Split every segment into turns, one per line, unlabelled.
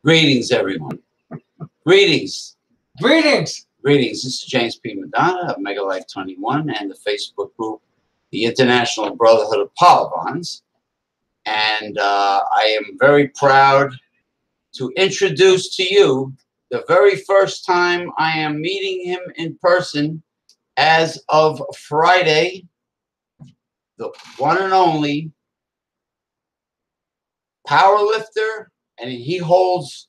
Greetings, everyone. Greetings.
Greetings.
Greetings. This is James P. Madonna of Mega Life 21 and the Facebook group, the International Brotherhood of Polyvons. And I am very proud to introduce to you the very first time I am meeting him in person as of Friday, the one and only powerlifter, and he holds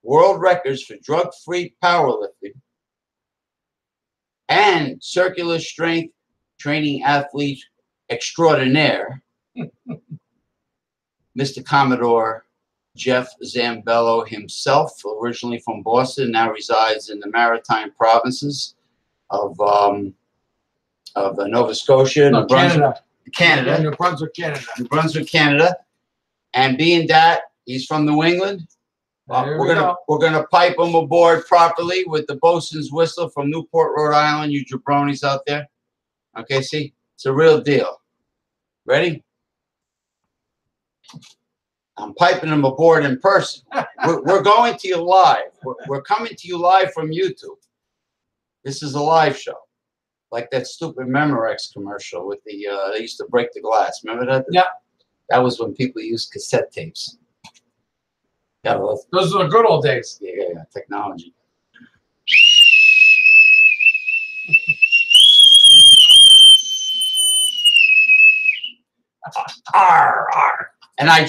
world records for drug-free powerlifting and circular strength training athlete extraordinaire, Mr. Commodore Jeff Zambello himself, originally from Boston, now resides in the maritime provinces of Nova Scotia,
No, Canada.
Canada.
New Brunswick, Canada.
New Brunswick, Canada. And being that he's from New England, we're gonna pipe him aboard properly with the bosun's whistle from Newport, Rhode Island. You jabronis out there, okay? See, it's a real deal. Ready? I'm piping him aboard in person. We're going to you live. We're coming to you live from YouTube. This is a live show, like that stupid Memorex commercial with the they used to break the glass. Remember that?
Yeah.
That was when people used cassette tapes. Yeah, well,
those are the good old days.
Yeah, technology. Arr, arr. And I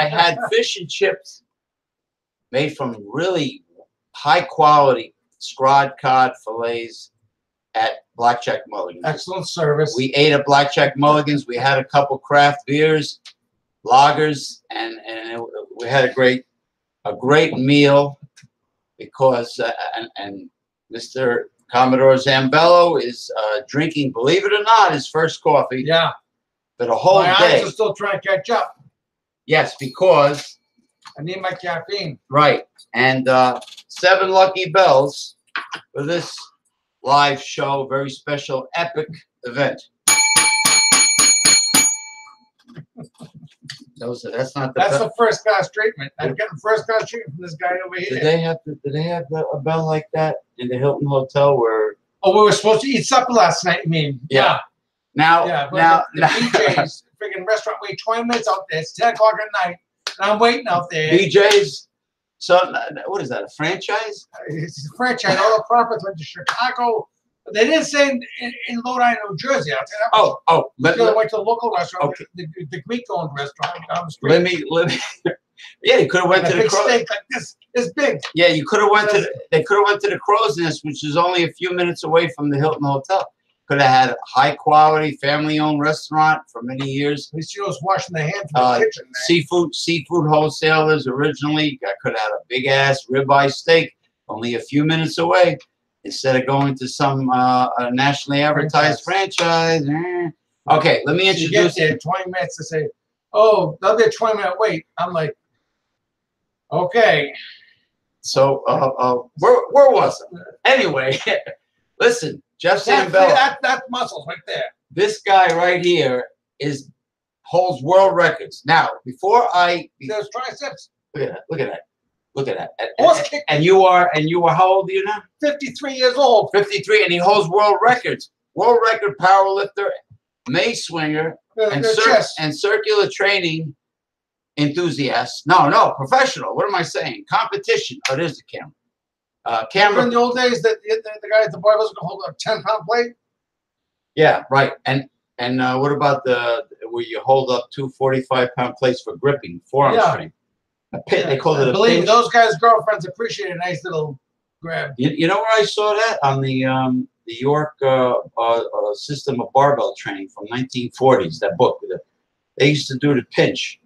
had fish and chips made from really high quality scrod cod fillets at Blackjack Mulligan's.
Excellent service.
We ate at Blackjack Mulligan's. We had a couple craft beers, lagers, and we had a great meal because and Mr. Commodore Zambello is drinking, believe it or not, his first coffee.
Yeah.
For the whole day.
My eyes are still trying to catch up.
Yes, because
I need my caffeine.
Right. And 7 lucky bells for this live show, very special, epic event. That's not the
That's the first class treatment. I'm getting first class treatment from this guy over here.
Did they have a bell like that in the Hilton Hotel where?
Oh, we were supposed to eat supper last night. You mean?
Yeah. Now,
the BJ's freaking restaurant. Wait 20 minutes out there. It's 10 o'clock at night, and I'm waiting out there.
BJ's. So what is that? A franchise?
It's a franchise. All the profits went to Chicago. They didn't say in Rhode Island, New Jersey. I'll tell you that. They went to the local restaurant,
okay.
the Greek-owned restaurant down the street.
Let me. Yeah, you could have went to the
Crow's steak like this big.
Yeah, you could have went to. They could have went to the Crow's Nest, which is only a few minutes away from the Hilton Hotel. Could have had a high-quality, family-owned restaurant for many years.
At least you was washing their hands in the kitchen.
Seafood wholesalers originally. I could have had a big-ass ribeye steak only a few minutes away instead of going to some nationally advertised franchise. Okay, let me introduce
you. Get there 20 minutes to say, oh, they'll be a 20-minute wait. I'm like, okay.
So where was it? Anyway, listen. Jeff Zambello.
That's muscles right there.
This guy right here holds world records. Now,
there's triceps.
Look at that. And you are how old are you now?
53 years old.
53, and he holds world records. World record powerlifter, mace swinger, and circular training enthusiast. No, professional. What am I saying? Competition. Oh, there's the camera.
Remember in the old days that the guy at the bar was going to hold a 10-pound plate?
Yeah, right. And what about where you hold up 2 45-pound plates for gripping, forearm strength? A pit. They call it a
believe
pinch.
Those guys' girlfriends appreciate a nice little grab.
You know where I saw that? On the York system of barbell training from 1940s. That book. They used to do the pinch.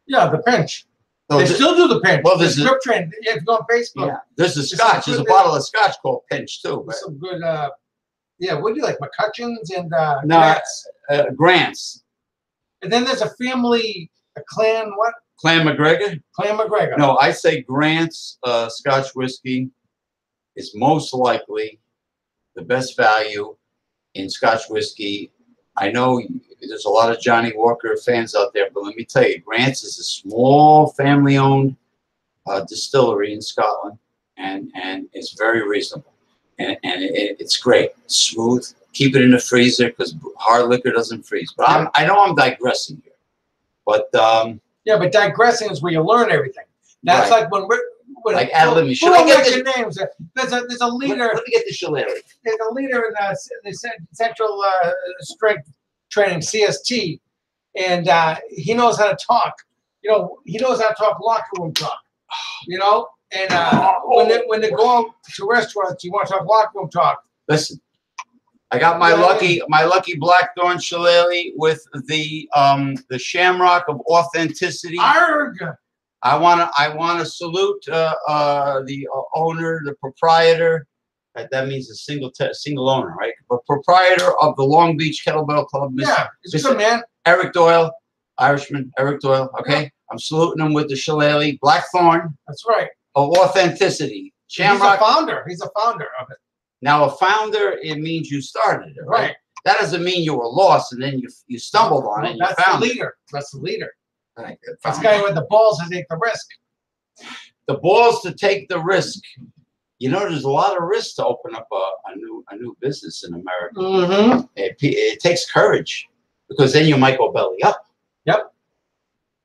Yeah, the pinch.
So
they still do the pinch.
Well, there's
grip training. You have to go on Facebook.
Yeah, there's a scotch. There's a bottle of scotch called Pinch too. But
some good. What do you like? McCutcheons and Grants.
Grants.
And then there's a clan. What?
Clan McGregor.
Clan McGregor.
No, I say Grant's Scotch whiskey is most likely the best value in Scotch whiskey I know there's a lot of Johnny Walker fans out there, but let me tell you, Grant's is a small family-owned distillery in Scotland, and it's very reasonable, and it's great, it's smooth. Keep it in the freezer because hard liquor doesn't freeze. But I know I'm digressing here, but
yeah, but digressing is where you learn everything. That's
right.
like when we're
like let me. Should I get the
names? There's a leader.
Let me get the shillelagh.
There's a leader in the Central Strength Training (CST), and he knows how to talk. You know, he knows how to talk locker room talk. You know, and when they go out to restaurants, you want to talk locker room talk.
Listen, I got my lucky Blackthorn shillelagh with the shamrock of authenticity.
Arg!
I wanna salute the owner, the proprietor. That means a single owner, right? The proprietor of the Long Beach Kettlebell Club,
he's a good man.
Eric Doyle, Irishman, Eric Doyle. Okay, yeah. I'm saluting him with the shillelagh, Blackthorn.
That's right.
Of authenticity. Shamrock.
He's a founder. He's a founder of it.
Now, a founder, it means you started it, right? That doesn't mean you were lost and then you stumbled on it and you found it.
That's the leader.
That's
the guy with the balls to take the risk.
The balls to take the risk. You know, there's a lot of risk to open up a new business in America.
Mm-hmm.
It takes courage because then you might go belly up.
Yep.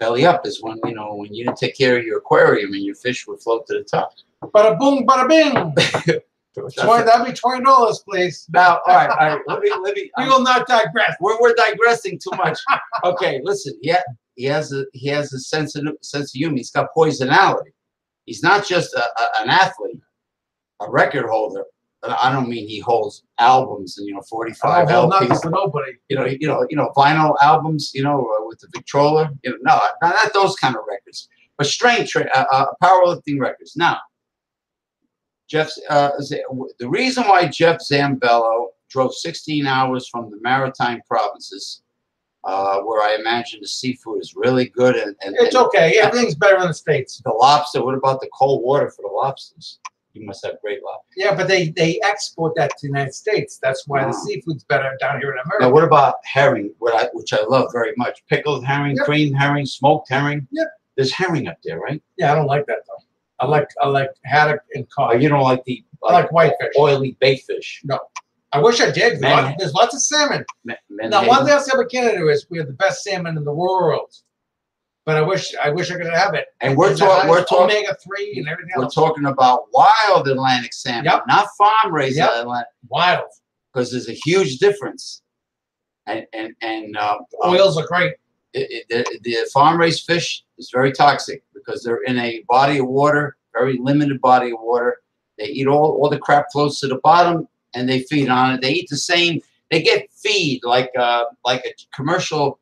Belly up is when you didn't take care of your aquarium and your fish would float to the top.
Bada boom, bada bing. That'd be $20, please.
Now, all right. Let me.
We will not digress.
We're digressing too much. Okay, listen. Yeah, he has a sense of humor. He's got personality. He's not just an athlete, a record holder. I don't mean he holds albums and 45 LPs.
For nobody.
Vinyl albums. With the Victrola. No, not those kind of records, but strength powerlifting records. Now. The reason why Jeff Zambello drove 16 hours from the Maritime provinces, where I imagine the seafood is really good, and
it's okay. Everything's better in the States.
The lobster. What about the cold water for the lobsters? You must have great lobster.
Yeah, but they export that to the United States. That's why the seafood's better down here in America.
Now, what about herring? Which I love very much. Pickled herring, creamed herring, smoked herring.
Yep.
There's herring up there, right?
Yeah, I don't like that though. I like haddock and cod.
Oh, you don't like
I like whitefish.
Oily bait fish.
No. I wish I did. There's lots of salmon. Now, one thing I'll say about Canada is we have the best salmon in the world. But I wish I could have it.
And we're talking
omega-3 and everything else.
We're talking about wild Atlantic salmon, not farm raised Atlantic.
Wild.
Because there's a huge difference. And
oils are great.
The farm raised fish is very toxic because they're in a body of water, very limited body of water. They eat all the crap floats to the bottom and they feed on it. They eat the same. They get feed like a commercial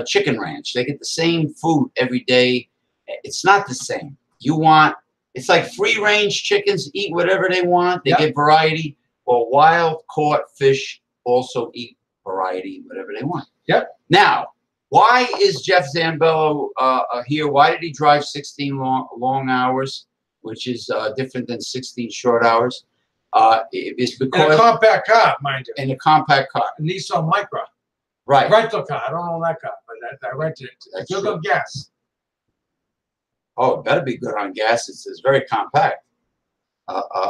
chicken ranch. They get the same food every day. It's not the same. It's like free range chickens eat whatever they want. They get variety. Well, wild caught fish also eat variety, whatever they want.
Yep.
Now, why is Jeff Zambello here? Why did he drive 16 long hours, which is different than 16 short hours? It's because
in a compact car, mind you.
In a compact car.
A Nissan Micra.
Right.
Rental car. I don't own that car, but I rented it. It's good on gas.
Oh, it better be good on gas. It's very compact.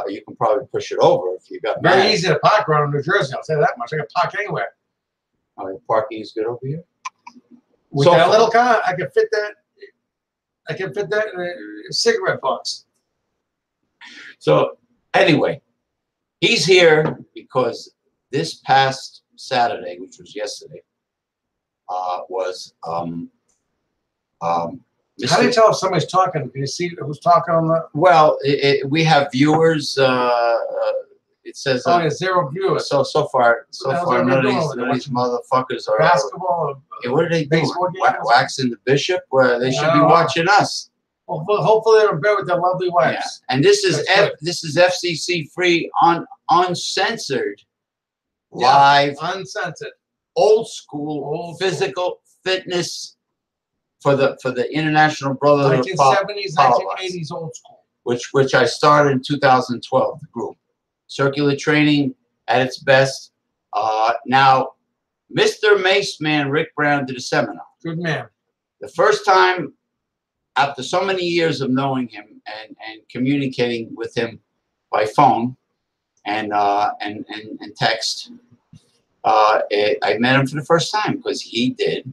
You can probably push it over if you got.
Very easy to park around New Jersey. I'll say that much. I can park anywhere.
Oh, parking is good over here.
With that little car, I can fit that. I can fit that in a cigarette box.
So anyway, he's here because this past Saturday, which was yesterday, was
how do you tell if somebody's talking? Can you see who's talking on the?
Well, we have viewers. It says
0 viewers.
So far, none of these motherfuckers are
basketball.
What are they doing? Waxing the bishop? Where they should be watching us.
Well, hopefully they're in bed with their lovely wives.
Yeah. And this is FCC free, uncensored, live,
uncensored,
old school, physical fitness for the International Brotherhood of
1970s, 1980s, old school.
Which I started in 2012. The group, circular training at its best. Now, Mr. Maceman Rick Brown did a seminar.
Good man.
The first time, after so many years of knowing him and communicating with him by phone and text, I met him for the first time because he did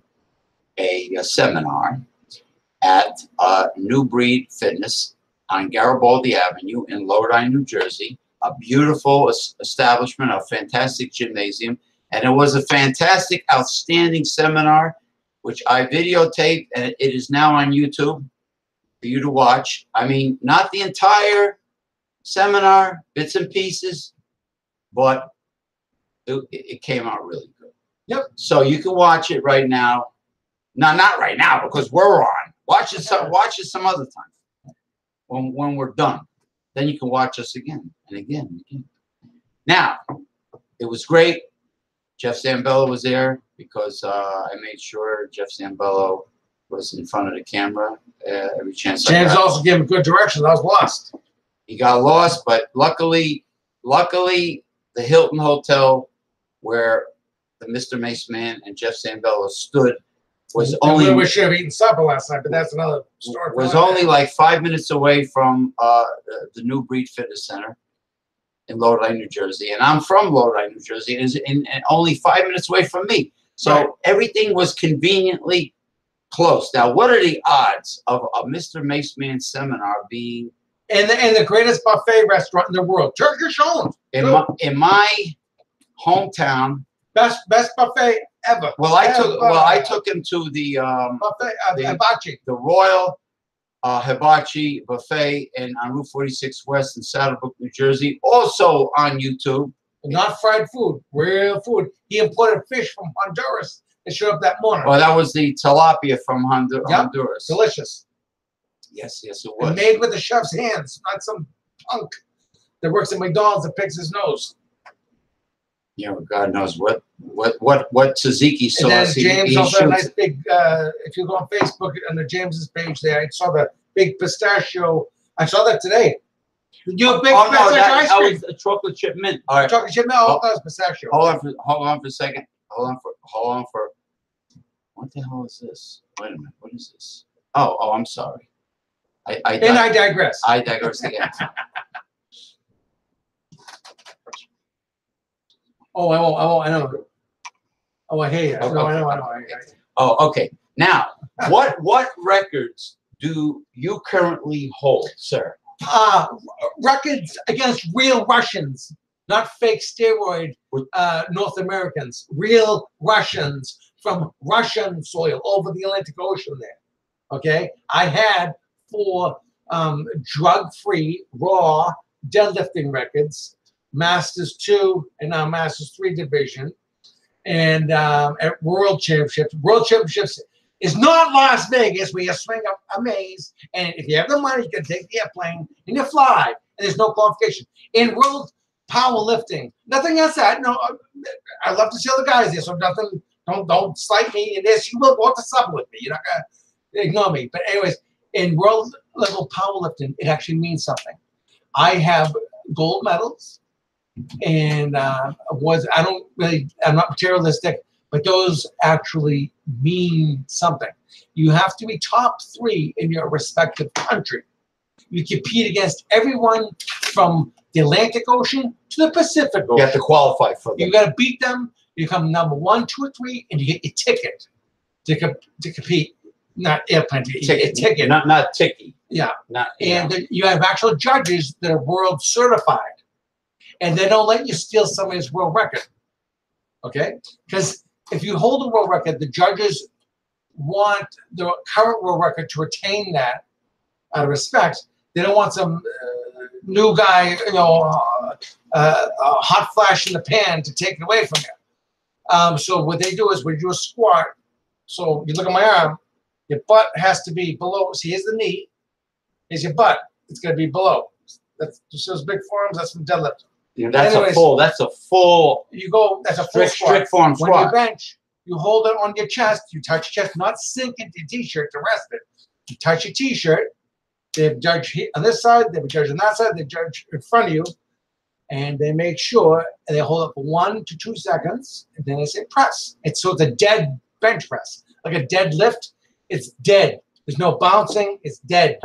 a seminar at New Breed Fitness on Garibaldi Avenue in Lodi, New Jersey. A beautiful establishment, a fantastic gymnasium. And it was a fantastic, outstanding seminar, which I videotaped, and it is now on YouTube for you to watch. I mean, not the entire seminar, bits and pieces, but it came out really good.
Yep.
So you can watch it right now. No, not right now, because we're on. Watch it some other time when we're done. Then you can watch us again and again and again. Now, it was great. Jeff Zambello was there because I made sure Jeff Zambello was in front of the camera every chance I got.
James also gave him good directions. I was lost.
He got lost, but luckily, the Hilton Hotel where the Mr. Maceman and Jeff Zambello stood was only.
We should have eaten supper last night, but that's another story.
Was only like 5 minutes away from the New Breed Fitness Center in Lodi, New Jersey, and I'm from Lodi, New Jersey, and only 5 minutes away from me. So
right.
Everything was conveniently close. Now, what are the odds of a Mr. Maceman seminar being
in the greatest buffet restaurant in the world, Turkish owned,
in my hometown?
Best buffet ever.
Well, I took him to the
buffet hibachi,
the Royal Hibachi Buffet on Route 46 West in Saddlebrook, New Jersey. Also on YouTube.
Not fried food, real food. He imported fish from Honduras. It showed up that morning.
Well, that was the tilapia from Honduras.
Delicious.
Yes, it was.
And made with the chef's hands, not some punk that works at McDonald's and picks his nose.
You know, God knows what tzatziki sauce.
And then James
he
also
shoots.
had a nice big. If you go on Facebook on the James's page there, I saw the big pistachio. I saw that today. You a big pistachio ice cream?
Was a chocolate chip mint. All right.
Chocolate chip mint. Oh, that was pistachio.
Hold on for a second. Hold on for. What the hell is this? Wait a minute. What is this? Oh, I'm sorry. I
digress.
I digress again.
Oh, I know. Oh, I hear you.
Okay.
No, I know.
Oh, okay. Now, what records do you currently hold, sir?
Records against real Russians, not fake steroid North Americans. Real Russians from Russian soil over the Atlantic Ocean there. Okay? I had 4 drug-free, raw deadlifting records. Masters 2 and now Masters 3 division, and at World Championships. World Championships is not Las Vegas where you swing up a maze, and if you have the money, you can take the airplane and you fly, and there's no qualification. In World Powerlifting, nothing against that. No, I love to see other guys there, so nothing. Don't slight me in this. You will want to sub with me. You're not gonna ignore me. But anyways, in world level powerlifting, it actually means something. I have gold medals. And I'm not materialistic, but those actually mean something. You have to be top 3 in your respective country. You compete against everyone from the Atlantic Ocean to the Pacific Ocean.
You have to qualify for them.
You got to beat them. You become number 1, 2, or 3, and you get your ticket to compete. Not airplane ticket.
Ticket. Not ticky.
Yeah. You have actual judges that are world certified. And they don't let you steal somebody's world record, okay? Because if you hold a world record, the judges want the current world record to retain that out of respect. They don't want some new guy, a hot flash in the pan to take it away from you. So what they do is when you do a squat, so you look at my arm, your butt has to be below. See, here's the knee. Here's your butt. It's going to be below. That's those big forearms. That's from deadlift.
That's a full.
You go. That's a full
strict form squat.
When you bench, you hold it on your chest. You touch your chest, not sink into your t-shirt to rest it. You touch your t-shirt. They have judge on this side. They have a judge on that side. They judge in front of you. and they make sure they hold it for 1 to 2 seconds, and then they say press. It's so it's a dead bench press, like a dead lift. It's dead. There's no bouncing. It's dead.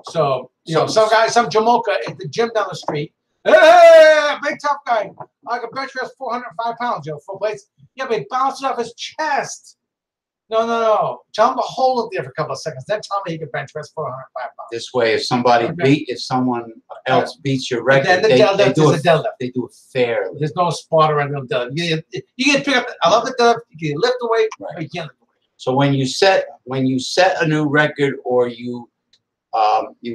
So you know, some guy, some Jamoka at the gym down the street. Hey, big tough guy. I can bench press 405 pounds, you know, full plates. Yeah, but he bounced it off his chest. No. Tell him to hold it there for a couple of seconds. Then tell me he can bench press 405 pounds.
This way, if someone else beats your record,
then the deadlift is a deadlift.
They do it fairly.
There's no spot around the deadlift. You can pick up. I love the deadlift. You can lift the weight, or you can't lift the weight.
So when you set a new record, or you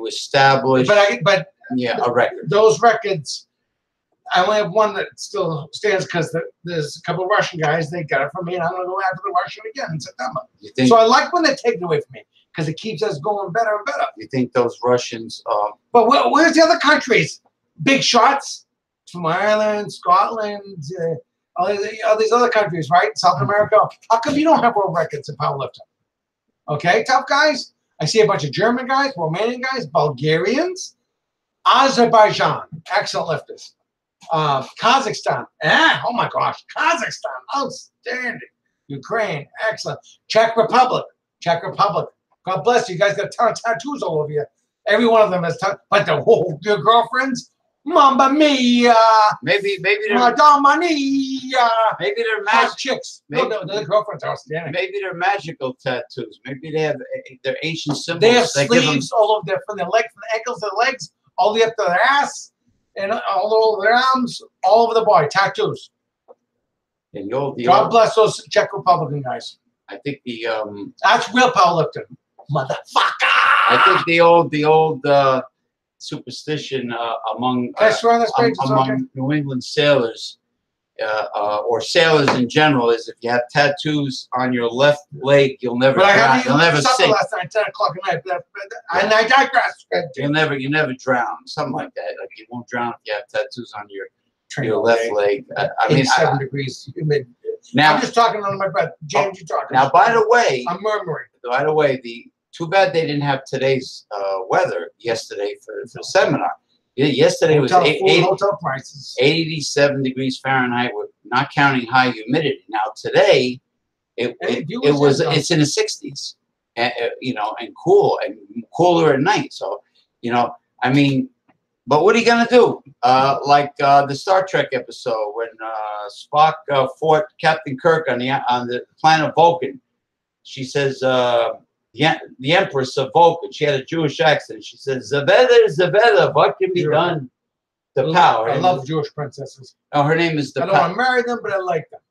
establish, a record.
Those records, I only have one that still stands because there's a couple of Russian guys. They got it from me, and I'm going to go after the Russian again in September. So I like when they take it away from me because it keeps us going better and better.
You think those Russians?
But where's the other countries? Big shots from Ireland, Scotland, all these other countries, right? South America. How come you don't have world records in powerlifting? Okay, tough guys. I see a bunch of German guys, Romanian guys, Bulgarians, Azerbaijan, excellent lifters. Kazakhstan, oh my gosh, Kazakhstan, outstanding. Ukraine, excellent. Czech Republic. God bless you. You guys got a ton of tattoos all over you. Every one of them has tattoos. But your girlfriends, Mamma Mia.
Maybe they're
Madonna Mia.
Maybe they're
hot chicks. No, the girlfriends are outstanding.
Maybe they're magical tattoos. Maybe they have their ancient symbols.
They have sleeves all over from their legs, from the ankles to the legs, all the way up to their ass. And all over their arms, all over the body, tattoos.
And
God bless those Czech Republican guys.
I think
that's real powerlifting, motherfucker.
I think the old superstition among New England sailors or sailors in general is if you have tattoos on your left leg, you'll never drown. You'll never sink.
Last night, 10 o'clock at night, and I digress.
You never drown. Something like that. Like you won't drown if you have tattoos on your left leg. I mean,
7 degrees humid. Now I'm just talking under my breath. James, you talking?
Now, by the way,
I'm murmuring.
By the way, too bad they didn't have today's weather yesterday for the seminar. Yesterday was 87 degrees Fahrenheit, with not counting high humidity. Now today, it's in the 60s, and cool and cooler at night. So, I mean, but what are you gonna do? Like the Star Trek episode when Spock fought Captain Kirk on the planet Vulcan. She says, the Empress of Vulcan. She had a Jewish accent. She says, Zambello, what can be done? The power.
I love Jewish princesses.
Oh, her name is the
I don't want to marry them, but I like them.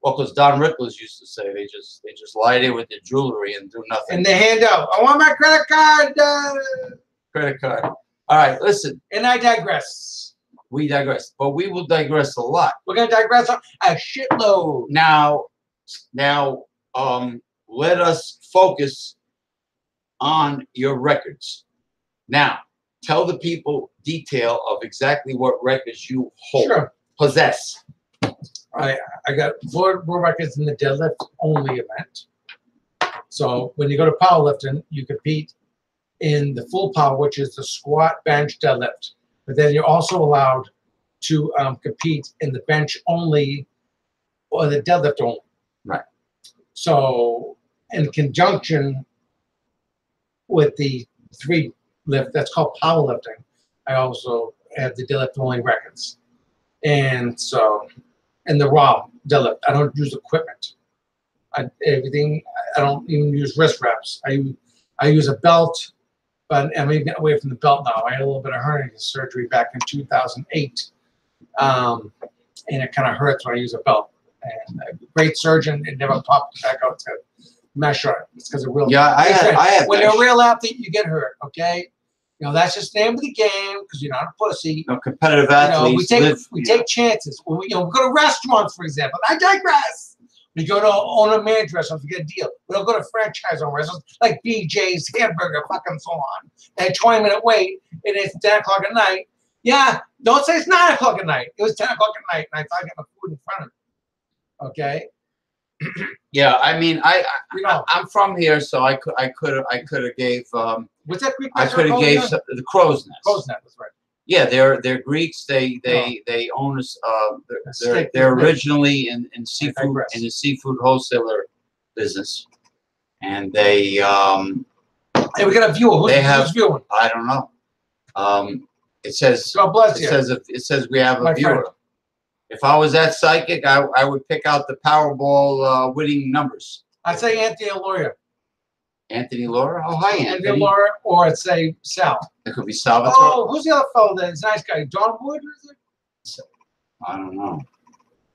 Well, because Don Rickles used to say they just lie there with their jewelry and do nothing.
And they hand out, I want my credit card.
Credit card. All right, listen.
And I digress.
We digress, but we will digress a lot.
We're gonna digress a shitload.
Now, let us focus on your records. Now, tell the people detail of exactly what records you possess.
I got four records in the deadlift only event. So when you go to powerlifting, you compete in the full power, which is the squat, bench, deadlift. But then you're also allowed to compete in the bench only or the deadlift only.
Right.
So in conjunction with the 3 lift, that's called powerlifting, I also have the deadlift only records. And so, and the raw deadlift, I don't use equipment. I don't even use wrist wraps. I use a belt, but I'm even away from the belt now. I had a little bit of hernia surgery back in 2008. And it kind of hurts when I use a belt. And a great surgeon, it never popped back out to mesh on it. It's because of real.
Yeah, I have.
When you're a real athlete, you get hurt. Okay, that's just the name of the game because you're not a pussy.
No, competitive athletes.
We take chances. When we go to restaurants, for example. I digress. We go to owner-manager restaurants to get a deal. We don't go to franchise-owned restaurants like BJ's, Hamburger, fucking so on. They had 20-minute wait, and it's 10 o'clock at night. Yeah, don't say it's 9 o'clock at night. It was 10 o'clock at night, and I thought I got my food in front of me. Okay.
Yeah, I mean, I'm from here, so I could have gave.
What's that Greek
I could have gave the Crow's Nest.
Crow's Nest, that's right.
Yeah, they're Greeks. They own us. They're originally in seafood in the seafood wholesaler business, and they
Hey, we got a viewer. Who's viewing?
I don't know. It says
God bless you.
It says we have a viewer.
Friend.
If I was that psychic, I would pick out the Powerball winning numbers.
I'd say Anthony Lawyer.
Anthony Laura? Oh, hi, Anthony.
Anthony Laura, or I'd say Sal.
It could be Salvatore.
Oh, who's the other fellow there? He's a nice guy. Don Wood, or is it?
I don't know.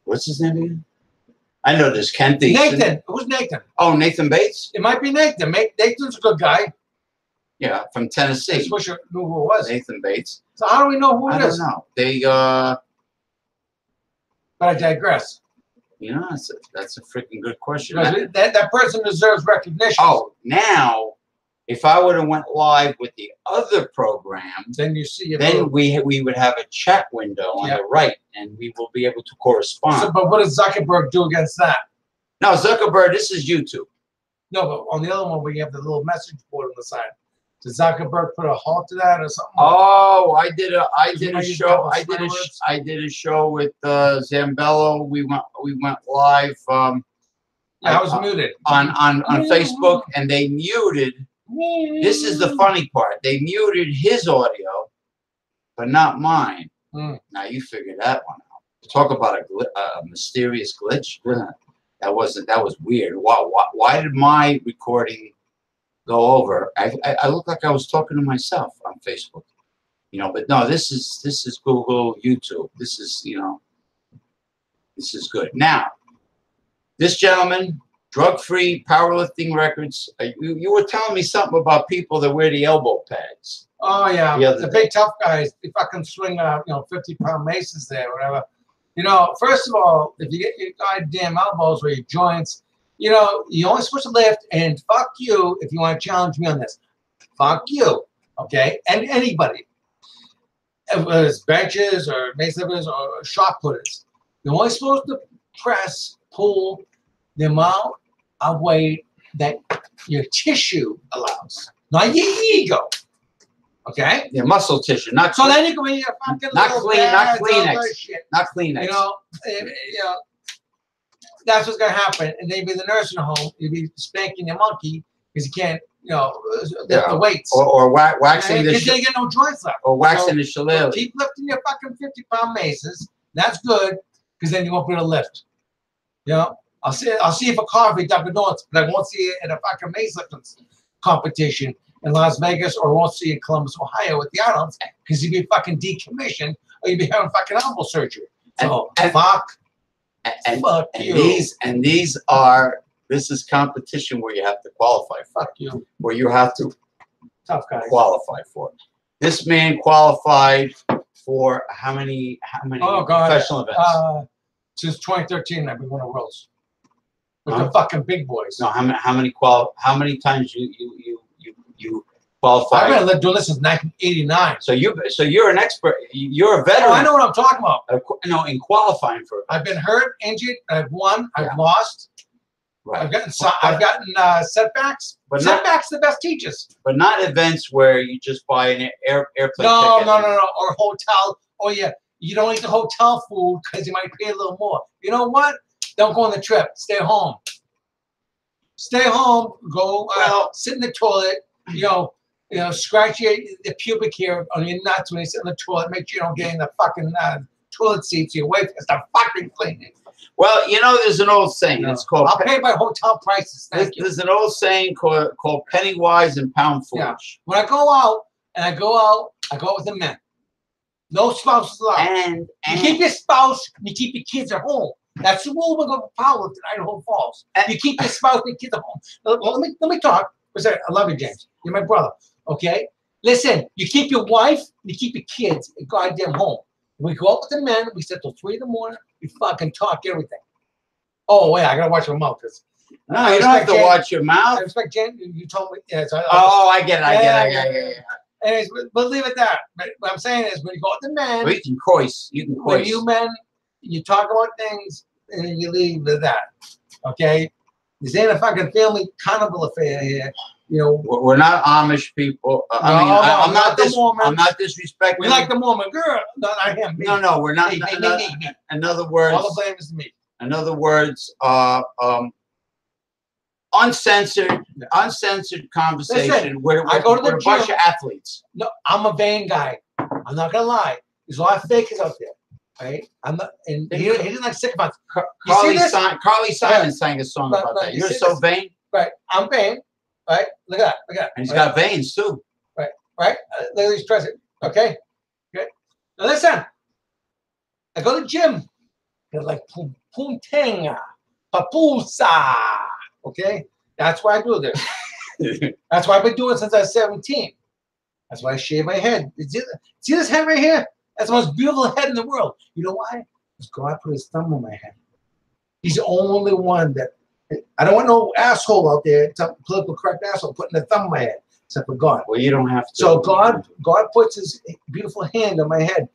What's his name again? I know there's Kent Easton.
Nathan. Who's Nathan?
Oh, Nathan Bates?
It might be Nathan. Nathan's a good guy.
Yeah, from Tennessee.
I just wish I knew who it was.
Nathan Bates.
So how do we know who it is?
I don't know. They,
But I digress.
You know, that's a freaking good question.
That person deserves recognition.
Oh, now, if I would have went live with the other program,
then you see it.
Then we would have a chat window on the right, and we will be able to correspond.
So, but what does Zuckerberg do against that?
No, Zuckerberg, this is YouTube.
No, but on the other one, we have the little message board on the side. Does Zuckerberg put a halt to that or something?
Oh, I did a show. I did a show with Zambello. We went live.
I was muted
on Facebook, and they muted. This is the funny part. They muted his audio, but not mine. Now you figure that one out. Talk about a mysterious glitch. That was weird. Why did my recording go over? I look like I was talking to myself on Facebook, you know. But no, this is Google, YouTube. This is, you know, this is good. Now, this gentleman, drug-free powerlifting records. You were telling me something about people that wear the elbow pads.
Oh yeah, the big tough guys. They fucking swing, you know, 50-pound maces there, whatever. You know, first of all, if you get your goddamn elbows or your joints, you know, you're only supposed to lift, and fuck you if you want to challenge me on this. Fuck you, okay? And anybody, whether it's benches or mace lifters or shot putters, you're only supposed to press, pull the amount of weight that your tissue allows, not your ego. Okay?
Yeah, muscle tissue, not
so then you go in your fucking
not Kleenex, not Kleenex.
You know, that's what's gonna happen. And then you'll be in the nursing home. You'll be spanking your monkey because you can't, you know, lift the weights.
Or waxing the.
Because you get no joints left.
Or waxing the shillelagh.
Keep lifting your fucking 50-pound maces. That's good because then you won't be able to lift. You know, I'll see you for coffee, Dunkin' Donuts, but I won't see you at a fucking mace lifting competition in Las Vegas, or won't see you in Columbus, Ohio with the Arnolds because you'd be fucking decommissioned or you'd be having fucking elbow surgery. So fuck.
And these are, this is competition where you have to qualify for.
Fuck you.
Where you have to qualify for. This man qualified for how many professional events?
Since 2013, I've been winning worlds with the fucking big boys.
No, how many times you qualified?
I've been doing this since 1989.
So you're an expert. You're a veteran.
Oh, I know what I'm talking about.
No, in qualifying for.
I've been hurt, injured. I've won. I've lost.
Right.
I've gotten setbacks. But setbacks are the best teachers.
But not events where you just buy an airplane ticket.
No. Or hotel. Oh yeah, you don't eat the hotel food because you might pay a little more. You know what? Don't go on the trip. Stay home. Stay home. Go sit in the toilet. You know, scratch the pubic hair on your nuts when you sit in the toilet. Make sure you don't get in the fucking toilet seat so your wife has to fucking clean it.
Well, you know, there's an old saying. It's called.
I'll pay by hotel prices.
There's an old saying called penny wise and pound foolish.
Yeah. When I go out I go out with the men. No spouses allowed.
And
you keep your spouse, you keep your kids at home. That's the rule we're going to follow in Idaho Falls. You keep your spouse and kids at home. Let me talk. I love you, James. You're my brother. Okay? Listen, you keep your wife, you keep your kids at goddamn home. We go out with the men, we sit till 3 in the morning, we fucking talk everything. Oh, wait, I got to watch my mouth.
No, you don't have to watch your mouth.
I respect James. You told me. Yeah, so
I get it.
Anyways, but leave it there. But what I'm saying is, when you go with the men,
well, you can coist.
When you men, you talk about things, and then you leave with that. Okay? This ain't a fucking family carnival affair here. you know.
We're not Amish people. I'm not disrespecting.
We like the Mormon girl. No, not him. Me.
No, we're not.
Me.
In other words,
all the blame is to me.
In other words, uncensored conversation.
Listen,
we're
I go to the
a bunch of athletes.
No, I'm a vain guy. I'm not gonna lie. There's a lot of fakers out there, right? I'm not, and he doesn't like sycophants.
Carly Simon sang a song about that. You're so vain.
Right, I'm vain. Right, look at that.
And he's got veins too.
Right. Look at these present. Okay. Now listen. I go to the gym. They're like puntenga, papusa. Okay, that's why I do this. That's why I've been doing it since I was 17. That's why I shave my head. See this head right here? That's the most beautiful head in the world. You know why? Because God put his thumb on my head. He's the only one that, I don't want no asshole out there, some political correct asshole, putting the thumb on my head, except for God.
Well, you don't have to.
So God puts his beautiful hand on my head.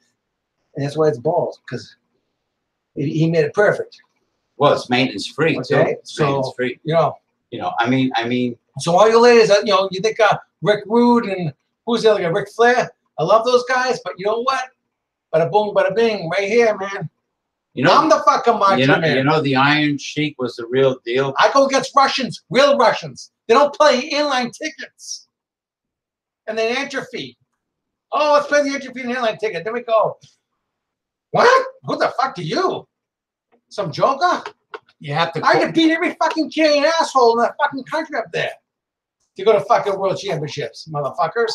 And that's why it's bald, because he made it perfect.
Well, it's maintenance free,
okay?
Too. It's maintenance free.
You know,
I mean.
So all you ladies, you think Rick Rude and who's the other guy, Ric Flair? I love those guys, but you know what? Bada boom, bada bing, right here, man. I'm the fucking macho man.
You know, the Iron Sheik was the real deal.
I go against Russians, real Russians. They don't play inline tickets, and they enter fee. Oh, let's play the entry fee and airline ticket. Then we go. What? Who the fuck are you? Some joker?
You have to.
I could beat every fucking Canadian asshole in that fucking country up there. To go to fucking world championships, motherfuckers.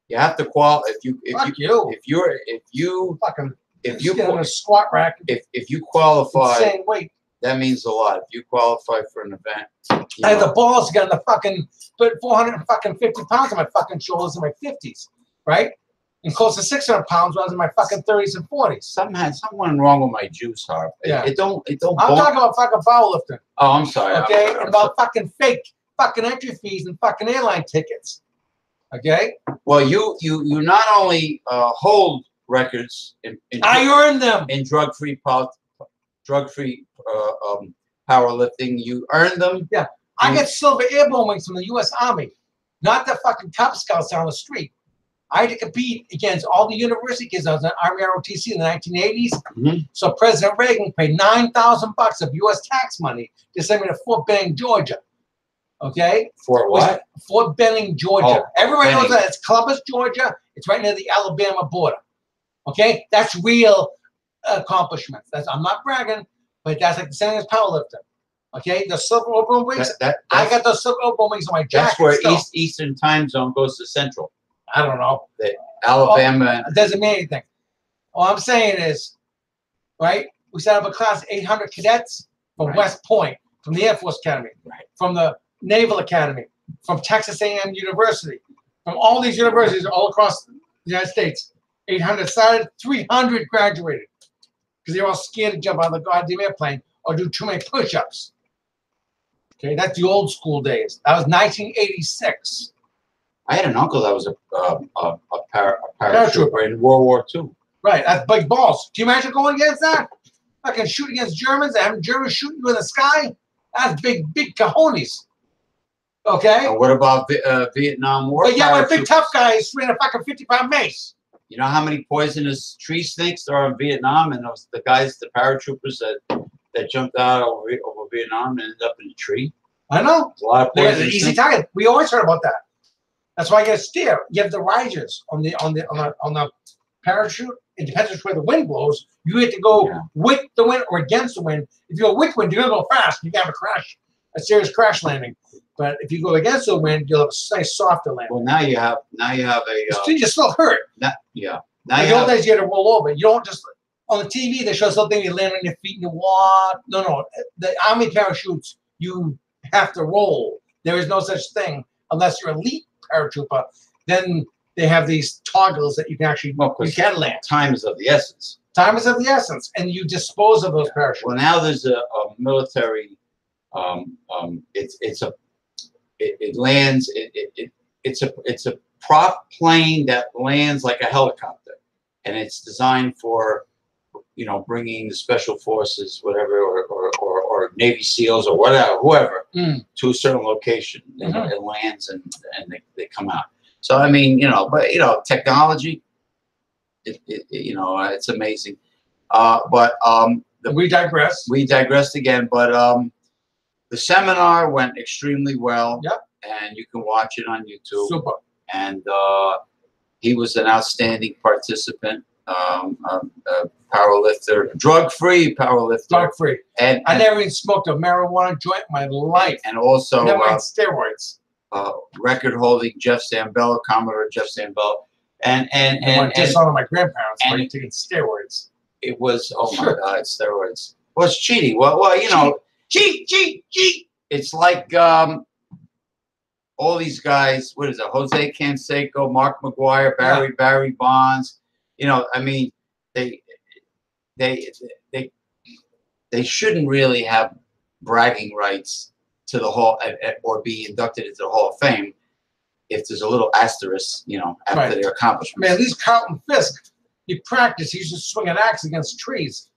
You have to qualify. If you
get on a squat rack.
If you qualify,
insane weight.
That means a lot. If you qualify for an event,
I have the balls to get on the fucking put 450 pounds on my fucking shoulders in my 50s, right? And close to 600 pounds when I was in my fucking 30s and 40s.
Something wrong with my juice, Harp.
Yeah.
It don't.
I'm talking about fucking powerlifting.
Oh, I'm sorry.
Okay, and about fucking fake fucking entry fees and fucking airline tickets. Okay.
Well, you not only hold records
I earned them
in drug-free powerlifting. You earn them.
Yeah, I get silver airborne wings from the U.S. Army, not the fucking Cub Scouts down the street. I had to compete against all the university kids. I was in Army ROTC in the 1980s. Mm-hmm. So President Reagan paid $9,000 of U.S. tax money to send me to Fort Benning, Georgia. Okay?
Fort what?
Fort Benning, Georgia. Everybody knows that. It's Columbus, Georgia. It's right near the Alabama border. Okay? That's real accomplishments. I'm not bragging, but that's like the same as powerlifting. Okay? The silver airborne wings. I got those silver airborne wings on my jacket.
That's where Eastern time zone goes to Central.
I don't know.
Alabama.
It doesn't mean anything. All I'm saying is, right, we set up a class of 800 cadets from West Point, from the Air Force Academy, from the Naval Academy, from Texas A&M University, from all these universities all across the United States. 800 started, 300 graduated because they were all scared to jump out of the goddamn airplane or do too many push-ups. Okay, that's the old school days. That was 1986.
I had an uncle that was a paratrooper in World War II.
Right, that's big balls. Can you imagine going against that? I can shoot against Germans and having Germans shooting you in the sky? That's big cojones. Okay?
What about Vietnam War?
But yeah, my big tough guy is swinging a fucking 50-pound mace.
You know how many poisonous tree snakes there are in Vietnam? And those, the paratroopers that jumped out over Vietnam and ended up in a tree?
I know.
There's a lot of poisonous
snakes. Easy target. We always heard about that. That's why you got to steer. You have the risers on the parachute. It depends which way the wind blows. You have to go with the wind or against the wind. If you go with wind, you're gonna go fast. You can have a serious crash landing. But if you go against the wind, you'll have a nice softer landing.
Well, now you have a.
You still hurt.
Now
the old days you had to roll over. You don't just on the TV. They show something you land on your feet and you walk. No. The Army parachutes you have to roll. There is no such thing unless you're elite paratrooper. Then they have these toggles that you can actually you can land.
Time is of the essence.
Time is of the essence, and you dispose of those parachutes.
Well, now there's a military. It's a prop plane that lands like a helicopter, and it's designed for bringing the special forces, whatever, or or Navy SEALs or whatever, whoever,
Mm.
to a certain location. It lands and they come out. So I mean, but technology, it's amazing. But
we digress.
We digressed again, but the seminar went extremely well.
Yep.
And you can watch it on YouTube.
Super.
And he was an outstanding participant, powerlifter, drug-free powerlifter.
Drug-free.
And
I never even smoked a marijuana joint in my life.
And also
never had steroids.
Record-holding Jeff Zambello, Commodore Jeff Zambello. And
just on my grandparents were taking steroids.
It was, oh my God, steroids. Well, it's cheating. Well, cheat. It's like all these guys, what is it? Jose Canseco, Mark McGuire, Barry Bonds. I mean, they shouldn't really have bragging rights to the Hall or be inducted into the Hall of Fame if there's a little asterisk, after their accomplishments.
Man, at least Carlton Fisk, he practiced. He used to swing an axe against trees,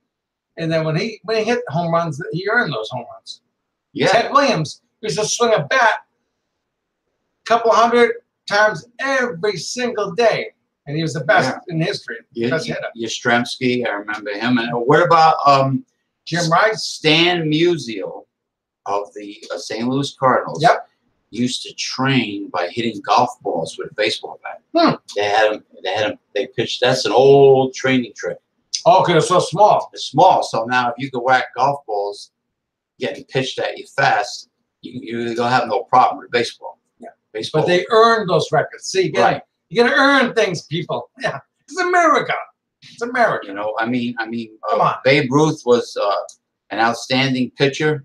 and then when he hit home runs, he earned those home runs.
Yeah.
Ted Williams used to swing a bat a couple hundred times every single day, and he was the best in history. Best hitter.
Yastrzemski, I remember him. And what about
Jim Rice?
Stan Musial of the St. Louis Cardinals.
Yep.
Used to train by hitting golf balls with a baseball bat. They pitched. That's an old training trick.
Oh, because it's so small.
It's small. So now if you can whack golf balls getting pitched at you fast, you don't have no problem with baseball.
Yeah.
Baseball.
But they earned those records. See, you gotta earn things, people. Yeah. It's America. It's America.
I mean,
come on.
Babe Ruth was an outstanding pitcher.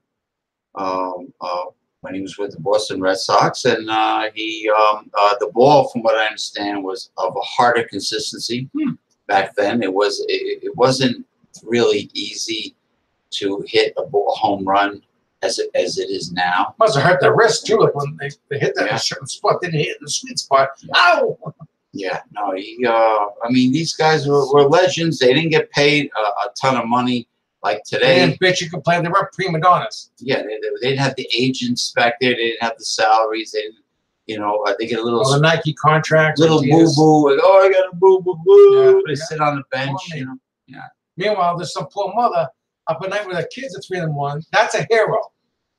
When he was with the Boston Red Sox, and the ball, from what I understand, was of a harder consistency. Back then. It wasn't really easy to hit a home run as it is now.
Must have hurt their wrist too, like when they hit that in a certain spot, they didn't hit in the sweet spot. Ow!
Yeah, no, I mean, these guys were legends. They didn't get paid a ton of money like today.
And bitch, you complain they were prima donnas.
Yeah, they didn't have the agents back there. They didn't have the salaries. They didn't, they get a little
the Nike contracts,
little boo boo. Like, I got a boo boo boo. They sit on the bench, Yeah.
Meanwhile, there's some poor mother up at night with her kids at 3 in the morning. That's a hero,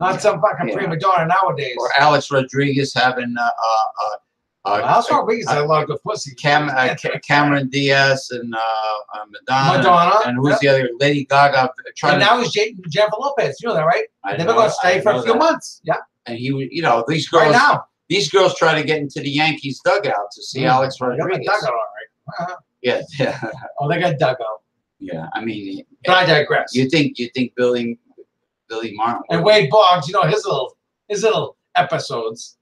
not some fucking prima donna nowadays.
Or Alex Rodriguez having
Alex Rodriguez had a lot of good pussy.
Cameron Diaz and Madonna. And who's the other? Lady Gaga.
And now he's dating Jennifer Lopez. You know that, right? They've been going to stay for a few months. Yeah.
And he, these girls.
Right now.
These girls try to get into the Yankees dugout to see Alex Rodriguez.
They got dugout, all right.
Yeah.
Oh, they got dugout.
Yeah, I mean.
But I digress.
You think Billy Martin
and Wade Boggs? His little episodes.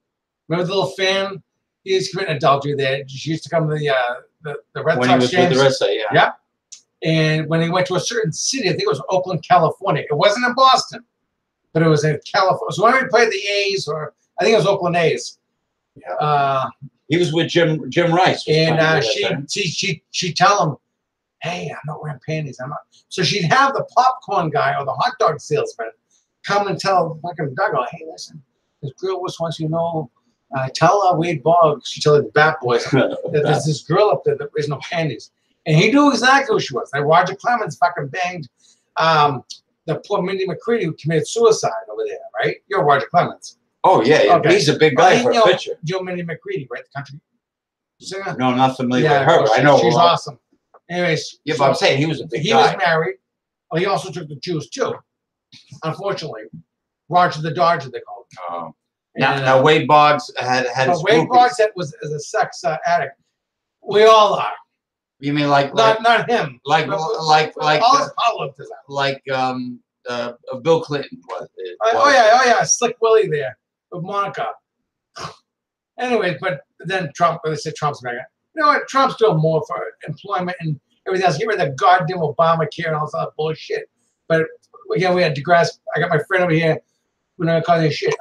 Remember the little fan? He was committing adultery there. She used to come to the Red Sox
when he was
games.
With the Red Sox, yeah.
Yeah. And when he went to a certain city, I think it was Oakland, California. It wasn't in Boston, but it was in California. So when he played the A's, or I think it was Oakland A's.
Yeah. He was with Jim Rice.
And she'd tell him, "Hey, I'm not wearing panties. I'm not." So she'd have the popcorn guy or the hot dog salesman come and tell fucking Doug, "Hey, listen, this girl was once, tell Wade Boggs." She told the Bat Boys that there's this girl up there that wears no panties, and he knew exactly who she was. Like Roger Clemens fucking banged the poor Mindy McCready who committed suicide over there, right? You're Roger Clemens.
Oh yeah, okay. He's a big guy for a pitcher.
Joe Mindy McCready, right? The country singer.
No, not familiar with her.
Well,
I know
she's awesome. Anyways,
yeah, but I'm saying he was a big guy.
He was married. Well, he also took the Jews too. Unfortunately, Roger the Dodger, they called him.
Now Wade Boggs had his
Wade Boggs was a sex addict. We all are.
You mean like
not him?
Like
all his politics.
Like Bill Clinton was.
Oh yeah, Slick Willie there with Monica. Anyways, but then Trump. They said Trump's back. You know what? Trump's doing more for employment and everything else. Get rid of the goddamn Obamacare and all that bullshit. But again, we had DeGrasse. I got my friend over here. We're not calling this shit.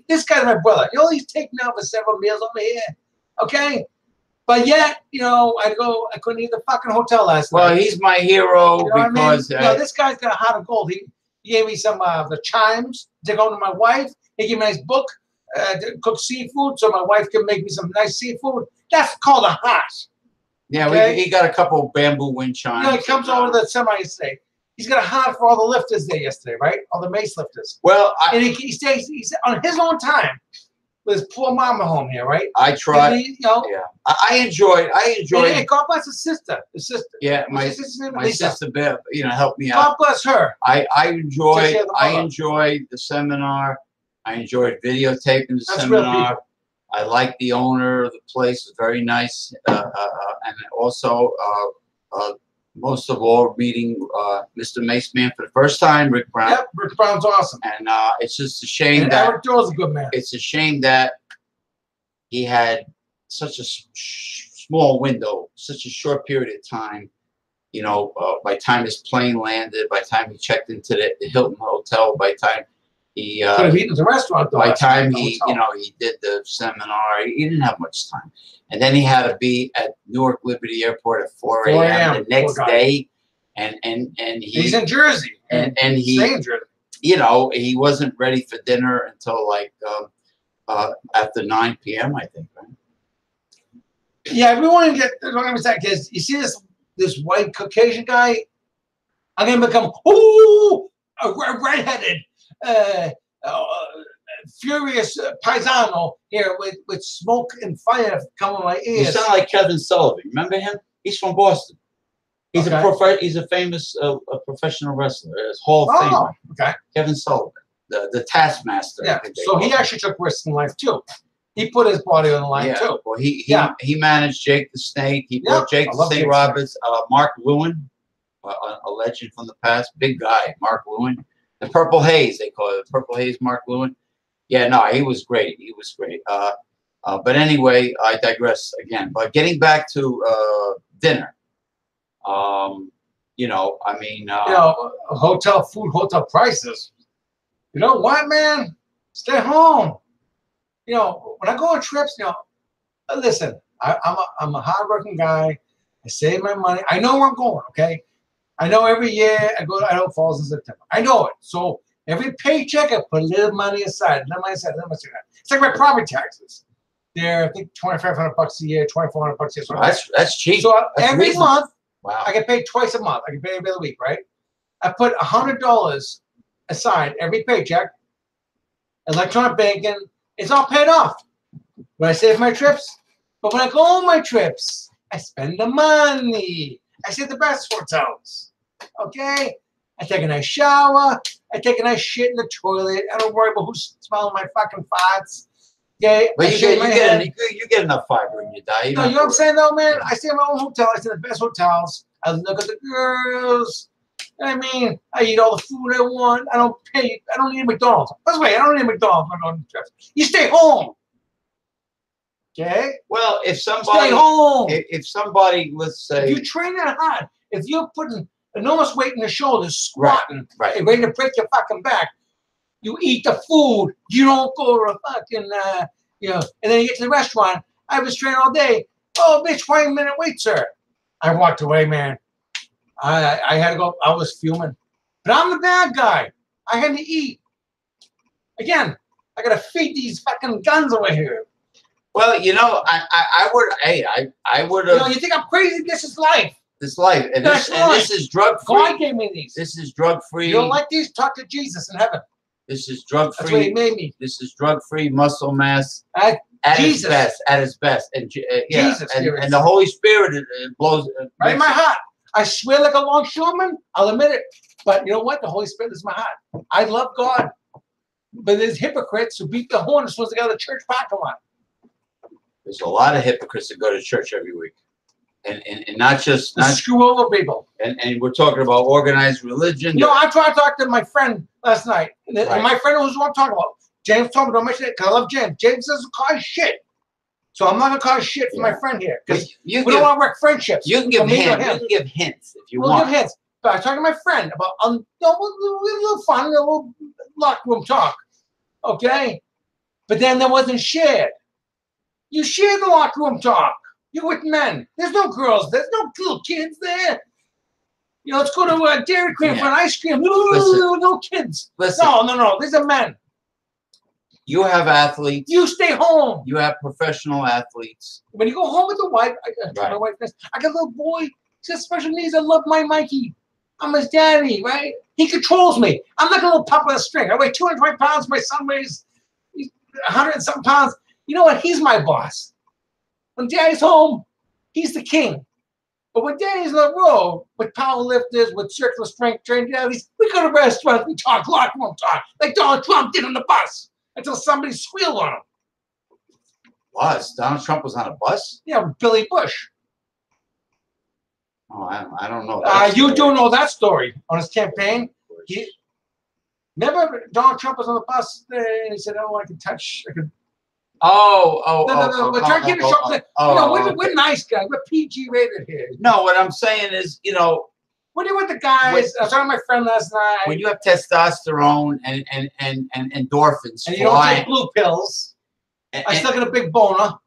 This guy's my brother. He's taking out for several meals over here. Okay? But yet, I couldn't eat the fucking hotel last night.
Well, he's my hero because...
this guy's got a heart of gold. He gave me some the chimes to go to my wife. He gave me a nice book to cook seafood, so my wife can make me some nice seafood. That's called a heart.
Yeah,
okay?
he got a couple of bamboo wind chimes.
You know, he comes over to the semi yesterday. He's got a heart for all the lifters there yesterday, right? All the mace lifters.
Well,
and he stays. He's on his own time with his poor mama home here, right?
I tried.
You know,
yeah, I enjoyed.
And God bless his sister. His sister.
Yeah, my sister, you know, helped me out.
God bless her.
I enjoyed the seminar. I enjoyed videotaping the seminar. I liked the owner of the place; was very nice, and also most of all, meeting Mr. Maceman for the first time, Rick Brown.
Yep, Rick Brown's awesome.
And it's just a shame
that Eric Doyle's a good man.
It's a shame that he had such a small window, such a short period of time. You know, by the time his plane landed, by the time he checked into the Hilton Hotel, by the time he
could have eaten at the restaurant.
By the time he, you know, he did the seminar, he didn't have much time. And then he had to be at Newark Liberty Airport at 4 a.m. the next day, and
he's in Jersey,
and he, you know, he wasn't ready for dinner until like after 9 p.m. I think. Right?
Yeah, we want to get. Because you see this white Caucasian guy, I'm gonna become a redheaded, furious paisano here with smoke and fire coming my ears.
You sound like Kevin Sullivan. Remember him? He's from Boston. He's he's a famous professional wrestler. He's Hall of Famer.
Okay.
Kevin Sullivan, the Taskmaster.
Yeah. So he actually took risks in life too. He put his body on the line too.
Well, he managed Jake the Snake. He brought Jake the Snake Roberts. Mark Lewin, a legend from the past, big guy, Mark Lewin. The Purple Haze, they call it. Purple Haze, Mark Lewin. Yeah, no, he was great. He was great. But anyway, I digress again. But getting back to dinner, you know, I mean,
you know, hotel food, hotel prices. You know what, man? Stay home. You know, when I go on trips, you know, listen, I'm a hardworking guy. I save my money. I know where I'm going. Okay. I know every year I know it falls in September. I know it. So every paycheck, I put a little money aside. It's like my property taxes. They're, I think, $2,500 a year, $2,400 a year. So
that's cheap.
So
that's
every
reasonable.
month,
wow.
I get paid twice a month. I get paid every other week, right? I put $100 aside every paycheck. Electronic banking, it's all paid off. When I save my trips, but when I go on my trips, I spend the money. I stay at the best hotels. Okay? I take a nice shower. I take a nice shit in the toilet. I don't worry about who's smelling my fucking farts. Okay?
But you get enough fiber in your diet.
No, you know what I'm saying though, man? I stay in my own hotel. I stay in the best hotels. I look at the girls. I mean, I eat all the food I want. I don't pay. I don't need McDonald's. By the way, I don't need McDonald's when I'm on trips. You stay home. Okay?
Well, if somebody
stay home.
If somebody, let's say,
if you train that hard, if you're putting enormous weight in the shoulders, squatting, and ready to break your fucking back, you eat the food. You don't go to a fucking, you know, and then you get to the restaurant. I was training all day. Oh, bitch, 20-minute wait, sir. I walked away, man. I had to go. I was fuming. But I'm the bad guy. I had to eat. Again, I got to feed these fucking guns over here.
Well, you know, I would. Hey, I would have.
You know, you think I'm crazy? This is life.
This life, and this is drug free.
God gave me these.
This is drug free.
You don't like these? Talk to Jesus in heaven.
This is drug free.
That's what he made me.
This is drug free muscle mass
at
Jesus. At its best, and
Jesus,
and the Holy Spirit it blows
right in my heart. I swear like a longshoreman. I'll admit it. But you know what? The Holy Spirit is my heart. I love God, but there's hypocrites who beat the horn as soon as they go to the church parking lot.
There's a lot of hypocrites that go to church every week, and not
screw over people.
And we're talking about organized religion.
No, I tried to talk to my friend last night, and my friend was what I'm talking about. James told me don't mention it because I love James. James doesn't cause shit, so I'm not gonna cause shit for my friend here because we don't want to wreck friendships.
You can give hints. You can give hints if you want.
We'll give hints. But I was talking to my friend about a little fun, a little locker room talk, okay? But then there wasn't shared. You share the locker room talk. You're with men. There's no girls. There's no little kids there. You know, let's go to Dairy Queen for an ice cream. No kids.
Listen.
No. These are men.
You have athletes.
You stay home.
You have professional athletes.
When you go home with the wife, my wife says, I got a little boy. He has special needs. I love my Mikey. I'm his daddy, right? He controls me. I'm like a little pup with a string. I weigh 220 pounds. My son weighs 100 and some pounds. You know what? He's my boss. When daddy's home, he's the king. But when daddy's on the road with power lifters, with circular strength trained athletes, we go to restaurants, we talk locker room talk, like Donald Trump did on the bus until somebody squealed on him.
Was Donald Trump was on a bus?
Yeah, with Billy Bush.
Oh, I don't know.
You do know that story on his campaign. Remember Donald Trump was on the bus and he said, "Oh, I could touch. I could."
No.
We're trying to keep it short. We're nice guys. We're PG rated here.
No, what I'm saying is,
when you're with the guys, I was talking to my friend last night.
When you have testosterone and endorphins,
and you don't take blue pills, I still get a big boner.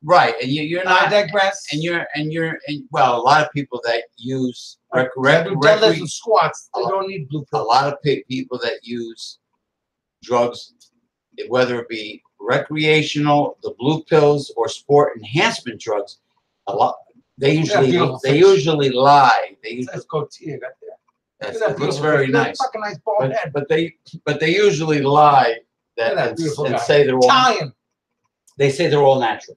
Right, and you're not.
I digress.
Well, a lot of people that use
deadlifts and squats, they don't need blue pills.
A lot of people that use drugs, whether it be recreational, the blue pills, or sport enhancement drugs, they usually lie.
Let's go to you.
It looks very nice.
Fucking nice bald head.
But they usually lie and say they're all
Italian.
They say they're all natural.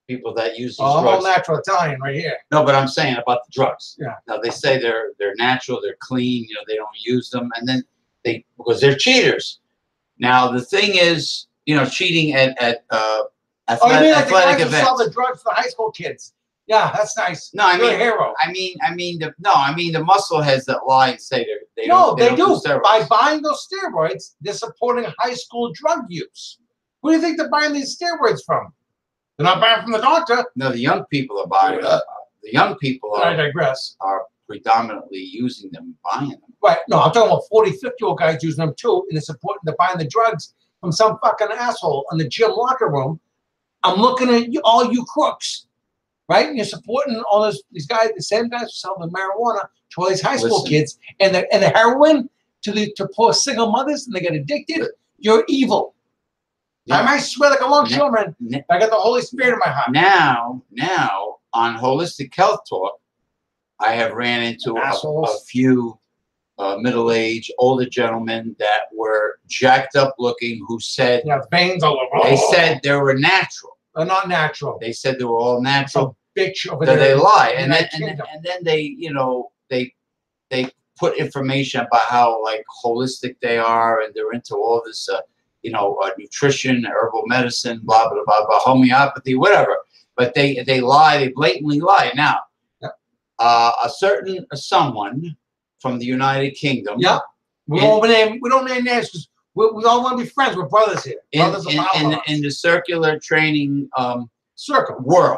People that use these drugs.
All natural Italian right here.
No, but I'm saying about the drugs.
Yeah.
Now they say they're natural, they're clean. They don't use them, and then because they're cheaters. Now the thing is, cheating at athletic events.
Sell the drugs to the high school kids. Yeah, that's nice.
No,
You're a hero.
I mean the muscle heads that lie and say they
don't do
steroids.
By buying those steroids, they're supporting high school drug use. Who do you think they're buying these steroids from? They're not buying from the doctor.
No, the young people are buying them. The young people
I digress.
Are predominantly using them, buying them.
Right. No, I'm talking about 40, 50-year-old guys using them too, and they're buying the drugs from some fucking asshole in the gym locker room. I'm looking at all you crooks, right? And you're supporting all these guys, the same guys who sell the marijuana to all these high school kids, and the heroin to poor single mothers, and they get addicted. You're evil. Yeah. I might swear like a long showman. I got the Holy Spirit in my heart.
Now, on Holistic Health Talk, I have ran into a few middle-aged, older gentlemen that were jacked up looking who said...
Yeah, veins all over.
They said they were natural.
They're not natural.
They said they were all natural.
Bitch over
there. They lie.
And
then they, they put information about how, holistic they are, and they're into all this... nutrition, herbal medicine, blah, blah, blah, blah, homeopathy, whatever. But they lie, they blatantly lie. Now, a certain someone from the United Kingdom.
Yeah. We don't name names because we all want to be friends. We're brothers here. Brothers
in the circular training circular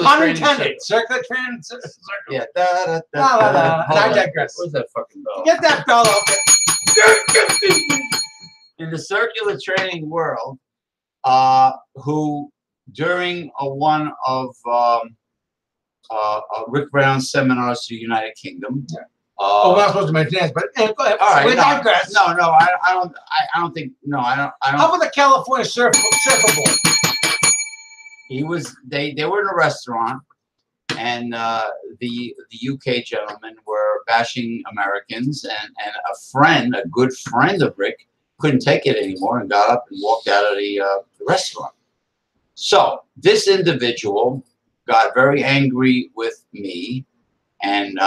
pun
training
intended. Circular training circle.
Yeah.
I digress.
Where's that fucking bell?
Get that bell open.
In the circular training world, who during one of Rick Brown's seminars to the United Kingdom.
Yeah. We're not supposed to mention names, but go ahead.
All right,
we digress.
No, I don't think. No, I don't.
How about the California surfboard?
They were in a restaurant, and the UK gentlemen were bashing Americans, and a good friend of Rick, couldn't take it anymore and got up and walked out of the restaurant. So this individual got very angry with me, and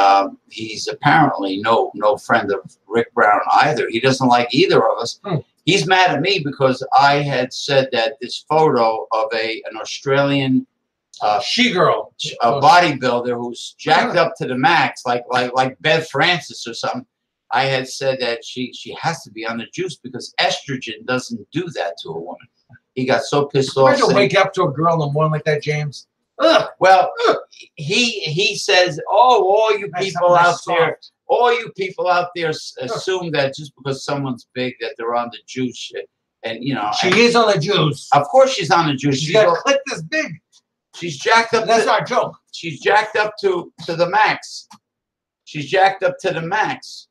he's apparently no friend of Rick Brown either. He doesn't like either of us. He's mad at me because I had said that this photo of an Australian
she-girl,
a bodybuilder who's jacked up to the max, like Bev Francis or something. I had said that she has to be on the juice because estrogen doesn't do that to a woman. He got so pissed off.
Imagine wake up to a girl in the morning like that, James.
Ugh. Well, he says, all you people out there assume that just because someone's big that they're on the juice shit. And
she is on the juice.
Of course she's on the juice.
She's got a clit this big.
She's jacked up.
That's not a joke.
she's jacked up to the max. She's jacked up to the max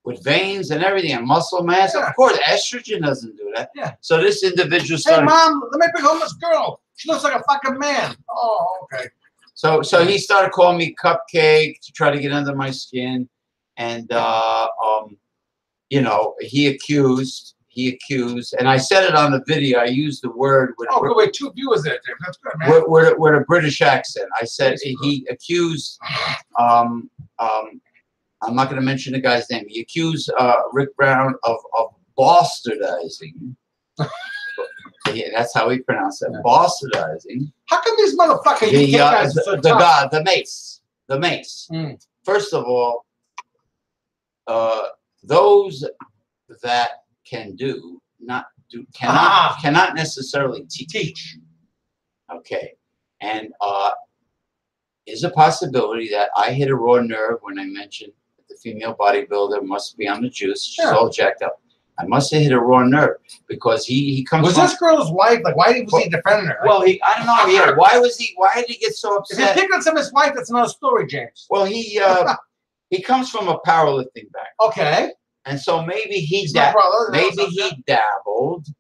with veins and everything and muscle mass.
Yeah.
Of course, estrogen doesn't do that.
Yeah.
So this individual
Hey,
started.
Mom, let me bring home this girl. She looks like a fucking man. Oh, okay.
So he started calling me cupcake to try to get under my skin, and you know, he accused, and I said it on the video. I used the word with
Oh, wait, 2 viewers there, Jim. That's good, man.
with a British accent. I said he accused. I'm not going to mention the guy's name. He accused Rick Brown of bastardizing. Yeah, that's how he pronounced it. Yeah. Bastardizing.
How come these motherfuckers guys are so tough?
The mace. Mm. First of all, those that can do cannot necessarily teach. Okay, and is a possibility that I hit a raw nerve when I mentioned that the female bodybuilder must be on the juice. She's all jacked up. I must have hit a raw nerve because he comes. Was
this girl's wife? Like, why was he defending her?
Well, I don't know. Yeah, why did he get so upset?
If he picked on someone's wife, that's another story, James.
Well, he comes from a powerlifting background.
Okay.
And so maybe he dabbled.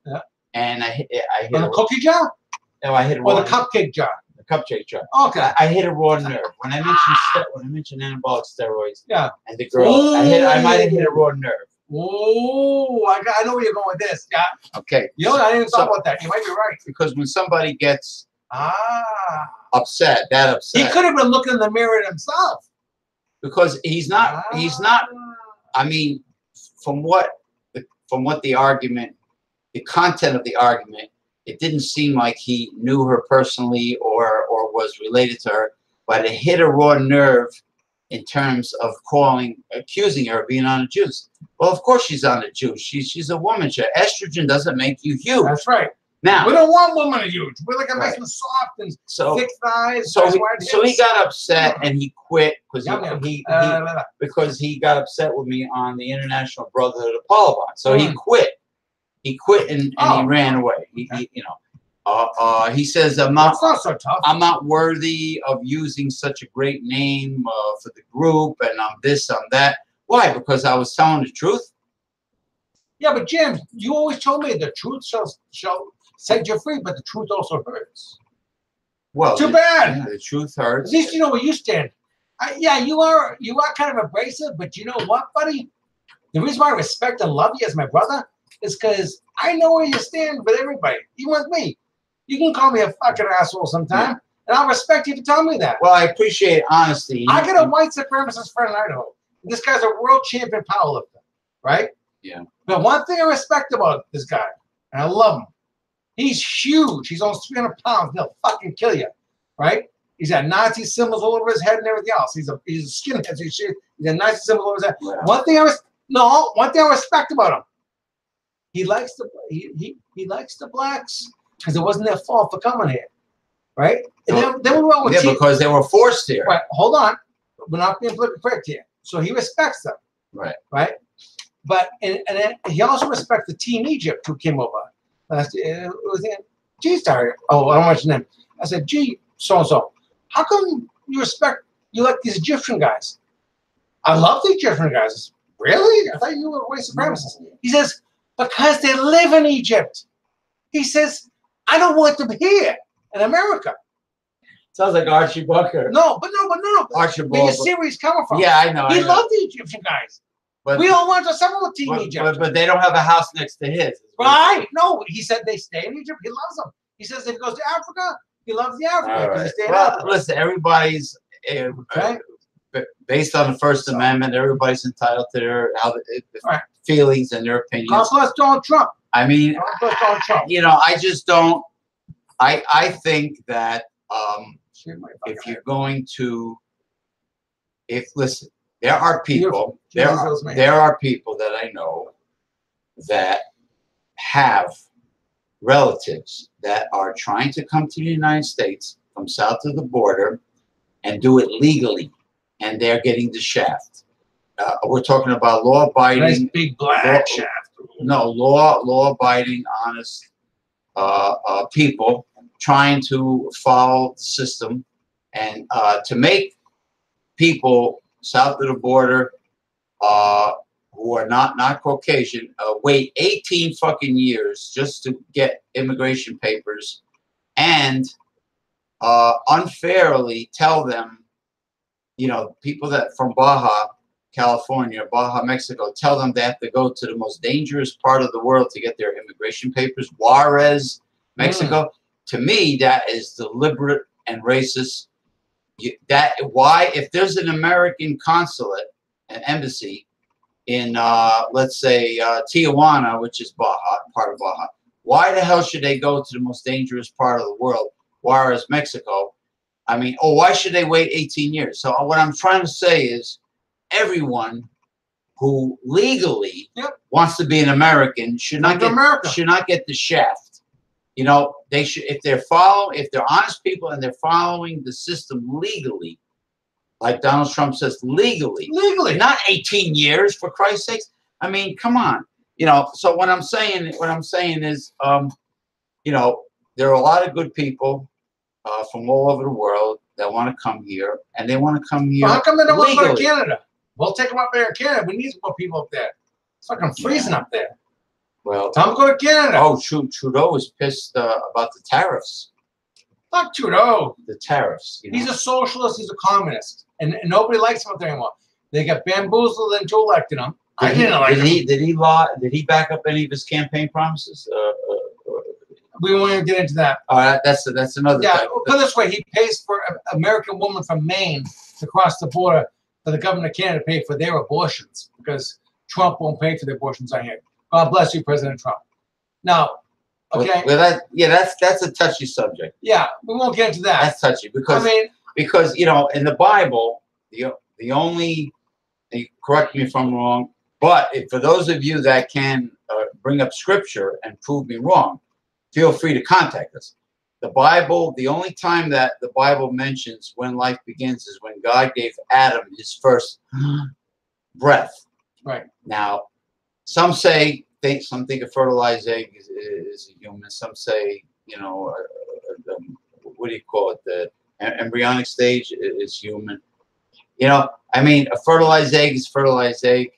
Yeah. And I hit
the cookie jar.
No, I hit a
raw. Or the cupcake jar.
The cupcake jar.
Okay.
I hit a raw nerve when I mentioned anabolic steroids.
Yeah.
And the girl, I might have hit a raw nerve.
Oh, I know where you're going with this. Yeah.
Okay.
You know, I didn't even thought about that. You might be right.
Because when somebody gets upset, he
could have been looking in the mirror at himself.
Because he's not. I mean, from what the argument, the content of the argument, it didn't seem like he knew her personally or was related to her, but it hit a raw nerve in terms of accusing her of being on a juice. Well, of course she's on a juice. She's a woman. Estrogen doesn't make you huge.
That's right.
Now
we don't want women to huge. We're like a nice and soft and thick thighs.
So he got upset and he quit because he got upset with me on the International Brotherhood of Polybond. So he quit. He quit and he ran away. He says, I'm not worthy of using such a great name for the group, and I'm this, I'm that. Why? Because I was telling the truth?
Yeah, but Jim, you always told me the truth shall set you free, but the truth also hurts.
Well,
too bad.
Yeah, the truth hurts.
At least you know where you stand. Yeah, you are kind of abrasive, but you know what, buddy? The reason why I respect and love you as my brother is because I know where you stand with everybody, even with me. You can call me a fucking asshole sometime, and I'll respect you for telling me that.
Well, I appreciate honesty.
I got a white supremacist friend in Idaho. This guy's a world champion powerlifter, right?
Yeah.
But one thing I respect about this guy, and I love him, he's huge. He's almost 300 pounds. He'll fucking kill you, right? He's got Nazi symbols all over his head and everything else. He's a skinhead. So he's got Nazi symbols all over his head. Yeah. One thing I respect about him, he likes the blacks because it wasn't their fault for coming here, right? And then we went with
because they were forced here.
Right. Hold on, we're not being politically correct here. So he respects them.
Right.
Right. But and then he also respects the Team Egypt who came over last year. It was G Star. Oh, I don't want your name. I said, gee, so how come you like these Egyptian guys? I love the Egyptian guys. Really? I thought you were white supremacists. He says, because they live in Egypt. He says, I don't want them here in America.
Sounds like Archie Bunker.
No.
Archie
Bunker. You see where he's coming from.
Yeah, I know.
He loved the Egyptian guys. But we all went to several Team Egypt.
But they don't have a house next to his.
Right. No, he said they stay in Egypt. He loves them. He says if he goes to Africa, he loves the Africa.
Right. Well, listen, everybody's based on the First Amendment. Everybody's entitled to their feelings and their opinions.
God bless Donald Trump.
I mean,
God bless Donald Trump.
You know, I just don't. I think that if you're going to, listen, there are people. There are people that I know that have relatives that are trying to come to the United States from south of the border and do it legally, and they're getting the shaft. We're talking about law-abiding,
nice big black shaft.
No, law-abiding, honest people trying to follow the system And to make people south of the border who are not Caucasian wait 18 fucking years just to get immigration papers, and unfairly tell them, people that from Baja California, Baja, Mexico, tell them they have to go to the most dangerous part of the world to get their immigration papers, Juarez, Mexico. To me, that is deliberate and racist. Why, if there's an American consulate, an embassy in, let's say, Tijuana, which is Baja, part of Baja, why the hell should they go to the most dangerous part of the world, Juarez, Mexico? I mean, why should they wait 18 years? So what I'm trying to say is, everyone who legally wants to be an American should not get the shaft. They should, if they're honest people and they're following the system legally, like Donald Trump says, legally, not 18 years, for Christ's sakes. I mean, come on. So what I'm saying is, there are a lot of good people from all over the world that want to come here, and they want to come here.
Well, how come they don't want to go to Canada? We'll take them up there in Canada. We need more people up there. It's fucking freezing up there.
Well,
time to go to Canada.
Oh, Trudeau is pissed about the tariffs.
Fuck Trudeau.
The tariffs.
He's a socialist. He's a communist, and nobody likes him up there anymore. They got bamboozled into electing him. I didn't like him.
Did he back up any of his campaign promises?
We won't even get into that.
All right, that's another.
Yeah, put it this way: he pays for an American woman from Maine to cross the border for the government of Canada to pay for their abortions, because Trump won't pay for the abortions on here. God bless you, President Trump. Now, okay.
Well, that's a touchy subject.
Yeah, we won't get into that.
That's touchy because in the Bible, the only, correct me if I'm wrong, but for those of you that can bring up scripture and prove me wrong, feel free to contact us. The Bible, the only time that the Bible mentions when life begins is when God gave Adam his first breath.
Right.
Now, some think a fertilized egg is a human. Some say, what do you call it? The embryonic stage is human. I mean, a fertilized egg is fertilized egg.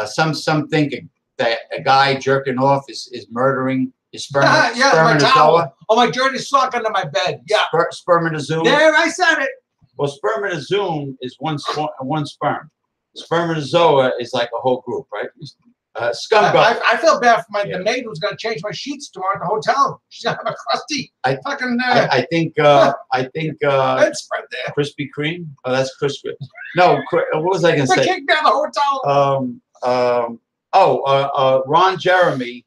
Some think that a guy jerking off is murdering his spermatozoa.
Oh, my dirty sock under my bed. Yeah.
Spermatozoon.
There, I said it.
Well, spermatozoon is one sperm. Spermatozoa is like a whole group, right? Scum guppy.
I feel bad for the maid who's going to change my sheets tomorrow at the hotel. She's going to have a crusty
I think
bedspread there.
Krispy Kreme. Oh, that's Krispy. No, what was I going to say?
Kicked out of the hotel.
Ron Jeremy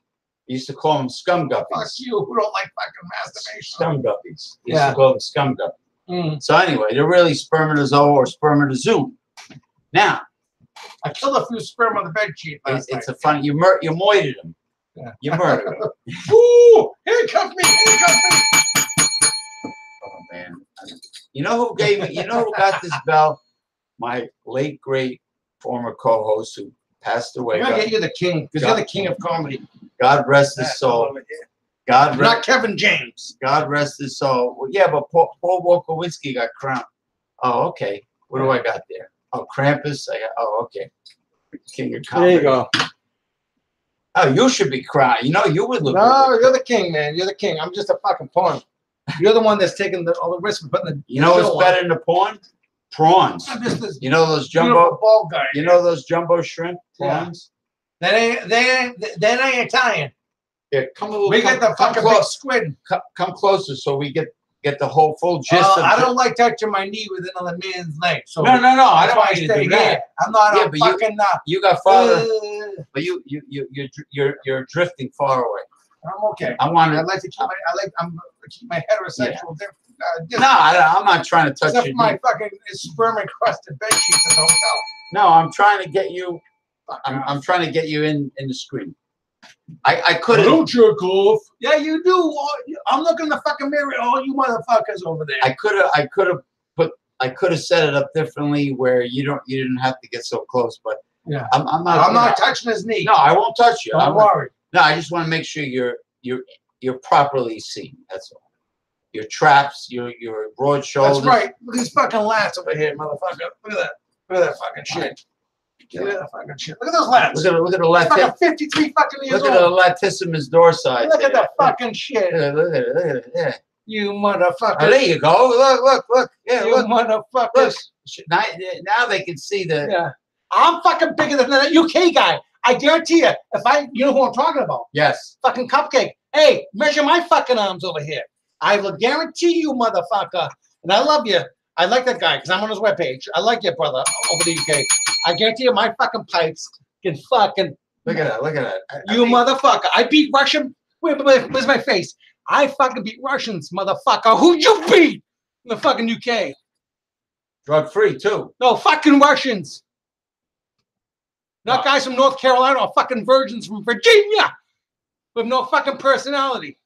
used to call them scum guppies.
Fuck you, who don't like fucking masturbation.
Scum guppies. He used to call them scum guppies. So anyway, they're really spermatozoa or spermatozoon. Now,
I killed a few sperm on the bed sheet last night.
It's a fun. You moited them. Yeah. You murdered them.
Ooh! Handcuff me! Handcuff me!
Oh man! You know who gave me? You know who got this bell? My late great former co-host who passed away.
I'm gonna get you the king, because you're the king of comedy.
God rest his soul.
Not Kevin James.
God rest his soul. Well, yeah, but Paul Wolkowinski got crowned. Oh, okay. What do I got there? Oh, Krampus. Okay. King of comedy.
There you go.
Oh, you should be crying. You would look.
No, you're the king, man. You're the king. I'm just a fucking pawn. You're the one that's taking all the risk of putting the.
You know what's better than the pawn? Prawns. You know those jumbo
ball guy.
You know those jumbo shrimp prawns?
Yeah. That ain't Italian.
Yeah, come a little.
We get the fucking big squid.
Come closer so we get the full gist of it.
I don't like touching my knee with another man's leg. So
no. I don't want you to do that.
I'm not a fucking.
You got farther, but you're drifting far away.
I'm okay.
I
like to keep my heterosexual.
No, I'm not trying to touch
except
your
my
knee.
fucking sperm encrusted bed sheets at the hotel.
No, I'm trying to get you. I'm trying to get you in the screen. I could have.
Don't jerk off. Yeah, you do. I'm looking in the fucking mirror at all you motherfuckers over there.
I could have set it up differently where you didn't have to get so close, but
yeah,
I'm not
touching his knee.
No, I won't touch you.
Don't worry.
No, I just want to make sure you're properly seen. That's all. your traps, your broad shoulders.
That's right. Look at these fucking lats over here, motherfucker. Look at that. Look at that fucking shit. Look at that fucking shit. Look at those lats.
Look at the lat.
Fucking 53 fucking years
old. Look at the latissimus dorsi.
Look at the fucking shit.
Look at it. Look at it. Yeah.
You motherfucker.
Oh, there you go. Look. Yeah,
you
look.
Motherfuckers.
Look. Now they can see the.
Yeah. I'm fucking bigger than that UK guy. I guarantee you. You know who I'm talking about.
Yes.
Fucking cupcake. Hey, measure my fucking arms over here. I will guarantee you, motherfucker. And I love you. I like that guy because I'm on his webpage. I like you, brother, over the UK. I guarantee you my fucking pipes can fucking...
Look at that.
Motherfucker. I beat Russian... Where's my face? I fucking beat Russians, motherfucker. Who'd you beat in the fucking UK?
Drug-free, too.
No, fucking Russians. Not guys from North Carolina or fucking virgins from Virginia with no fucking personality.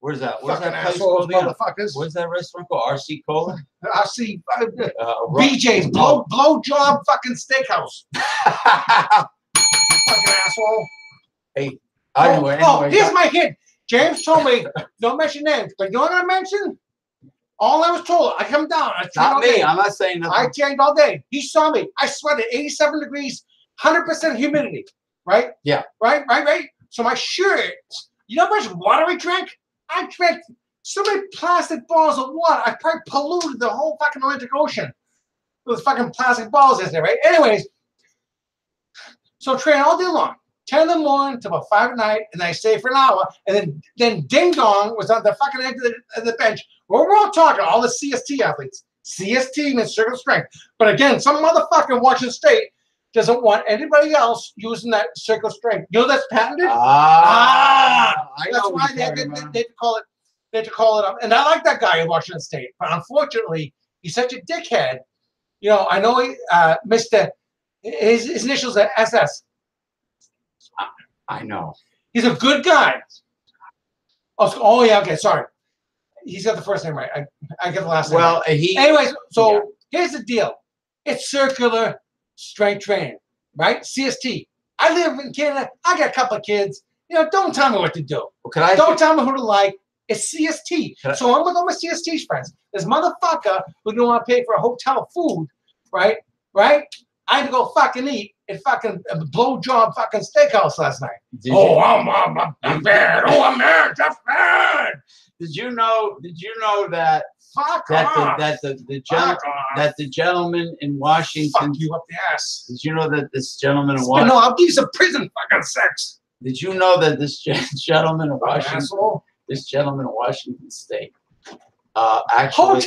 Where's that?
Where's that place called? Motherfuckers.
Where's that restaurant called? RC Cola?
RC BJ's blow job fucking steakhouse. Fucking asshole.
Hey, anyway,
here's my hint. James told me don't mention names, but you know what I mentioned? All I was told, I come down. I trained all day.
I'm not saying nothing.
I trained all day. He saw me. I sweated 87 degrees, 100% humidity. Right?
Yeah.
Right. So my shirt. You know how much water I drank? I drank so many plastic balls of water. I probably polluted the whole fucking Atlantic Ocean. Those fucking plastic balls is there, right? Anyways, so train all day long. 10 in the morning to about 5 at night, and then I stay for an hour, and then Ding Dong was on the fucking end of the bench. We're all talking, all the CST athletes. CST means circle strength. But again, some motherfucker in Washington State doesn't want anybody else using that circle strength. You know that's patented? That's why they had to call it. They had to call it up. And I like that guy in Washington State, but unfortunately, he's such a dickhead. You know, I know he his initials are SS.
I know.
He's a good guy. Oh yeah, okay, sorry. He's got the first name right. I get the last name.
Well,
right. Anyways, so here's the deal. It's circular strength training, right? CST. I live in Canada. I got a couple of kids. You know, don't tell me what to do.
Well,
don't tell me who to like. It's CST. So I'm with all my CST friends. This motherfucker who didn't want to pay for a hotel food, right? I had to go fucking eat at fucking blow job fucking steakhouse last night. I'm bad. Oh, I'm mad. That's bad.
Did you know that the gentleman in Washington
fuck you up the ass?
Did you know that this gentleman in Washington?
No, I'll give you some prison fucking sex.
Did you know that this gentleman in Washington, State, actually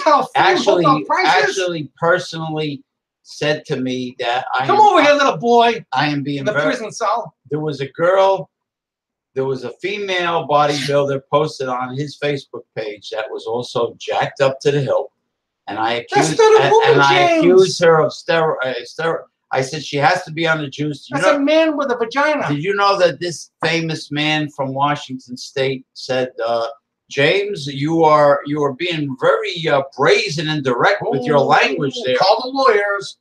personally said to me that
come over here, little boy.
I am being
the prison cell.
There was a female bodybuilder posted on his Facebook page that was also jacked up to the hilt, and I accused her of steroid. I said she has to be on the juice.
That's a man with a vagina.
Did you know that this famous man from Washington State said, James, you are being very brazen and direct with your language there.
Call the lawyers.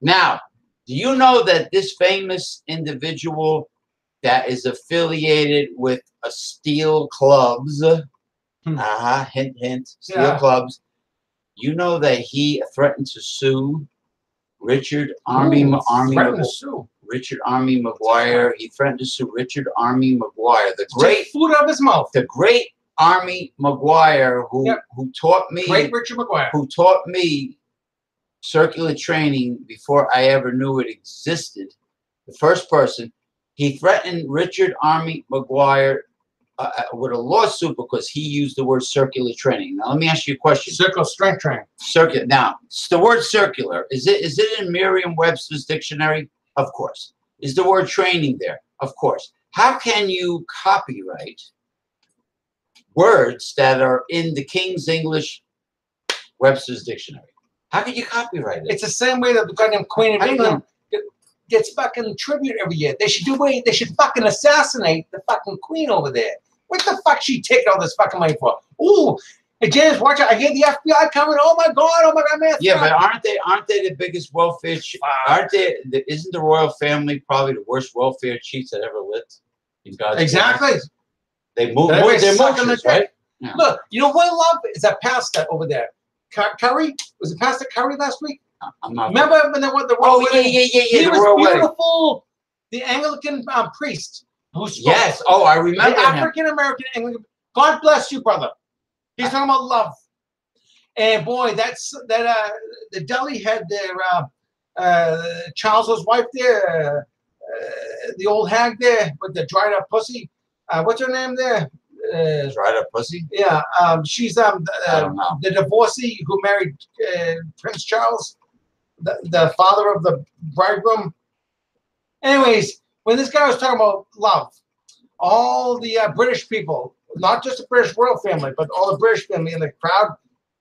Now, do you know that this famous individual that is affiliated with Steel Clubs, hint, hint, Steel Clubs, you know that he threatened to sue Richard Army McGuire. He threatened to sue Richard Army McGuire, the great
food out of his mouth.
The great Army McGuire, who taught me,
great Richard McGuire,
who taught me circular training before I ever knew it existed. The first person. He threatened Richard Army McGuire with a lawsuit because he used the word circular training. Now, let me ask you a question.
Circular strength training.
Circular. Now, the word circular, is it in Merriam-Webster's dictionary? Of course. Is the word training there? Of course. How can you copyright words that are in the King's English Webster's dictionary? How can you copyright it?
It's the same way that the goddamn Queen of England gets fucking tribute every year. They should fucking assassinate the fucking queen over there. What the fuck she taking all this fucking money for? Ooh, hey James, watch out! I hear the FBI coming. Oh my god, man!
Yeah, but aren't they the biggest welfare? Isn't the royal family probably the worst welfare cheats that ever lived? In God's
exactly.
They move. They're moochers, right? Yeah.
Look, you know what I love is that pastor over there. Curry? Was it Pastor Curry last week?
I'm not.
Remember when the
Oh, yeah.
He
The
was
royal wedding.
beautiful. The Anglican priest who spoke.
Yes. Oh, I remember
the
him.
African American Anglican. God bless you, brother. He's talking about love. And boy, the deli had their Charles's wife there, the old hag there with the dried up pussy. What's her name there?
Dried up pussy.
Yeah, she's
I don't know.
the divorcee who married Prince Charles, the father of the bridegroom. Anyways, when this guy was talking about love, all the British people, not just the British royal family, but all the British family in the crowd,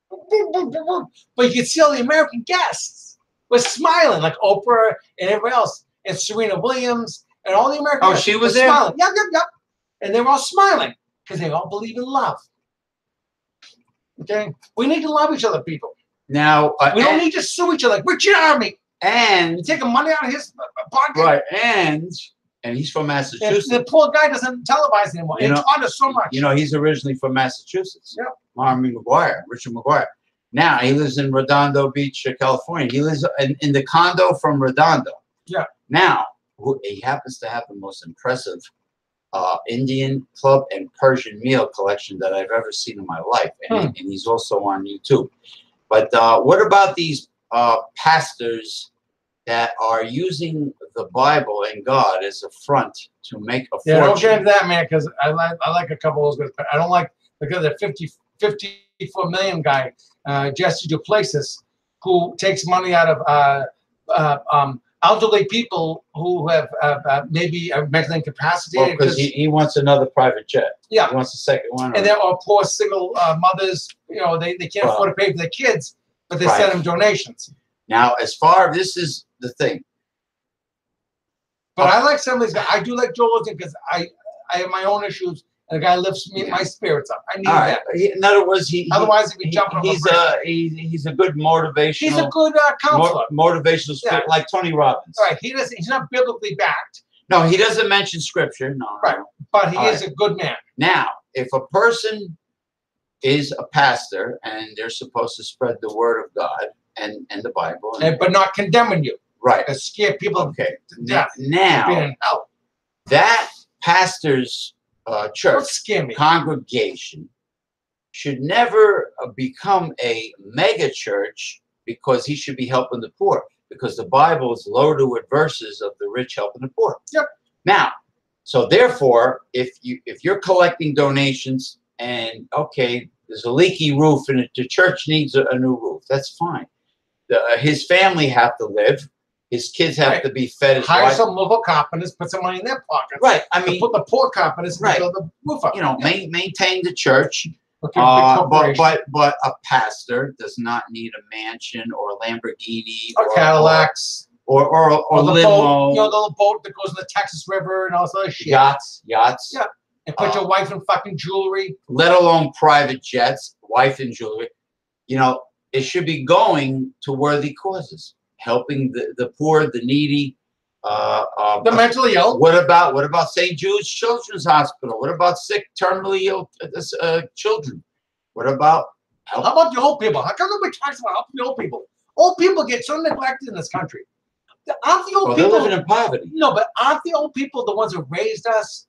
but you could see all the American guests were smiling, like Oprah and everybody else, and Serena Williams and all the American.
Oh, she was there.
Smiling. Yep, and they were all smiling because they all believe in love. Okay, we need to love each other, people.
Now
we don't need to sue each other like Richard Army
and
taking money out of his pocket.
Right, and he's from Massachusetts.
And the poor guy doesn't televise anymore. It taught us so much.
You know, he's originally from Massachusetts.
Yep.
Richard McGuire. Now he lives in Redondo Beach, California. He lives in the condo from Redondo.
Yeah.
Now he happens to have the most impressive Indian club and Persian meal collection that I've ever seen in my life, and he's also on YouTube. But what about these pastors that are using the Bible and God as a front to make a fortune?
Don't get into that, man, because I like a couple of those guys. I don't like the 54 million guy, Jesse Duplessis, who takes money out of elderly people who have maybe are mentally incapacitated.
Because he wants another private jet.
Yeah.
He wants a second one.
And they're all poor single mothers. You know, they can't afford to pay for their kids, but they send them donations.
Now, this is the thing.
But I like some of these guys. I do like Joel Osteen because I have my own issues, and the guy lifts my spirits up. I need that.
In other words,
otherwise he'd be jumping.
He's a good motivational.
He's a good counselor.
Motivational spirit, like Tony Robbins.
Right. He's not biblically backed.
No, he doesn't mention scripture. No.
Right. But he is a good man.
Now, if a person is a pastor and they're supposed to spread the word of God and the Bible,
but not condemning you.
Right.
To scare people.
Okay.
Now
that pastor's church
scare me.
Congregation should never become a mega church because he should be helping the poor, because the Bible is loaded with verses of the rich helping the poor.
Yep.
Now, so therefore, if you're collecting donations and there's a leaky roof and the church needs a new roof, that's fine. His family have to live. His kids have to be fed.
Hire some local carpenters, put some money in their pockets.
Right. I mean,
put the poor carpenters to build the roof up.
You know, maintain the church.
Okay,
but a pastor does not need a mansion or a Lamborghini
or Cadillacs
or
the
limo.
Boat, the little boat that goes in the Texas River and all this other shit.
Yachts.
Yeah. And put your wife in fucking jewelry.
Let alone private jets, wife in jewelry. You know, it should be going to worthy causes, helping the poor, the needy,
the mentally ill.
What about St. Jude's Children's Hospital? What about sick, terminally ill children? What about
how about the old people? How come nobody talks about helping the old people? Old people get so neglected in this country. Aren't the old people
they're living in poverty?
No, but aren't the old people the ones who raised us,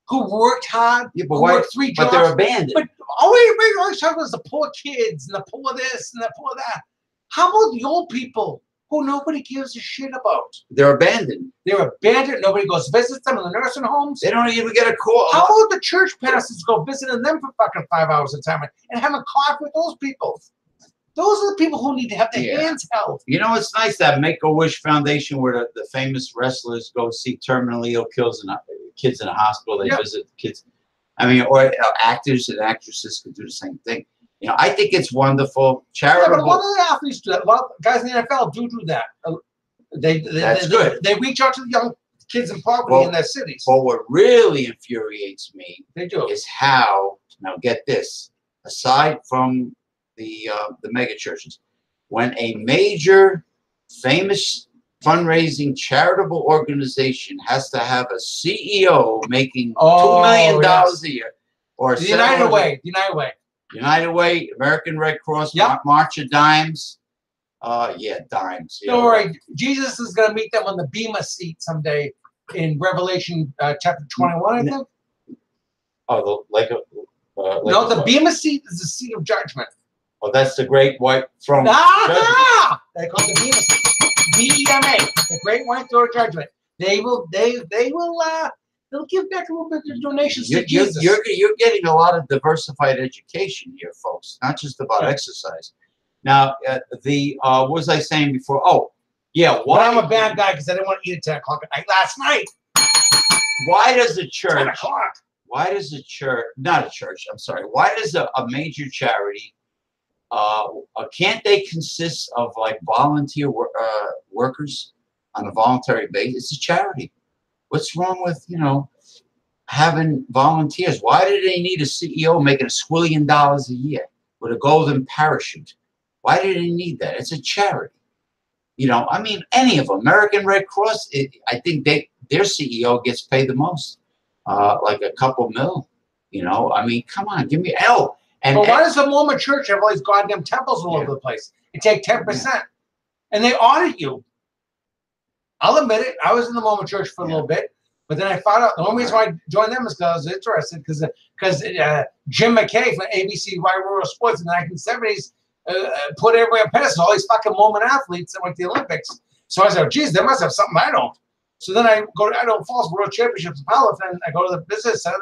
who worked hard, who worked 3 jobs?
But they're abandoned.
But all we always talk about is the poor kids and the poor this and the poor that. How about the old people who nobody gives a shit about?
They're abandoned.
They're abandoned. Nobody goes visit them in the nursing homes.
They don't even get a call.
How about the church pastors go visiting them for fucking 5 hours at a time and having coffee with those people? Those are the people who need to have their hands held.
You know, it's nice that Make-A-Wish Foundation, where the famous wrestlers go see terminally ill kids in a hospital. They visit kids. I mean, or actors and actresses could do the same thing. You know, I think it's wonderful. Charitable.
Yeah, but a lot of the athletes do that. A lot of guys in the NFL do that. That's
good.
They reach out to the young kids in poverty in their cities.
But what really infuriates me is how, now get this, aside from the mega churches, when a major, famous fundraising charitable organization has to have a CEO making $2 million a year, or
the United Way.
United Way, American Red Cross,
Yep.
March of Dimes. Yeah, dimes.
Don't worry. Jesus is going to meet them on the Bema seat someday in Revelation chapter 21, I think.
Oh,
No, the Bema seat is the seat of judgment.
Oh, that's the great white throne.
They call it the Bema seat. B-E-M-A, the great white throne of judgment. They'll give back a little bit of donations to Jesus.
You're getting a lot of diversified education here, folks. Not just about exercise. Now, what was I saying before? Oh, yeah.
Why I'm a bad guy because I didn't want to eat at 10 o'clock at night last night.
Why does the church?
10 o'clock.
Why does the church? Not a church. I'm sorry. Why does a major charity? Can't they consist of like volunteer workers on a voluntary basis? It's a charity. What's wrong with having volunteers? Why do they need a CEO making $1 squillion a year with a golden parachute? Why do they need that? It's a charity. I mean, any of them. American Red Cross, I think their CEO gets paid the most, like a couple mil. I mean, come on, give me L.
But why does the Mormon church have all these goddamn temples all over the place and take 10%? And they audit you. I'll admit it. I was in the Mormon church for a little bit, but then I found out the only reason why I joined them is because I was interested because Jim McKay from ABC Wide World of Sports in the 1970s put everybody on pedestal, all these fucking Mormon athletes that went to the Olympics. So I said, geez, they must have something I don't. So then I go to Idaho Falls World Championships in powerlifting. I go to the business center.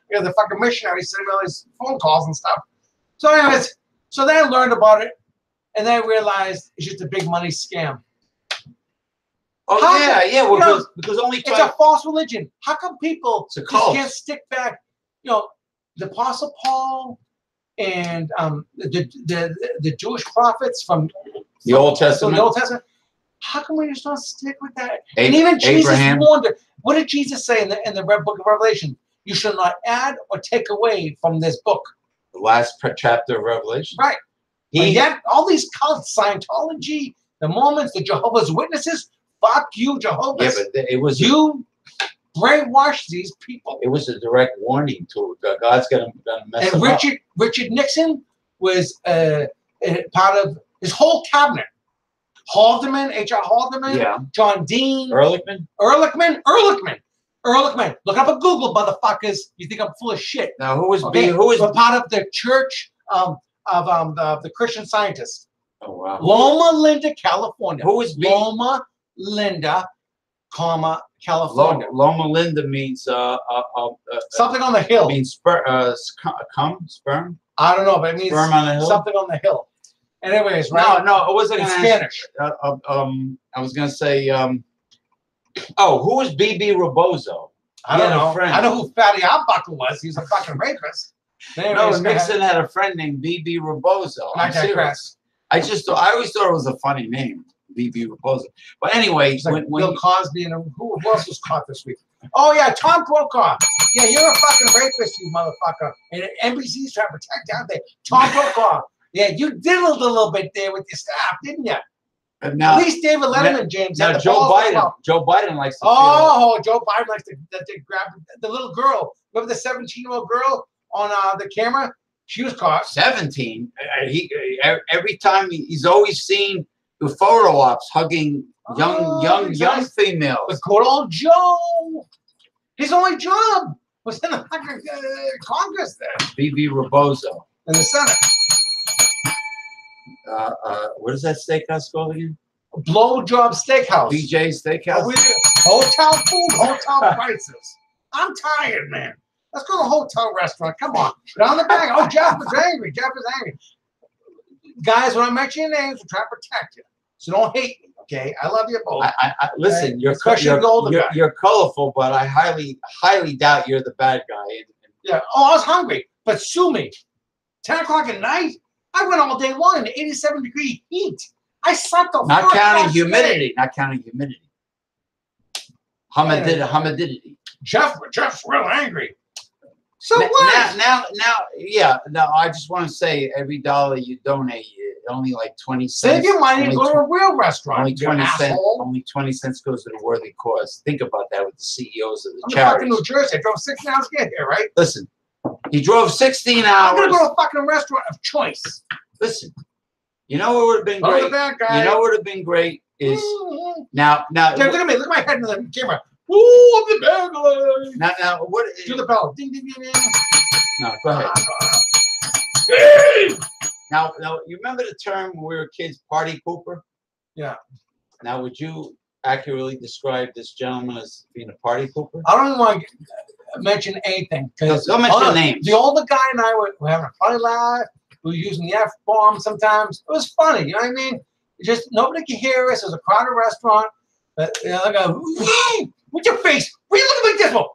The fucking missionaries sending me all these phone calls and stuff. So anyways, then I learned about it, and then I realized it's just a big money scam.
Oh, because only
it's a false religion. How come people
just
can't stick back? The Apostle Paul and the Jewish prophets from
the Old Testament.
The Old Testament. How come we just don't stick with that? And even Jesus warned her. What did Jesus say in the book of Revelation? You shall not add or take away from this book.
The last chapter of Revelation.
Right. Yet all these cults, Scientology, the Mormons, the Jehovah's Witnesses, fuck you, Jehovah's.
Yeah, but it was
you brainwashed these people.
It was a direct warning to God's gonna mess them up.
And Richard Nixon was part of his whole cabinet. Haldeman, H.R. Haldeman, John Dean,
Ehrlichman.
Look up at Google, motherfuckers. You think I'm full of shit?
Now, who was
part of the Church of the Christian Scientists?
Oh wow.
Loma Linda, California.
Who was
Loma Linda, California.
Loma Linda means
something on the hill.
Means sperm.
I don't know, but it means
sperm on the hill.
Something on the hill. Anyways, right?
No, it wasn't
in Spanish.
I was gonna say, who was B.B. Rebozo?
I don't know. I know who Fatty Arbuckle was. He's a fucking rapist.
Anyways, no, Nixon had a friend named B.B. Rebozo.
I digress.
I always thought it was a funny name, B.B. Rebozo. But anyway,
like when Bill Cosby and who else was caught this week? Oh yeah, Tom Brokaw. Yeah, you're a fucking rapist, you motherfucker. And NBC's trying to protect you out there. Tom Brokaw. Yeah, you diddled a little bit there with your staff, didn't you?
Now,
at least David Letterman, James.
Now, Joe Biden likes to.
Joe Biden likes to grab the little girl. Remember the 17-year-old girl on the camera? She was caught.
17. Every time he's always seen the photo ops hugging young females.
But good old Joe. His only job was in the Congress there.
B.B. Rebozo.
In the Senate.
What is that steakhouse called again?
Blowjob Steakhouse.
BJ's Steakhouse.
Hotel food, hotel prices. I'm tired, man. Let's go to a hotel restaurant. Come on. Down the back. Oh, Jeff is angry. Guys, when I mention your names, we're trying to protect you. So don't hate me, okay? I love you both.
Listen, you're colorful, but I highly doubt you're the bad guy.
Yeah. Oh, I was hungry, but sue me. 10 o'clock at night? I went all day long in the 87-degree heat. I slept the
Not counting humidity. Not counting humidity. Humidity.
Jeff's real angry. So
now,
what?
Now, I just want to say every dollar you donate, only like 20 cents.
Save your money and go to a real restaurant.
Only 20 cents. Only 20 cents goes to the worthy cause. Think about that with the CEOs of the charities.
I'm fucking New Jersey. I drove 6 hours to get here, right?
Listen, He drove 16
I'm gonna
hours.
go to a fucking restaurant of choice.
Listen, you know what would have been great?
That guy.
You know what would have been great is now.
James, look at me. Look at my head in the camera. Ooh, I'm the bad guy.
Now, what?
Do the bell. Ding, ding, ding, ding.
No, go ahead.
Hey!
Now, you remember the term when we were kids, party pooper?
Yeah.
Now, would you accurately describe this gentleman as being a party pooper?
I don't even want to mention anything because
Don't mention names.
The older guy and I were having a funny laugh. We were using the F-bomb sometimes. It was funny, you know what I mean? Just nobody could hear us. It was a crowded restaurant. But you know, I go, with your face, what are you looking like this for?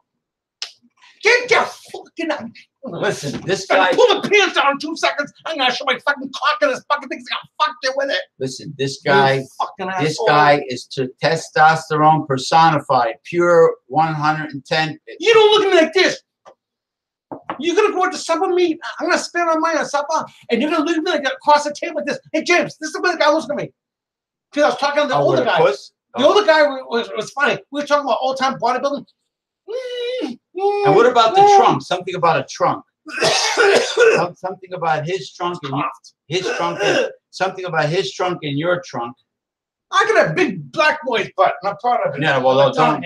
Get your fucking up.
Listen, this guy.
Pull the pants down in 2 seconds. I'm gonna show my fucking cock in this fucking thing. I'm gonna fuck you with it.
Listen, this guy.
This
guy is to testosterone personified, pure 110.
You don't look at me like this. You're gonna go out to supper me. I'm gonna spend on mine on supper, and you're gonna look at me like across the table like this. Hey James, this is the way the guy looks at me. Because I was talking to the older guy. The older guy was funny. We were talking about old time bodybuilding.
And what about the trunk? Something about a trunk. Something about his trunk and his trunk. And, something about his trunk and your trunk.
I got a big black boy's butt, and I'm proud of it.
Yeah, well, don't.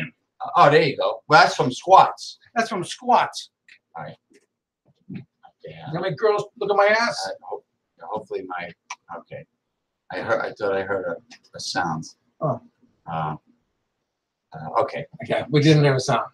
Oh, there you go. Well, that's from squats.
That's from squats.
All right.
Yeah. How many girls look at my ass?
Hopefully my. Okay. I thought I heard a sound.
Oh.
Okay.
Okay. We didn't hear a sound.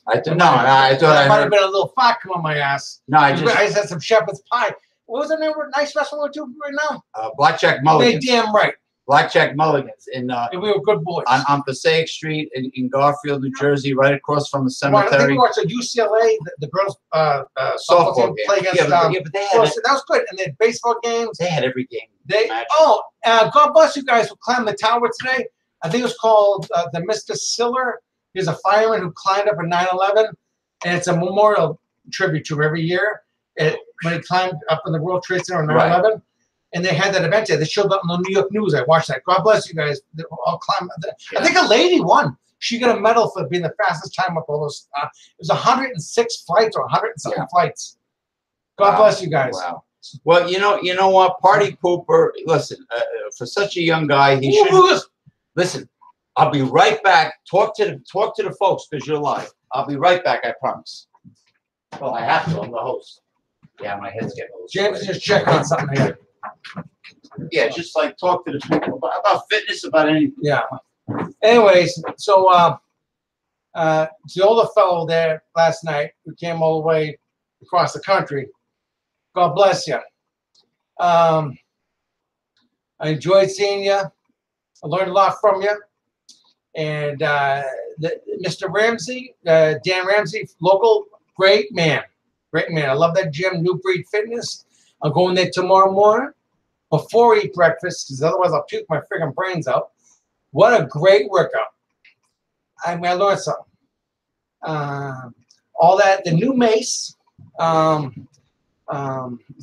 I thought I
might
heard.
have been a little fat come on my ass.
No, I
just had some shepherd's pie. What was the name of a nice restaurant we're to right now?
Blackjack Mulligans.
Damn right.
Blackjack Mulligans and
we were good boys.
On Passaic Street in Garfield, New Jersey, right across from the cemetery.
I think we watched a UCLA, the girls softball game play against
but they had
that was good. And they had baseball games.
They had every game.
God bless you guys who climbed the tower today. I think it was called the Mr. Siller. He's a fireman who climbed up in 9/11, and it's a memorial tribute to him every year. When he climbed up in the World Trade Center on 9/11. Right. And they had that event there. They showed up on the New York News. I watched that. God bless you guys. They all climbed. Yeah. I think a lady won. She got a medal for being the fastest time up all those. It was 106 flights or 100 and something flights. God bless you guys. Wow.
Well, you know what? Party pooper. Listen, for such a young guy, he should listen. I'll be right back. Talk to the folks because you're live. I'll be right back. I promise. Well, I have to. I'm the host. Yeah, my head's getting a little.
James is just checking on something here.
Yeah, just like talk to the people about fitness, about anything.
Yeah. Anyways, so the older fellow there last night who came all the way across the country. God bless you. I enjoyed seeing you. I learned a lot from you. And Mr. Ramsey, Dan Ramsey, local, great man. Great man. I love that gym, New Breed Fitness. I'm going there tomorrow morning before I eat breakfast, because otherwise I'll puke my friggin' brains out. What a great workout. I learned something. All that, the new Mace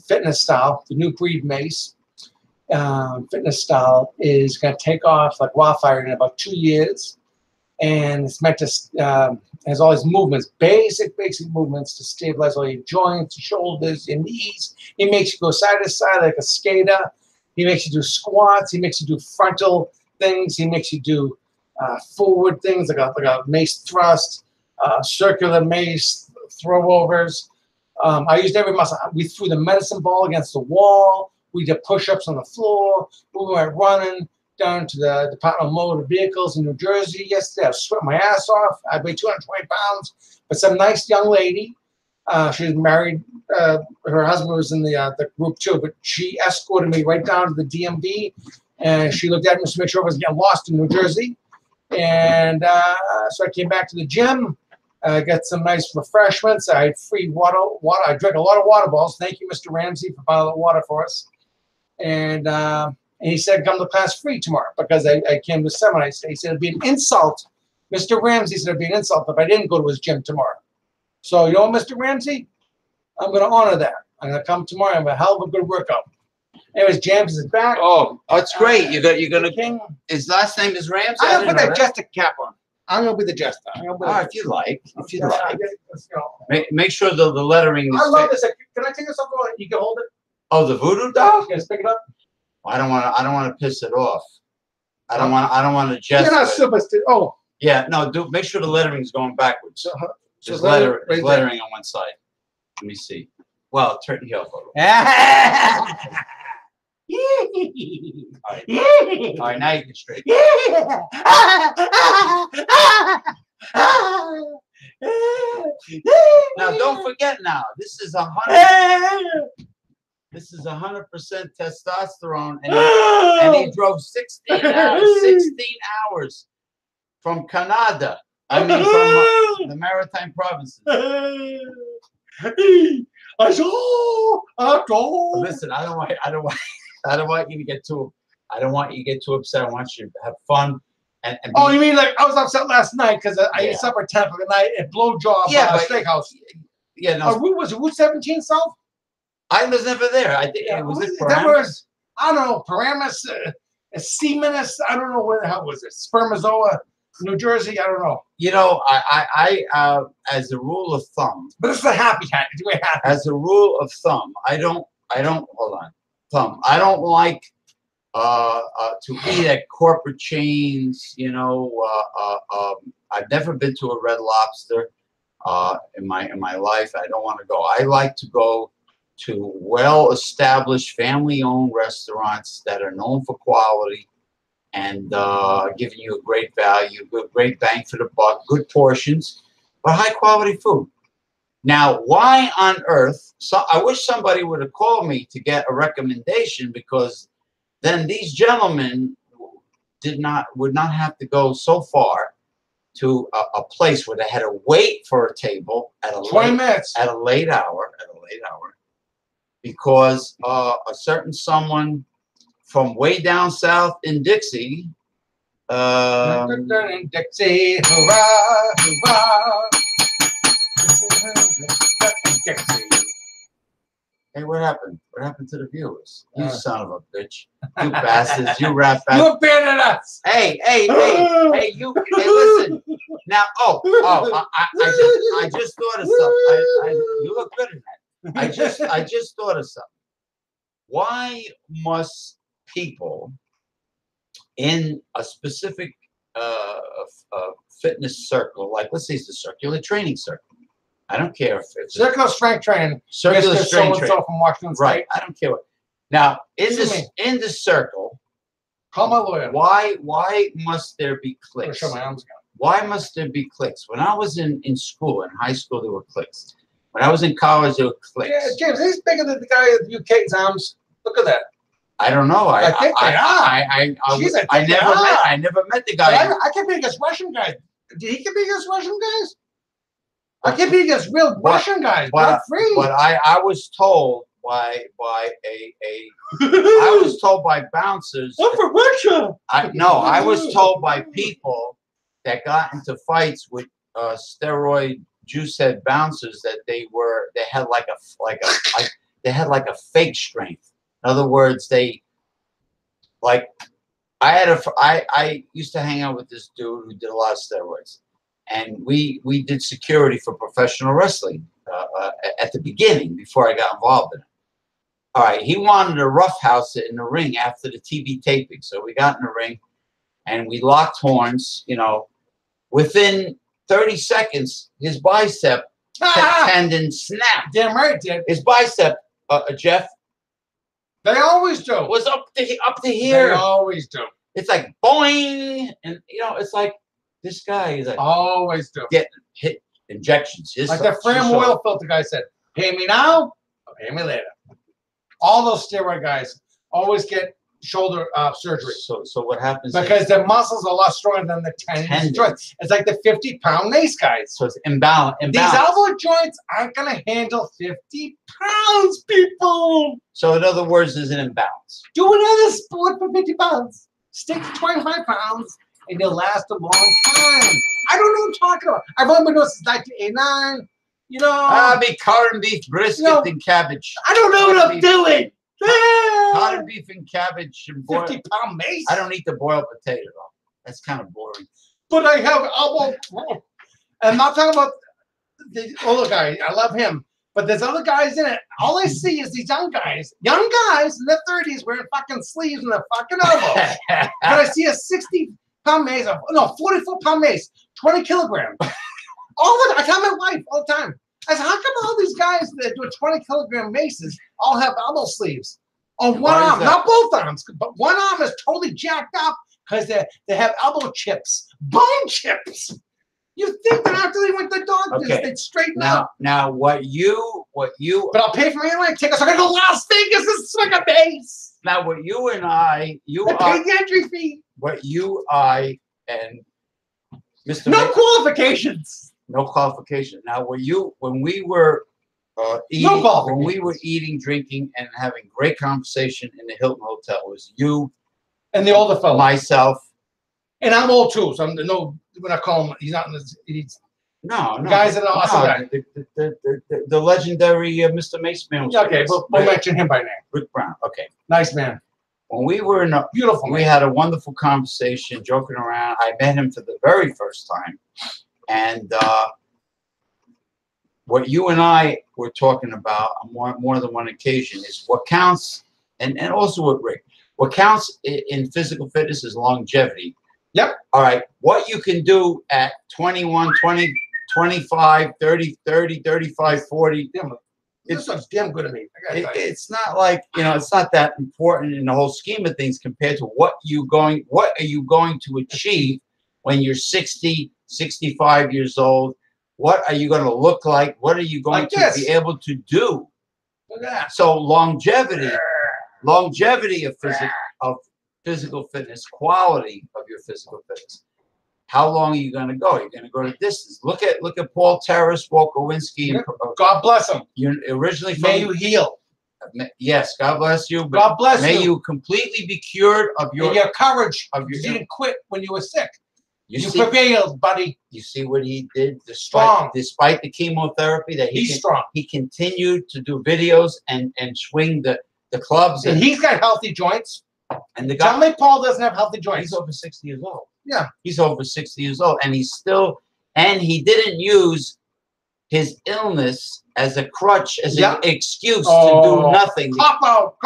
fitness style, the New Breed Mace fitness style is going to take off like wildfire in about 2 years. And it's meant to, has all these movements, basic movements to stabilize all your joints, your shoulders, your knees. He makes you go side to side like a skater. He makes you do squats. He makes you do frontal things. He makes you do forward things like a mace thrust, circular mace, throwovers. I used every muscle. We threw the medicine ball against the wall. We did push-ups on the floor. We went running down to the Department of Motor Vehicles in New Jersey yesterday. I was sweating my ass off. I weighed 220 pounds. But some nice young lady, she was married. Her husband was in the group too, but she escorted me right down to the DMV, and she looked at me to make sure I wasn't getting lost in New Jersey. And so I came back to the gym. I got some nice refreshments. I had free water. I drank a lot of water balls. Thank you, Mr. Ramsey, for buying the water for us. And he said, come to class free tomorrow because I came to the seminar. He said, it'd be an insult. Mr. Ramsey said it'd be an insult if I didn't go to his gym tomorrow. So, you know what, Mr. Ramsey? I'm going to honor that. I'm going to come tomorrow. I'm going to have a hell of a good workout. Anyways, James is back.
Oh, that's great. You're going to King. His last name is Ramsey?
I put that Jessica cap on. I'm gonna be the jester.
If you like. If you
Yeah,
like.
let's go.
Make sure the lettering is.
I love this. Can I take this up? You can hold it.
Oh, the voodoo doll?
You guys pick it up.
I don't want to piss it off. I don't want to jest.
You're not
with it.
superstitious. Oh.
Yeah, no. Make sure the lettering is going backwards. There's
right
lettering on one side. Let me see. Well, turn here. All right, now you can straighten. Now, don't forget. Now, this is 100%. This is 100% testosterone, and he drove 16 hours from Canada. I mean, from the Maritime provinces. Listen, I don't want you to get too. I don't want you to get too upset. I want you to have fun. And
oh, you mean like I was upset last night because I ate supper at 10 o'clock at night at Blowjob Steakhouse.
Yeah, no.
Was it Route 17 South?
I was never there. I think it was it Paramus?
I don't know, Paramus, Seamanus. I don't know where the hell was it. Spermazoa, New Jersey. I don't know.
You know, I as a rule of thumb.
But this is a happy time. It's very happy.
As a rule of thumb, I don't. Hold on. Thumb. I don't like to eat at corporate chains. You know, I've never been to a Red Lobster in my life. I don't want to go. I like to go to well-established, family-owned restaurants that are known for quality and giving you a great value, great bang for the buck, good portions, but high-quality food. Now, why on earth? So I wish somebody would have called me to get a recommendation, because then these gentlemen would not have to go so far to a place where they had to wait for a table at a
20 minutes
at a late hour, because a certain someone from way down south in Dixie.
Dixie, hurrah, hurrah. Dixie.
Hey, what happened? What happened to the viewers? You son of a bitch. You bastards. You rat bastards.
You abandoned us.
Hey, you. Hey, listen. Now, I just thought of something. You look good in that. I just thought of something. Why must people in a specific fitness circle, like let's say it's the circular training circle, I don't care if it's
circular strength training,
circular strength training
from Washington State.
Right, I don't care what. Now in this circle,
call my lawyer.
Why must there be cliques?
Show my arms.
Why must there be cliques? When I was in school, in high school, there were cliques. When I was in college, there were cliques.
Yeah, James, he's bigger than the guy at the UK's arms. Look at that.
I don't know.
I think they are.
I never met the guy.
I compete against Russian guys. Did he compete against Russian guys? I compete against real Russian guys. But
I was told by I was told by bouncers.
I'm from Russia.
I was told by people that got into fights with steroid juice head bouncers that they had like a fake strength. In other words, I used to hang out with this dude who did a lot of steroids, and we did security for professional wrestling at the beginning before I got involved in it. All right, he wanted to roughhouse it in the ring after the TV taping, so we got in the ring and we locked horns. You know, within 30 seconds, his bicep tendon snapped.
Damn right, did.
His bicep, Jeff.
They always do.
Was up to here.
They always do.
It's like boing, and it's like this guy is like
always do
getting hit injections.
Like the Fram oil filter guy said, "Pay me now, or pay me later." All those steroid guys always get shoulder surgery.
So what happens?
Because their muscles are a lot stronger than the tendons. It's like the 50-pound mace guys.
So it's imbalance.
These elbow joints aren't going to handle 50 pounds, people.
So in other words, there's an imbalance.
Do another sport for 50 pounds. Stick to 25 pounds, and you'll last a long time. I don't know what I'm talking about. I've only been doing this since 1989.
I'll be corned beef, brisket, and cabbage.
I don't know what I'm doing.
Corned beef and cabbage and
50-pound mace.
I don't eat the boiled potato though. That's kind of boring.
but I have elbow. And I'm not talking about the older guy. I love him. But there's other guys in it. All I see is these young guys in their 30s wearing fucking sleeves in their fucking elbows. But I see a 60-pound mace, 44-pound mace, 20 kilograms. I tell my wife all the time. I said, how come all these guys that do 20-kilogram maces all have elbow sleeves on one arm? Not both arms, but one arm is totally jacked up because they have elbow chips, bone chips. You think that after they went to the doctors, they'd straighten out?
Now, what you?
But I'll pay for my airline tickets. I'm gonna go to Las Vegas and swing a base.
Now, what you and I,
pay the entry fee.
What you, I, and Mr.
No qualifications.
No qualification. Now, when we were eating, drinking, and having great conversation in the Hilton Hotel, it was you
and the older fellow,
myself,
and I'm old too. So when I call him, he's not in this.
No.
Guys that are awesome guy.
The legendary Mr. Maceman.
Okay, we'll mention him by name.
Rick Brown. Okay,
nice man.
When we were in we had a wonderful conversation, joking around. I met him for the very first time, and what you and I were talking about on more than one occasion is what counts, and also with Rick, what counts in physical fitness is longevity.
Yep.
All right. What you can do at 21, 20, 25, 30, 35, 40.
This looks damn good to me.
It's not like, it's not that important in the whole scheme of things compared to what are you going to achieve when you're 60, 65 years old? What are you going to look like? What are you going to be able to do?
Look at that.
So longevity of physical fitness, quality of your physical fitness. How long are you going to go? You're going to go to distance. Look at Paul Terrace, Walt Kowinski.
God bless him.
You originally
may you heal.
Yes, God bless you. But
God bless you.
May you completely be cured of your
courage. You didn't quit when you were sick. You prevailed, buddy.
You see what he did, despite the chemotherapy.
He's strong.
He continued to do videos and swing the clubs.
And he's got healthy joints.
And the guy,
tell me Paul doesn't have healthy joints.
He's over 60 years old.
Yeah.
He's over 60 years old. And he didn't use his illness as a crutch, as an excuse to do nothing.
Cop out.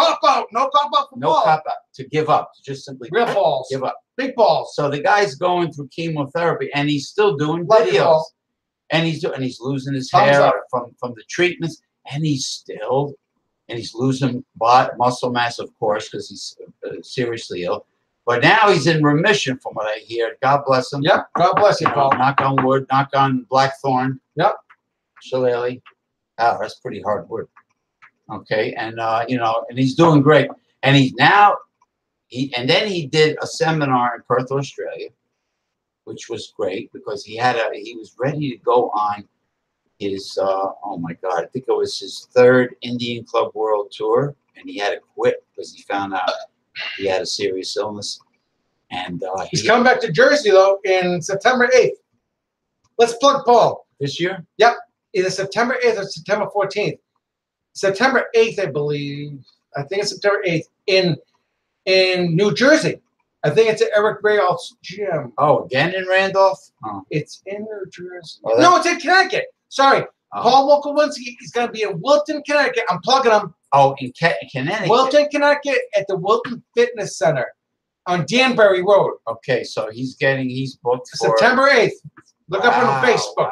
No cop out for
No
Paul.
cop out. To give up. To just simply
real balls.
Give up.
Big balls.
So the guy's going through chemotherapy and he's still doing videos. And he's losing his hair from the treatments. And he's losing muscle mass, of course, because he's seriously ill. But now he's in remission, from what I hear. God bless him.
Yep. God bless you, Paul.
Knock on wood. Knock on blackthorn.
Yep.
Shillelagh. Oh, that's pretty hard wood. Okay, and and he's doing great. And then he did a seminar in Perth, Australia, which was great because he was ready to go on his oh my God, I think it was his 3rd Indian Club World Tour, and he had to quit because he found out he had a serious illness. And
he's coming back to Jersey though in September 8th. Let's plug Paul.
This year?
Yep. Either September 8th or September 14th. September 8th, I believe. I think it's September 8th in New Jersey. I think it's at Eric Rayolph's gym.
Oh, again in Randolph? Oh.
It's in New Jersey. Oh, no, it's in Connecticut. Sorry. Oh. Paul Wolkowinski is going to be in Wilton, Connecticut. I'm plugging him.
Oh, in Connecticut.
Wilton, Connecticut at the Wilton Fitness Center on Danbury Road.
Okay, so he's booked for
September 8th. Look up on Facebook. Wow.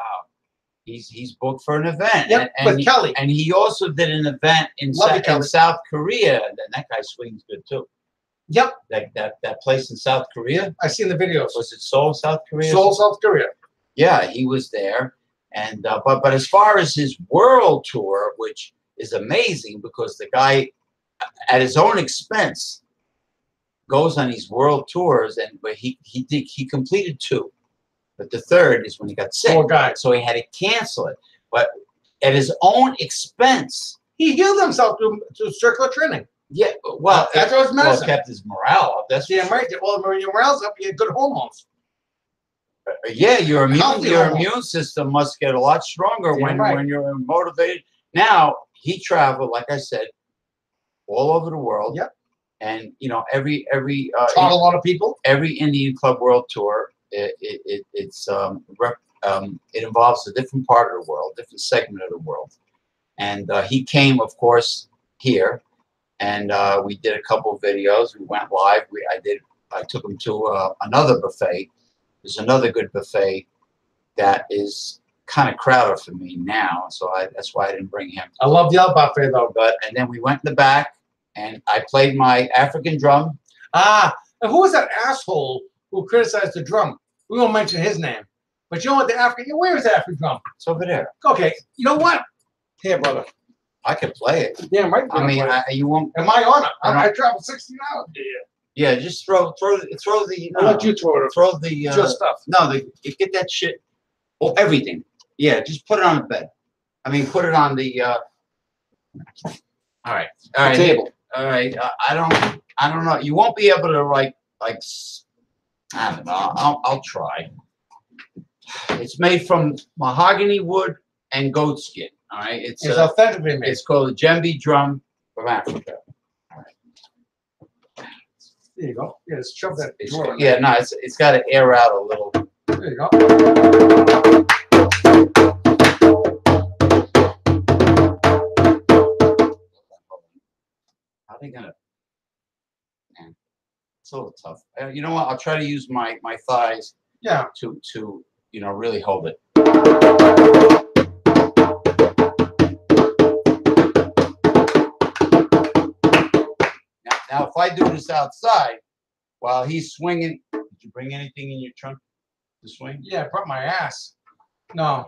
He's booked for an event.
Yep, with Kelly.
And he also did an event in South Korea. And that guy swings good too.
Yep.
That place in South Korea.
I seen the videos.
Was it Seoul, South Korea?
Seoul, South Korea.
Yeah, he was there. And but as far as his world tour, which is amazing because the guy at his own expense goes on these world tours, but he completed 2. But the 3rd is when he got sick.
Poor guy.
So he had to cancel it. But at his own expense,
he healed himself through circular training.
Yeah, well,
that's what his medicine.
Well, kept his morale up. That's
right. Well, when your morale's up, you get good hormones.
Yeah, your immune system must get a lot stronger when you're motivated. Now he traveled, like I said, all over the world.
Yep.
And every
taught a lot of people.
Every Indian Club World Tour it involves a different part of the world, different segment of the world. And he came, of course, here, and we did a couple of videos. We went live. I took him to another buffet. There's another good buffet that is kind of crowded for me now, so that's why I didn't bring him.
I love the other buffet though.
And then we went in the back, and I played my African drum.
Ah, and who was that asshole who criticized the drum? We won't mention his name, but you know what? The African, where is the African drum?
It's over there.
Okay, you know what? Here, brother.
I can play it.
Yeah, right.
I mean, you won't.
Am I on it? I traveled 16 hours.
Yeah, just throw the.
I'll let you throw it.
Throw the
your stuff.
No, you get that shit. Oh, everything. Yeah, just put it on the bed. I mean, put it on the. All right.
Table.
All right. I don't know. You won't be able to like. I don't know. I'll try. It's made from mahogany wood and goat skin. All right. It's
authentically made.
It's called a djembe drum from Africa.
There you go. Yeah, just shove that.
Yeah, no, it's got to air out a little.
There you go.
How are they gonna? Man, it's a little tough. You know what? I'll try to use my thighs.
Yeah.
To really hold it. Now, if I do this outside while he's swinging, did you bring anything in your trunk to swing?
Yeah, I brought my ass. No.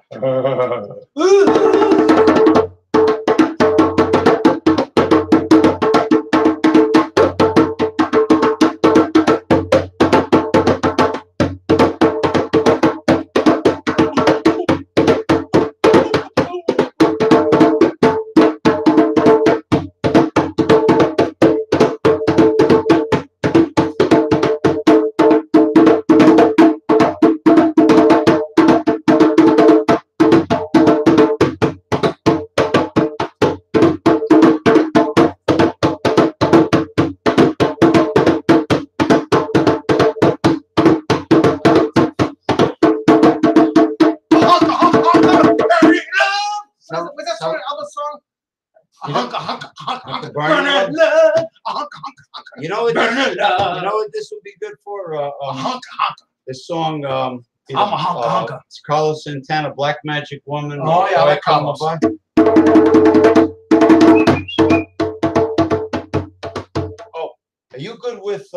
You know what this would be good for? This song. I'm a hunka. It's Carlos Santana, Black Magic Woman.
Oh yeah, I like Carlos.
Oh, are you good with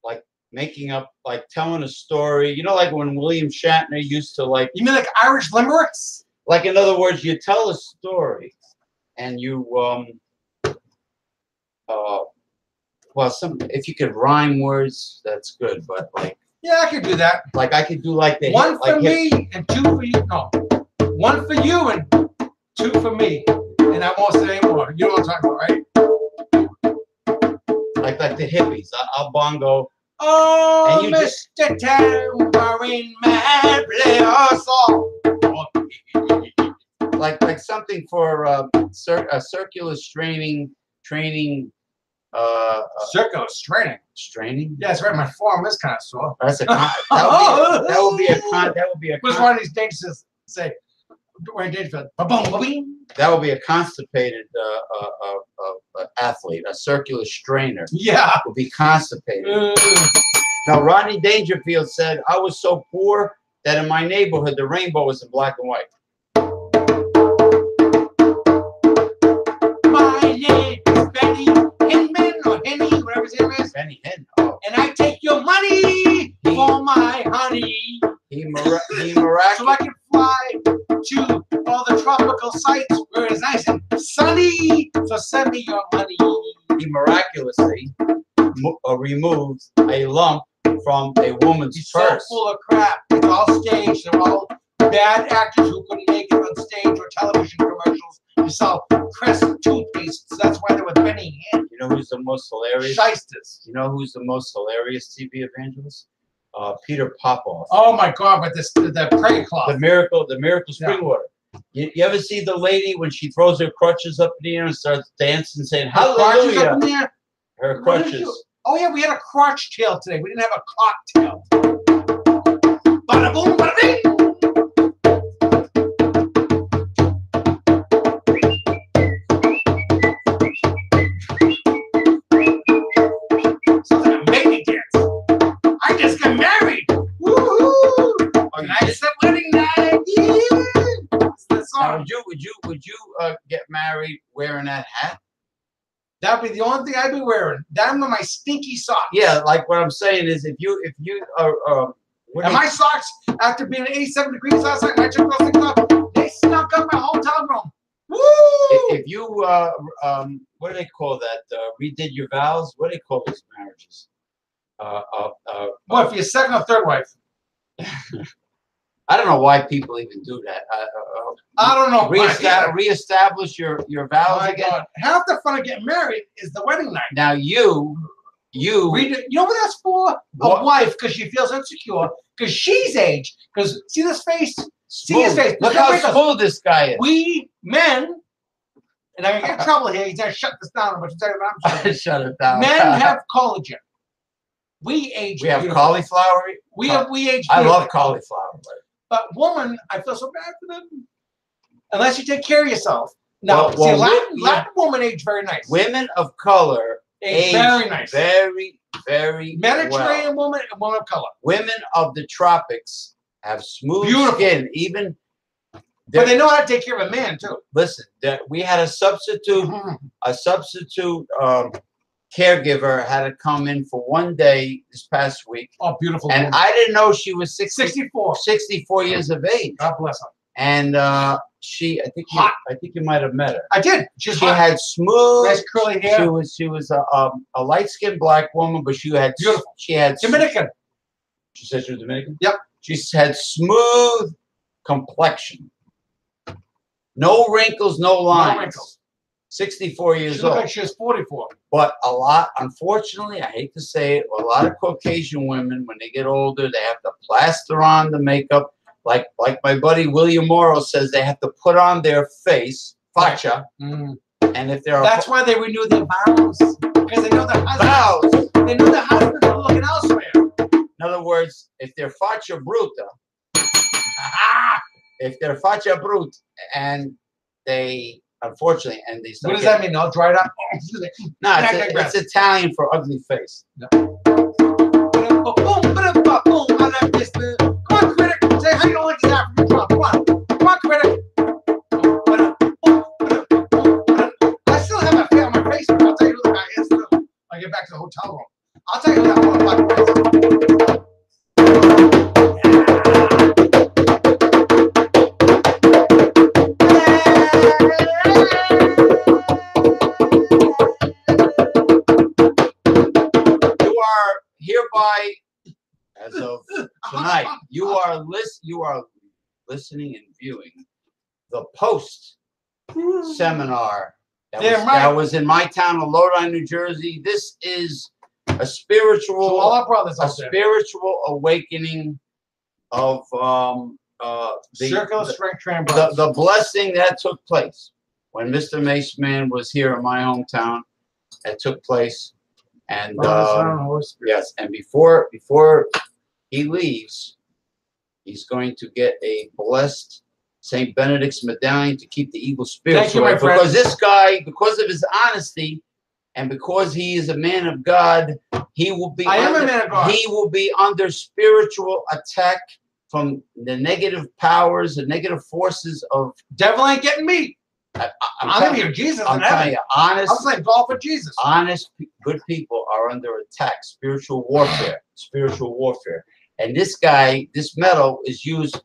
like making up, like telling a story? You know, like when William Shatner used to like.
You mean like Irish limericks?
Like, in other words, you tell a story, and you well, if you could rhyme words, that's good. But like,
yeah, I could do that.
Like I could do like the
one for me and two for you. No, one for you and two for me, and I won't say anymore. You know what I'm talking about, right?
Like the hippies. I'll bongo.
Oh, and you Mr. Tambourine Man, play a song.
Like something for a circular training.
Circular training.
Straining.
Yeah, that's right. My forearm is kind of sore.
That's that would be a.
What's one of these dangerous say?
That would be a constipated athlete, a circular strainer.
Yeah,
would be constipated. Now, Rodney Dangerfield said, "I was so poor that in my neighborhood the rainbow was in black and white."
My name is Benny Hinman or Henny, whatever his name is.
Benny Henn. Oh.
And I take your money for my honey.
He miraculous.
So I can fly to all the tropical sites where it's nice and sunny. So send me your money.
He miraculously removed a lump from a woman's purse.
So full of crap. It's all staged. They're all bad actors who couldn't make it on stage or television commercials. You saw Crest toothpaste. So that's why they were Benny Hinn.
You know who's the most hilarious?
Shysters.
You know who's the most hilarious TV evangelist? Peter Popoff.
Oh my God! But the prayer cloth.
The miracle spring water. You ever see the lady when she throws her crutches up in the air and starts dancing, saying "Hallelujah"?
Up in the air?
Her crutches.
Oh yeah, we had a crotch tail today. We didn't have a cocktail. Bada boom, bada bing. Sounds like a baby dance. I just got married. Woohoo! Tonight's the wedding night. Yeah. That's the song.
Now, would you get married wearing that hat?
That'd be the only thing I'd be wearing. Down with my stinky socks.
Yeah, like what I'm saying is, if you are,
and my socks, after being 87 degrees last night, I took those things off. They snuck up my hotel room. Woo!
If you what do they call that? Redid your vows? What do they call those marriages?
What if you're second or third wife?
I don't know why people even do that.
I don't know.
Reestablish your vows again. God.
Half the fun of getting married is the wedding night.
Now you
know what that's for? A wife, because she feels insecure, because she's aged. Because see this face? See his face.
Look how smooth this guy is.
We men, and I'm gonna get in trouble here. He's gonna shut this down. But I'm
shut it down.
Men have collagen. We age.
We have cauliflower.
We age.
I love cauliflower.
But woman, I feel so bad for them. Unless you take care of yourself. Now, see, Latin women age very nice.
Women of color age
very nice.
Very, very
Mediterranean woman and women of color.
Women of the tropics have smooth skin. Even,
but they know how to take care of a man too.
Listen, we had a substitute. Caregiver had to come in for one day this past week.
Oh, beautiful.
And
woman.
I didn't know she was
64
years of age.
God bless her.
And I think you might have met her.
I did.
She had smooth,
nice curly hair.
She was a light-skinned black woman, but she had
beautiful.
She had
Dominican.
She said she was Dominican?
Yep.
She had smooth complexion. No wrinkles, no lines.
No wrinkles.
64 years old.
She looked like she was 44.
But unfortunately, I hate to say it, a lot of Caucasian women, when they get older, they have to plaster on the makeup. Like my buddy William Morrow says, they have to put on their face, facha.
Mm.
And if they're
that's why they renew their vows. Because they know their husbands. They know their husbands are looking elsewhere.
In other words, if they're facha bruta, and they unfortunately, and they
what does that mean? All dried up?
No, it's Italian for ugly face.
No. Come on, critic. Say how you don't like this African drum. Come on. Come on, critic. I still have my face on my face, but I'll tell you who the guy is too. When I get back to the hotel room. I'll tell you who that motherfucker is.
Hereby, as of tonight, you are listening and viewing the post seminar that was in my town of Lodi, New Jersey. This is a spiritual,
so all our brothers
spiritual awakening of the
circular strength training.
The blessing that took place when Mr. Maceman was here in my hometown. It took place. And yes, and before he leaves, he's going to get a blessed St. Benedict's medallion to keep the evil spirits away. Because this guy, because of his honesty, and because he is a man of God, he will be. I am a man of God. He will be under spiritual attack from the negative powers, the negative forces of.
Devil ain't getting me. I'm gonna be Jesus.
I'm telling you, honest.
I'm playing golf with Jesus.
Honest, good people are under attack. Spiritual warfare. Spiritual warfare. And this guy, this metal is used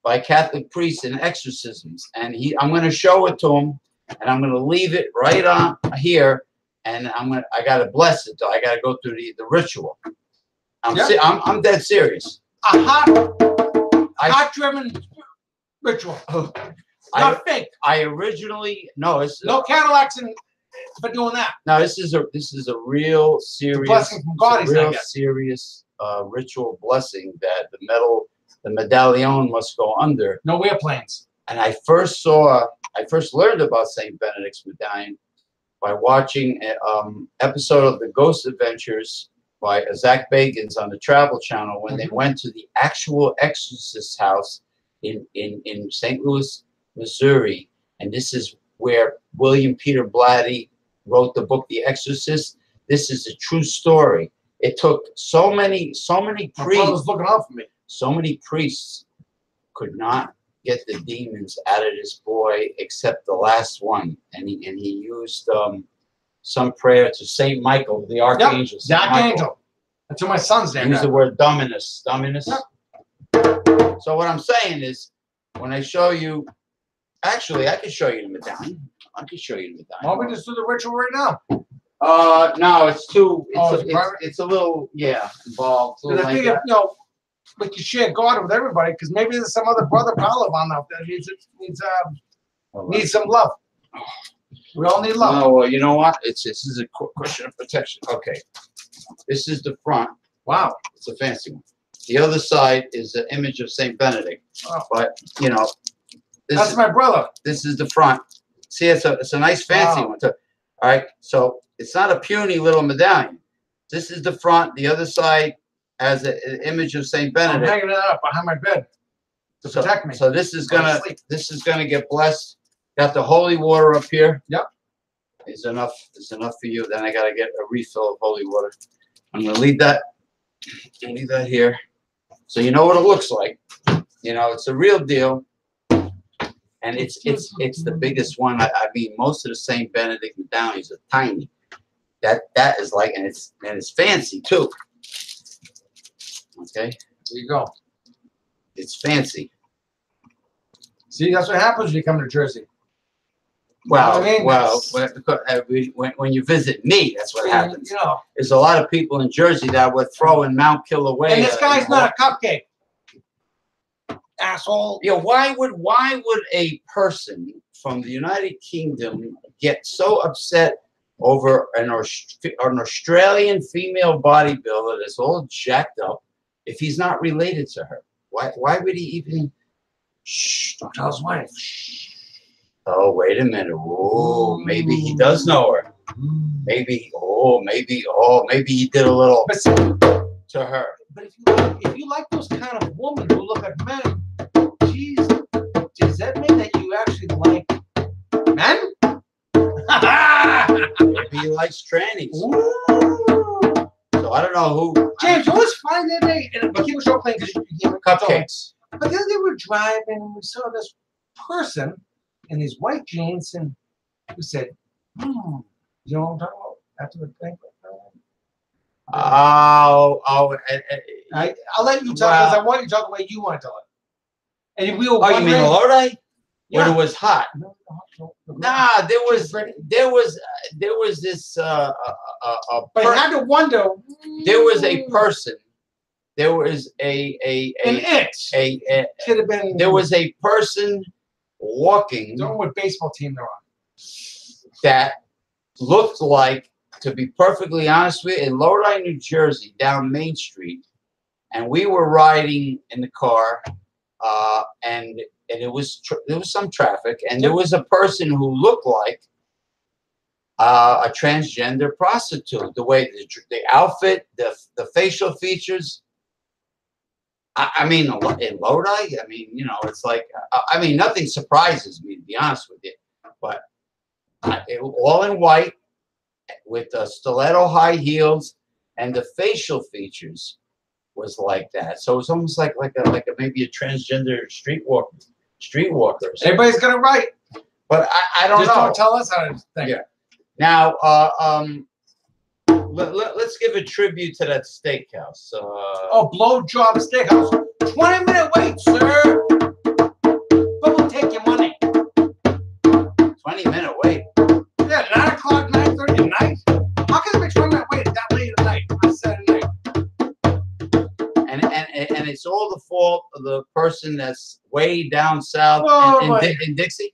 by Catholic priests in exorcisms. And I'm going to show it to him, and I'm going to leave it right on here. And I got to bless it. Though I got to go through the ritual. I'm dead serious.
A hot-driven ritual. Not fake.
I originally no
Cadillacs for doing that.
No, this is a real serious
blessing from God.
Serious ritual blessing that the medallion must go under.
No airplanes.
And I first learned about St. Benedict's medallion by watching an episode of The Ghost Adventures by Zach Bagans on the Travel Channel when they went to the actual exorcist's house in St. Louis, Missouri. And this is where William Peter Blatty wrote the book The Exorcist. This is a true story. It took so many priests.
Looking out for me.
So many priests could not get the demons out of this boy except the last one, and he used some prayer to Saint Michael, the archangel.
Yep, the archangel. That's what my son's name.
He used the word Dominus. Dominus. Yep. So what I'm saying is, when I show you, actually, I can show you the medallion. I can show you the medallion.
Why don't we just do the ritual right now?
No, it's too. It's a little, involved.
Because I think we can share God with everybody. Because maybe there's some other brother Palavan out there needs some love. We all need love.
No, well, you know what? This is a question of protection. Okay, this is the front.
Wow,
it's a fancy one. The other side is the image of Saint Benedict. Oh. But
that's my brother.
This is the front. See, it's a nice fancy one too. All right, so it's not a puny little medallion. This is the front. The other side has an image of Saint Benedict.
I'm hanging it up behind my bed to protect me.
So this is gonna get blessed. Got the holy water up here.
Yep.
Is enough for you. Then I gotta get a refill of holy water. I'm gonna leave that here. So you know what it looks like. It's a real deal. And it's the biggest one. I mean, most of the Saint Benedict medallions are tiny. That is like, and it's fancy too. Okay,
there you go.
It's fancy.
See, that's what happens when you come to Jersey.
Well, when you visit me, that's what happens. There's a lot of people in Jersey that were throwing Mount Kilauea.
And this guy's not a cupcake. Asshole.
Why would a person from the United Kingdom get so upset over an Australian female bodybuilder that's all jacked up if he's not related to her? Why would he even? Shh! Don't tell his wife. Shh. Oh, wait a minute. Oh, maybe he does know her. Maybe. Maybe he did a little to her.
But if you like those kind of women who look like men, geez, does that mean that you actually like men?
Maybe he likes trannies. So I don't know who.
James, it was fine that day, but keep it short playing because you gave
cupcakes.
But the other day we were driving and we saw this person in these white jeans, and we said, you know what I'm talking about? After the thing.
I'll
let you talk because I want you to talk the way you want to tell it. And we were.
Oh, you mean Lodi?
Yeah.
When it was hot? No. Nah, there was this.
But I had to wonder.
There was a person. There was
Could have been.
There was a person walking.
Don't know what baseball team they're on.
That looked like, to be perfectly honest with you, in Lodi, New Jersey, down Main Street, and we were riding in the car, and there was some traffic, and there was a person who looked like a transgender prostitute. The way the outfit, the facial features. I mean, in Lodi, I mean, it's like, I mean, nothing surprises me, to be honest with you, but all in white, with stiletto high heels, and the facial features was like that. So it was almost like maybe a transgender streetwalker.
Everybody's got it right,
but I don't know.
Just don't tell us how to think.
Yeah. Now, let's give a tribute to that steakhouse.
Blowjob Steakhouse. 20-minute wait, sir. But we'll take your money.
20-minute wait.
Yeah, 9 o'clock, 9:30 at night. How can there be 20-minute wait that late at night on Saturday night?
And it's all the fault of the person that's way down south in Dixie.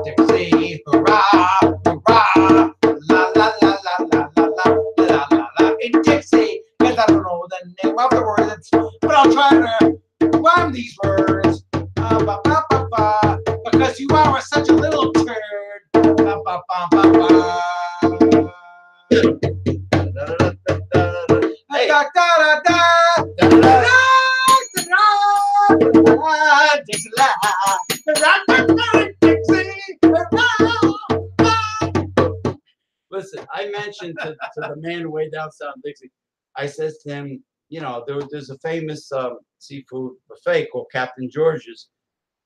Dixie, hurrah, hurrah, la la la la la la la la la. In Dixie, because I don't know the name of the words, but I'll try to rhyme these words. Ba, ba, ba, ba, because you are such a little turd. Ba, ba, ba, ba, ba.
Hey. Listen, I mentioned to the man way down South Dixie, I says to him, you know, there's a famous seafood buffet called Captain George's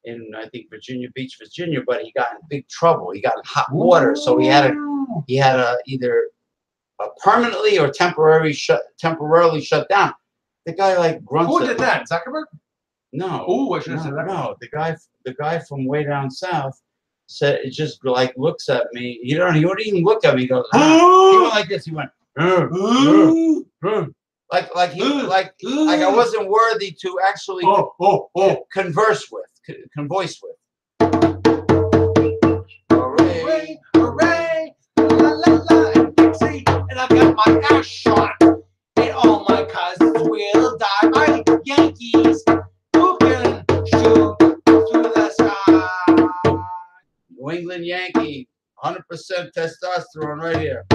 in, I think, Virginia Beach, Virginia, but he got in big trouble. He got in hot water, so he had to either permanently or temporarily shut down. The guy like grunts.
Who did that? Zuckerberg?
No.
Oh, I should have said that.
No, the guy from way down south said, it just like looks at me. He wouldn't even look at me. He goes, he went like this. He went, like I wasn't worthy to actually converse with.
Hooray, hooray, la la la, and Dixie, and I got my ass shot, and all my cousins will die. My Yankees, who can shoot through the sky?
New England Yankee, 100% testosterone right here.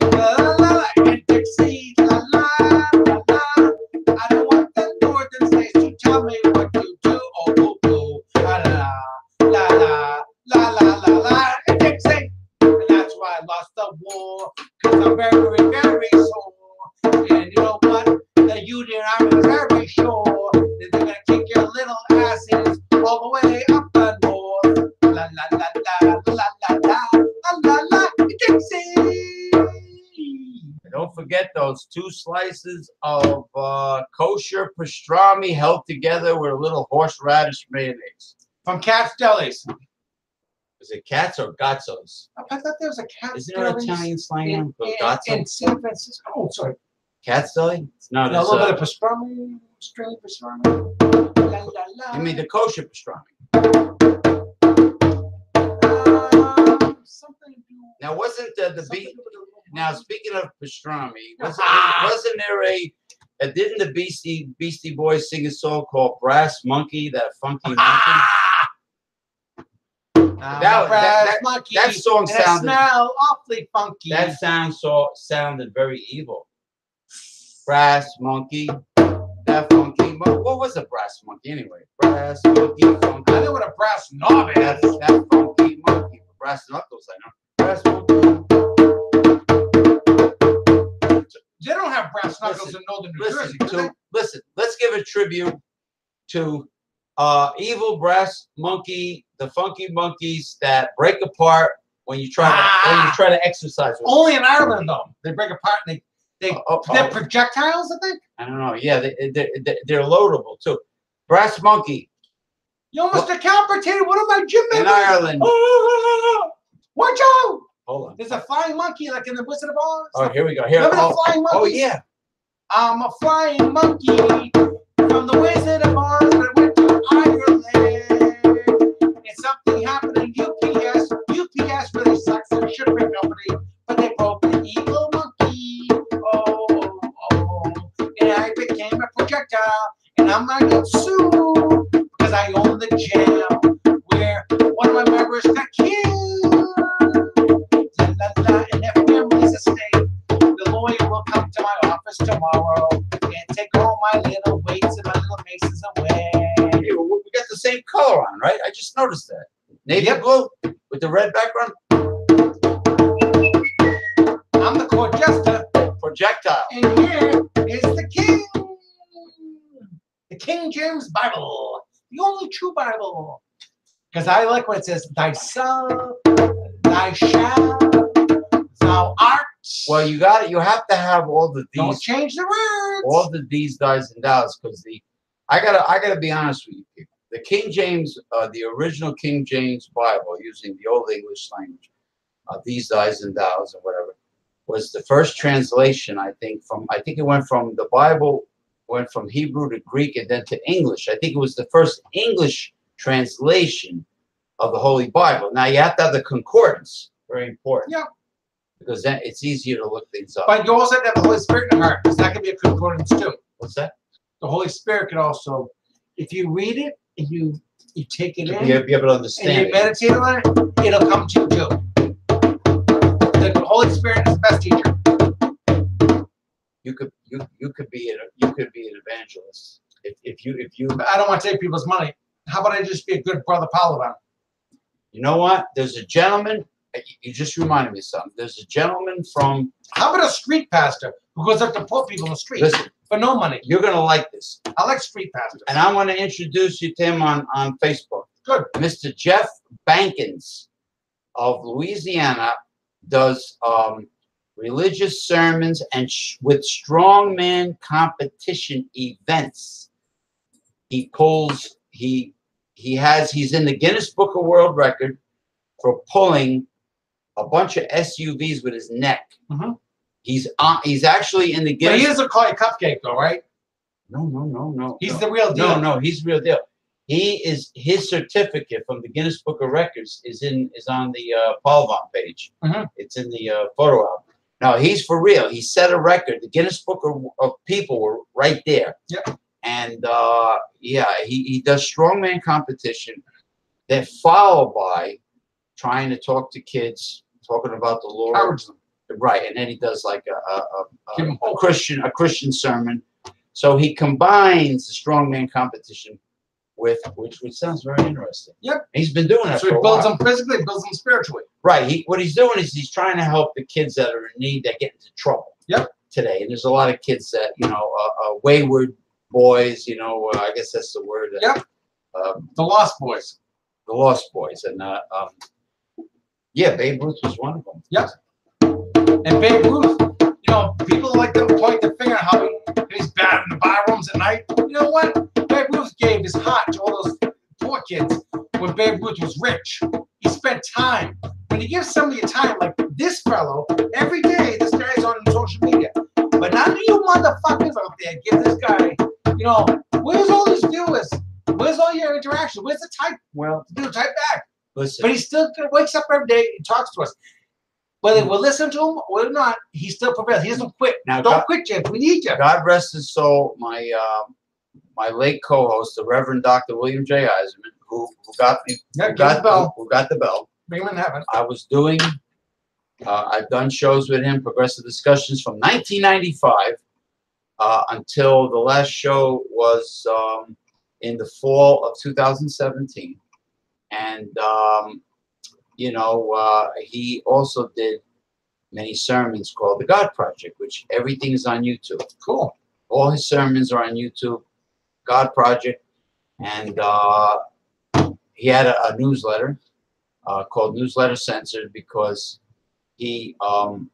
La la la, and Dixie, la la la la. I don't want the northern states to tell me what to do. La la la la la la la, and Dixie, and that's why I lost the war, cause I'm very, very sore. And you know what? The Union Army is very sure that they're gonna kick your little asses all the way up the north. La la la la la la la la la, Dixie.
Don't forget those 2 slices of kosher pastrami held together with a little horseradish mayonnaise.
From Cat's Delis.
Is it Cats or Gazzos?
I thought there was a Cat's
Isn't there Italian slang for Gazzo?
in San Francisco. Oh, sorry.
Cat's Deli? No,
A
there's
little bit of pastrami, string pastrami. La la la.
You mean the kosher pastrami?
Something to do.
Now, wasn't the beef? Now, speaking of pastrami, wasn't there didn't the Beastie Boys sing a song called Brass Monkey, that funky monkey? That song
smell awfully funky.
That sounded very evil. Brass monkey, that funky monkey. What was a brass monkey anyway? Brass monkey, funky.
I know what a brass knob is.
That funky monkey. Brass knuckles, I know. Brass monkey.
They don't have brass knuckles in northern New Jersey.
Listen, let's give a tribute to evil brass monkey, the funky monkeys that break apart when you try to exercise with
only in Ireland, though. They break apart and they're projectiles, I think.
I don't know. Yeah, they're loadable too. Brass monkey.
You almost decapitated one of my gym members.
In Ireland.
Watch out!
Hold on.
There's a flying monkey like in the Wizard of Oz.
Oh, here we go. Here.
Remember the flying monkey?
Oh, yeah.
I'm a flying monkey from the Wizard of Oz, but I went to Ireland. And something happened in UPS. UPS really sucks. They're a shipping company, but they broke the evil monkey. Oh. And I became a projectile, and I'm gonna get sued because I own the jam where one of my members got killed. In their family's estate. The lawyer will come to my office tomorrow and take all my little weights and my little maces away.
Hey, we got the same color on, right? I just noticed that. Navy blue with the red background.
I'm the court jester.
Projectile.
And here is the king. The King James Bible. The only true Bible. Because I like when it says, thyself, thy shall, thou art.
Well, you have to have all the these.
Don't change the words.
All the these, thys, and thous, because I gotta be honest with you people. The King James, the original King James Bible, using the Old English language, these, thys, and thous, or whatever, was the first translation. I think it went from the Bible, went from Hebrew to Greek, and then to English. I think it was the first English translation of the Holy Bible. Now you have to have the concordance. Very important.
Yeah.
Because then it's easier to look things up.
But you also have to have the Holy Spirit in your heart, because that can be a concordance too.
What's that?
The Holy Spirit can also, if you read it and you take it in,
you'll be able to understand
and you meditate on it, it'll come to you too. The Holy Spirit is the best teacher.
you could be an evangelist if you.
I don't want to take people's money. How about I just be a good brother Paladin?
You know what? There's a gentleman. You just reminded me of something. There's a gentleman from.
How about a street pastor who goes up to poor people in the street for no money?
You're gonna like this.
I like street pastors.
And I want to introduce you to him on Facebook.
Good.
Mr. Jeff Bankins of Louisiana does religious sermons and with strongman competition events. He's in the Guinness Book of World Record for pulling a bunch of SUVs with his neck.
Mm-hmm.
He's actually in the Guinness.
But he doesn't call you Cupcake though, right?
No.
He's the real deal.
No, he's the real deal. His certificate from the Guinness Book of Records is on the Palavon page.
Mm-hmm.
It's in the photo album. No, he's for real. He set a record. The Guinness Book of people were right there.
Yep.
And he does strongman competition. That followed by trying to talk to kids, talking about the Lord.
Encourage them.
Right, and then he does like a Christian sermon. So he combines the strongman competition with which sounds very interesting.
Yep.
He's been doing that
so
for
he builds
a while.
them physically, builds them spiritually.
Right. What he's doing is he's trying to help the kids that are in need that get into trouble.
Yep.
Today, and there's a lot of kids that wayward boys. I guess that's the word.
Yep. The Lost Boys.
The Lost Boys, and Babe Ruth was one of them.
Yep. And Babe Ruth, people like to point the finger at how he's bad in the bar rooms at night. You know what? Babe Ruth gave his heart to all those poor kids when Babe Ruth was rich. He spent time. When you give somebody a time like this fellow, every day this guy's on social media. But none of you motherfuckers out there give this guy, where's all these viewers? Where's all your interaction? Where's the type?
Well,
Dude, type back.
listen.
But he still wakes up every day and talks to us. Whether we'll listen to him or not, he still prevails. He doesn't quit.
Now,
Don't quit, Jeff. We need you.
God rest his soul. My late co-host, the Reverend Dr. William J. Eisenman, who got me, who got the bell.
Bring him in heaven.
I've done shows with him, Progressive Discussions, from 1995 until the last show was in the fall of 2017. And, he also did many sermons called The God Project, which everything is on YouTube.
Cool.
All his sermons are on YouTube, God Project. And he had a newsletter called Newsletter Censored because he, in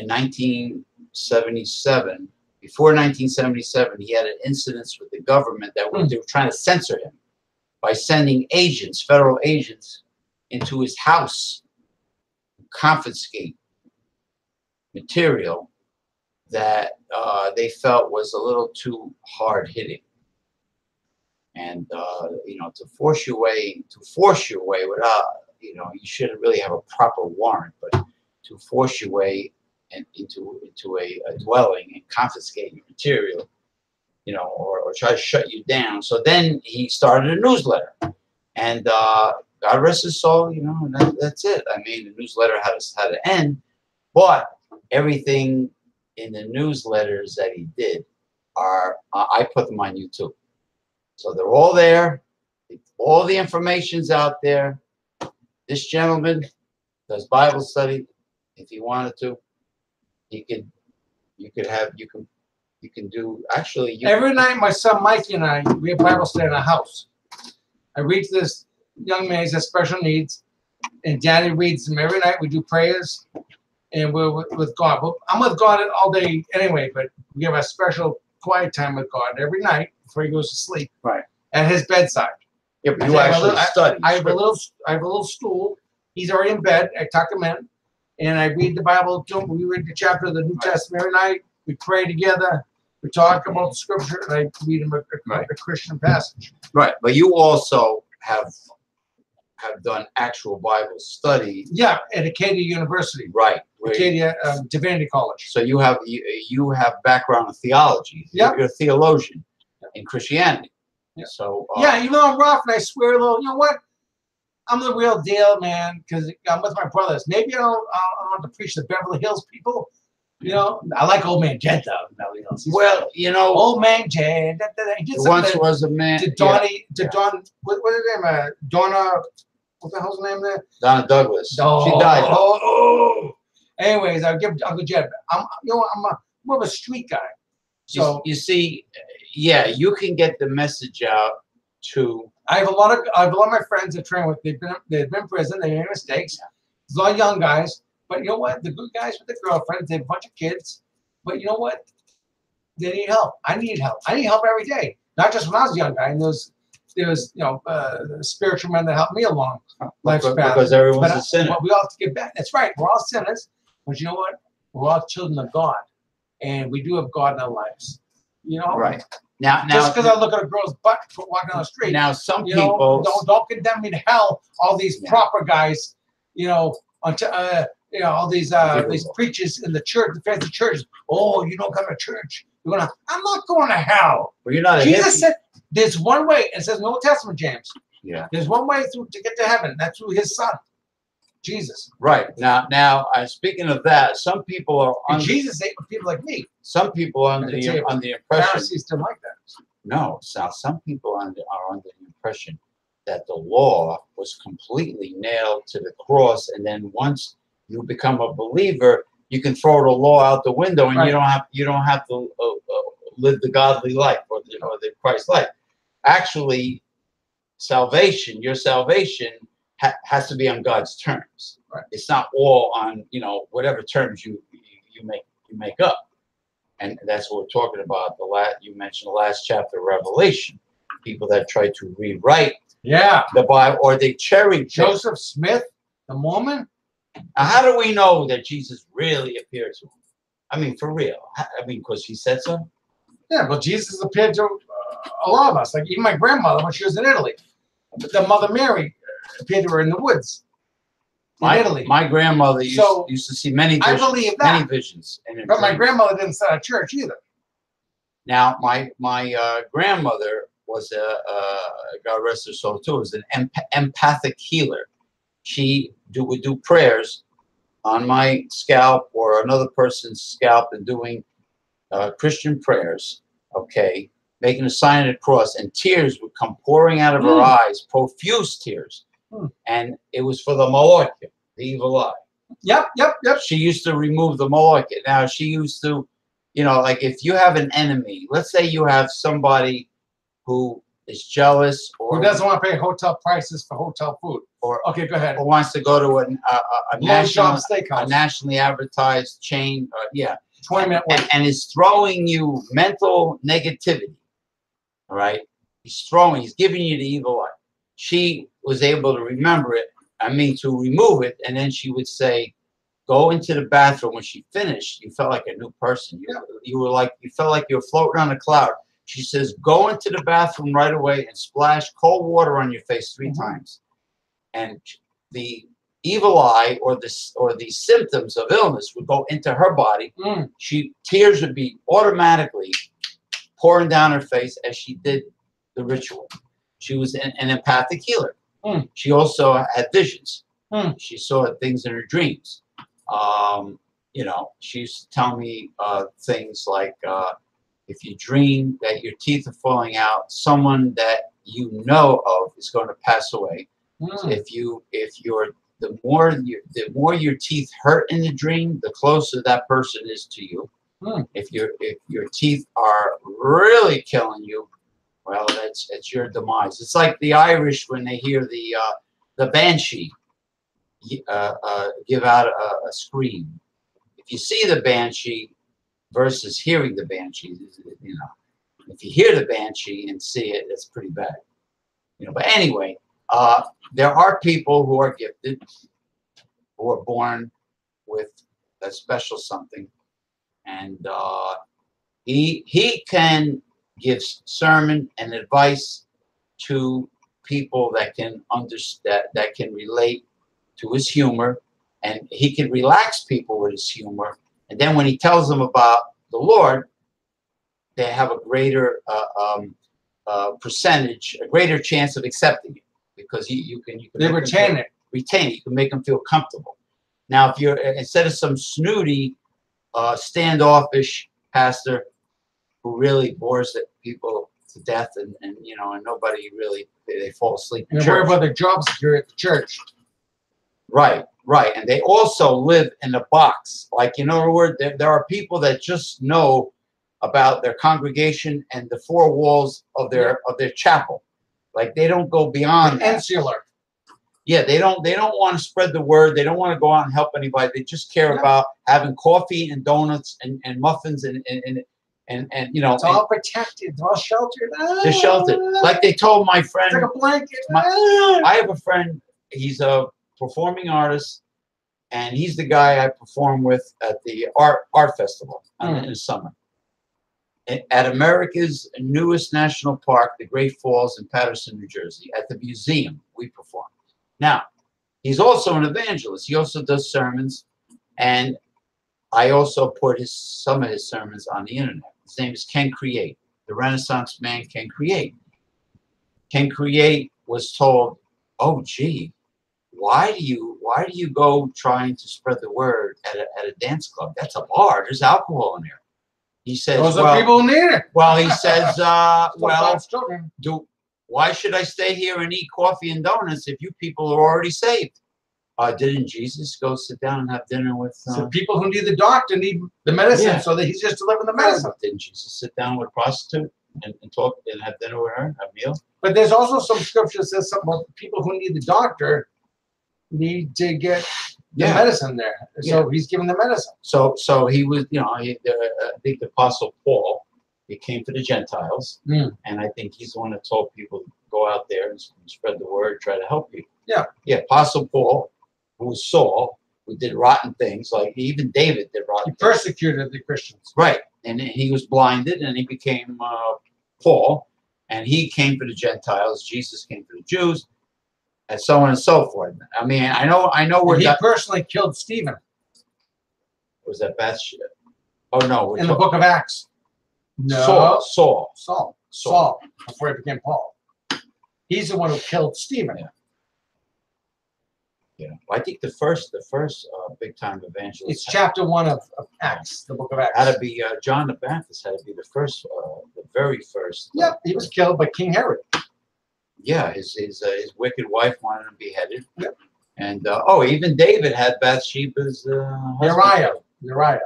1977, before 1977, he had an incident with the government that they were trying to censor him by sending agents, federal agents, into his house, confiscate material that they felt was a little too hard-hitting. And, to force your way without, you shouldn't really have a proper warrant, but to force your way into a dwelling and confiscate your material, or try to shut you down. So then he started a newsletter, and God rest his soul, and that's it. I mean, the newsletter had to end, but everything in the newsletters that he did I put them on YouTube. So they're all there. All the information's out there. This gentleman does Bible study. If he wanted to, you can do, actually.
Every night, my son Mikey and I, we have Bible study in our house. I read to this young man, he has special needs, and Daddy reads them every night. We do prayers, and we're with God. Well, I'm with God all day anyway, but we have a special quiet time with God every night before he goes to sleep.
Right.
At his bedside.
Yeah, but you actually study.
I have a little stool. He's already in bed. I tuck him in, and I read the Bible to him. We read the chapter of the New Testament every night. We pray together. We talk about the scripture, and I read him a Christian passage.
Right, but you also have done actual Bible study.
Yeah, at Acadia University.
Right.
Acadia Divinity College.
So you have background in theology.
Yep.
You're a theologian in Christianity.
Yep.
So
even though I'm rough and I swear a little, you know what? I'm the real deal, man, because I'm with my brothers. Maybe I don't have to preach the Beverly Hills people, You know, I like Old Man Jed though. No, you know,
Well, you know,
Old Man Jed. He did
there once was a man.
To Donnie, to Don. What's his name? Donna. What the hell's her name there?
Donna Douglas.
Oh,
She died.
Oh. Anyways, I'll give Uncle Jed. I'm more of a street guy. So
you see, yeah, you can get the message out to.
I have a lot of my friends that train with. They've been in prison. They made mistakes. There's a lot of young guys. But you know what? The good guys with the girlfriends, they have a bunch of kids. But you know what? They need help. I need help. I need help every day. Not just when I was a young guy. And there's spiritual men that helped me along life's path.
Because everyone's a sinner.
But we all have to get back. That's right. We're all sinners. But you know what? We're all children of God. And we do have God in our lives. You know?
Right. Now,
just because I look at a girl's butt walking down the street.
Now, some people
don't condemn me to hell. All these proper guys, all these preachers in the church, the fancy churches. Oh, you don't come to church. I'm not going to hell.
Well, you're not.
Jesus said there's one way. It says in the Old Testament, James.
Yeah.
There's one way to get to heaven. That's through His Son, Jesus.
Right. Now, speaking of that, some people are.
Jesus ate with people like me.
Some people are under the impression.
Pharisees didn't like that.
No, some people are under the impression that the law was completely nailed to the cross, and then once you become a believer, you can throw the law out the window, and you don't have to live the godly life or the Christ life. Actually, your salvation has to be on God's terms.
Right.
It's not all on whatever terms you make up. And that's what we're talking about. You mentioned the last chapter of Revelation. People that try to rewrite the Bible, or they cherry pick.
Joseph Smith, the Mormon.
Now, how do we know that Jesus really appeared to him? I mean, for real. I mean, because he said so?
Yeah, well, Jesus appeared to a lot of us. Like even my grandmother when she was in Italy. The Mother Mary appeared to her in the woods in Italy.
My grandmother used to see many visions.
I believe that.
Many visions.
But my grandmother didn't start a church either.
Now, my grandmother was God rest her soul too, was an empathic healer. She would do prayers on my scalp or another person's scalp and doing Christian prayers, okay, making a sign of the cross, and tears would come pouring out of her eyes, profuse tears. And it was for the Moloch, the evil eye.
Yep.
She used to remove the Moloch. Now, she used to, like if you have an enemy, let's say you have somebody who is jealous or
who doesn't want to pay hotel prices for hotel food. Okay, go ahead.
Or wants to go to a nationally advertised chain.
20-minute wait.
And is throwing you mental negativity. All right? He's giving you the evil eye. She was able to remember it, to remove it, and then she would say, go into the bathroom. When she finished, you felt like a new person. You felt like you were floating on a cloud. She says, go into the bathroom right away and splash cold water on your face 3 times. And the evil eye or the symptoms of illness would go into her body. Tears would be automatically pouring down her face as she did the ritual. She was an empathic healer. She also had visions. She saw things in her dreams. She used to tell me things like, if you dream that your teeth are falling out, someone that you know of is going to pass away. The more your teeth hurt in the dream, the closer that person is to you. If your teeth are really killing you, well, it's your demise. It's like the Irish when they hear the banshee give out a scream. If you see the banshee versus hearing the banshee, if you hear the banshee and see it, it's pretty bad. But anyway, there are people who are gifted, who are born with a special something, and he can give sermon and advice to people that can understand, that can relate to his humor, and he can relax people with his humor. And then when he tells them about the Lord, they have a greater percentage, a greater chance of accepting it, because you can retain it. You can make them feel comfortable. Now, if you're instead of some snooty standoffish pastor who really bores people to death, and you know, and nobody really, they fall asleep in
And
church.
worry about their job security at the church.
Right, right. And they also live in a box. Like, in other words, there are people that just know about their congregation and the four walls of their chapel. Like, they don't go beyond that.
Insular.
Yeah, they don't want to spread the word. They don't want to go out and help anybody. They just care about having coffee and donuts and muffins and you know,
it's all protected, it's all sheltered.
They're sheltered. Like they told my friend,
it's like a blanket.
I have a friend, he's a performing artist, and he's the guy I perform with at the art festival in the summer. At America's newest national park, the Great Falls in Paterson, New Jersey, at the museum, we perform. Now, he's also an evangelist. He also does sermons, and I also put some of his sermons on the internet. His name is Ken Create, the Renaissance man Ken Create. Ken Create was told, "Oh, gee, why do you go trying to spread the word at a dance club? That's a bar. There's alcohol in there." He says,
"Those are people who need it."
Well, he says, why should I stay here and eat coffee and donuts if you people are already saved? Didn't Jesus go sit down and have dinner with
so people who need the doctor need the medicine, so that he's just delivering the medicine.
Didn't Jesus sit down with a prostitute and talk and have dinner with her, have a meal?
But there's also some scripture that says something about people who need the doctor need to get the medicine there. So he's giving the medicine.
So he was, you know, I think the Apostle Paul, he came to the Gentiles, and I think he's the one that told people to go out there and spread the word, try to help people. Yeah, Apostle Paul, who was Saul, who did rotten things, like even David did rotten things.
He persecuted the Christians.
Right, and he was blinded, and he became Paul, and he came for the Gentiles. Jesus came for the Jews, and so on and so forth. I mean, I know where
he personally killed Stephen.
Was that Bathsheba? Oh no,
in the book of Acts. No, Saul, before he became Paul. He's the one who killed Stephen.
Yeah, well, I think the first big time evangelist.
It's chapter 1 of Acts, the book of Acts.
Had to be John the Baptist. Had to be the first, the very first.
Yep, he was killed by King Herod.
Yeah, his wicked wife wanted him beheaded.
Yep.
And even David had Bathsheba's husband.
Uriah.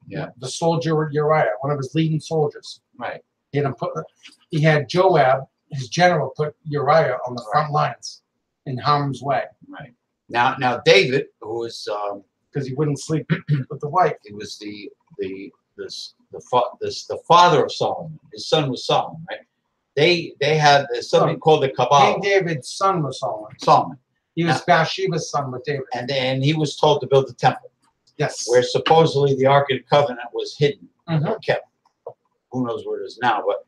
Yeah.
The soldier Uriah, one of his leading soldiers.
Right.
He had Joab, his general, put Uriah on the front lines in harm's way.
Right. Now David, who was
because he wouldn't sleep with the wife.
He was the father of Solomon. His son was Solomon, right? They had something called the Kabbalah.
King David's son was Solomon.
Solomon.
He was Bathsheba's son with David.
And then he was told to build the temple.
Yes.
Where supposedly the Ark of the Covenant was hidden or kept. Who knows where it is now? But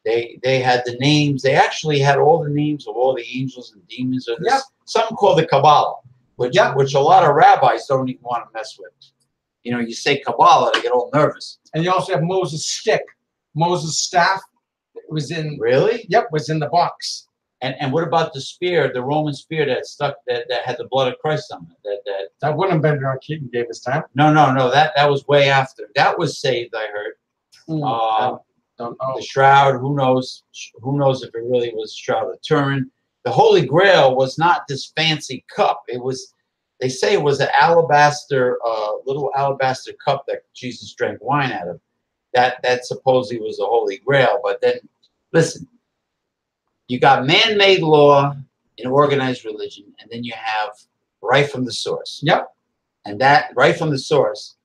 they had the names. They actually had all the names of all the angels and demons. Or this, something called the Kabbalah, which a lot of rabbis don't even want to mess with. You know, you say Kabbalah, they get all nervous.
And you also have Moses' stick, Moses' staff. It was in.
Really?
Yep, was in the box.
And what about the spear, the Roman spear that stuck, that had the blood of Christ on it?
That wouldn't have been during King David's time.
No. That was way after. That was saved, I heard.
I don't know.
The shroud, who knows? Who knows if it really was Shroud of Turin? The Holy Grail was not this fancy cup. It was. They say it was an alabaster, little alabaster cup that Jesus drank wine out of. That supposedly was the Holy Grail. But then, listen. You got man-made law in organized religion, and then you have right from the source.
Yep.
And that right from the source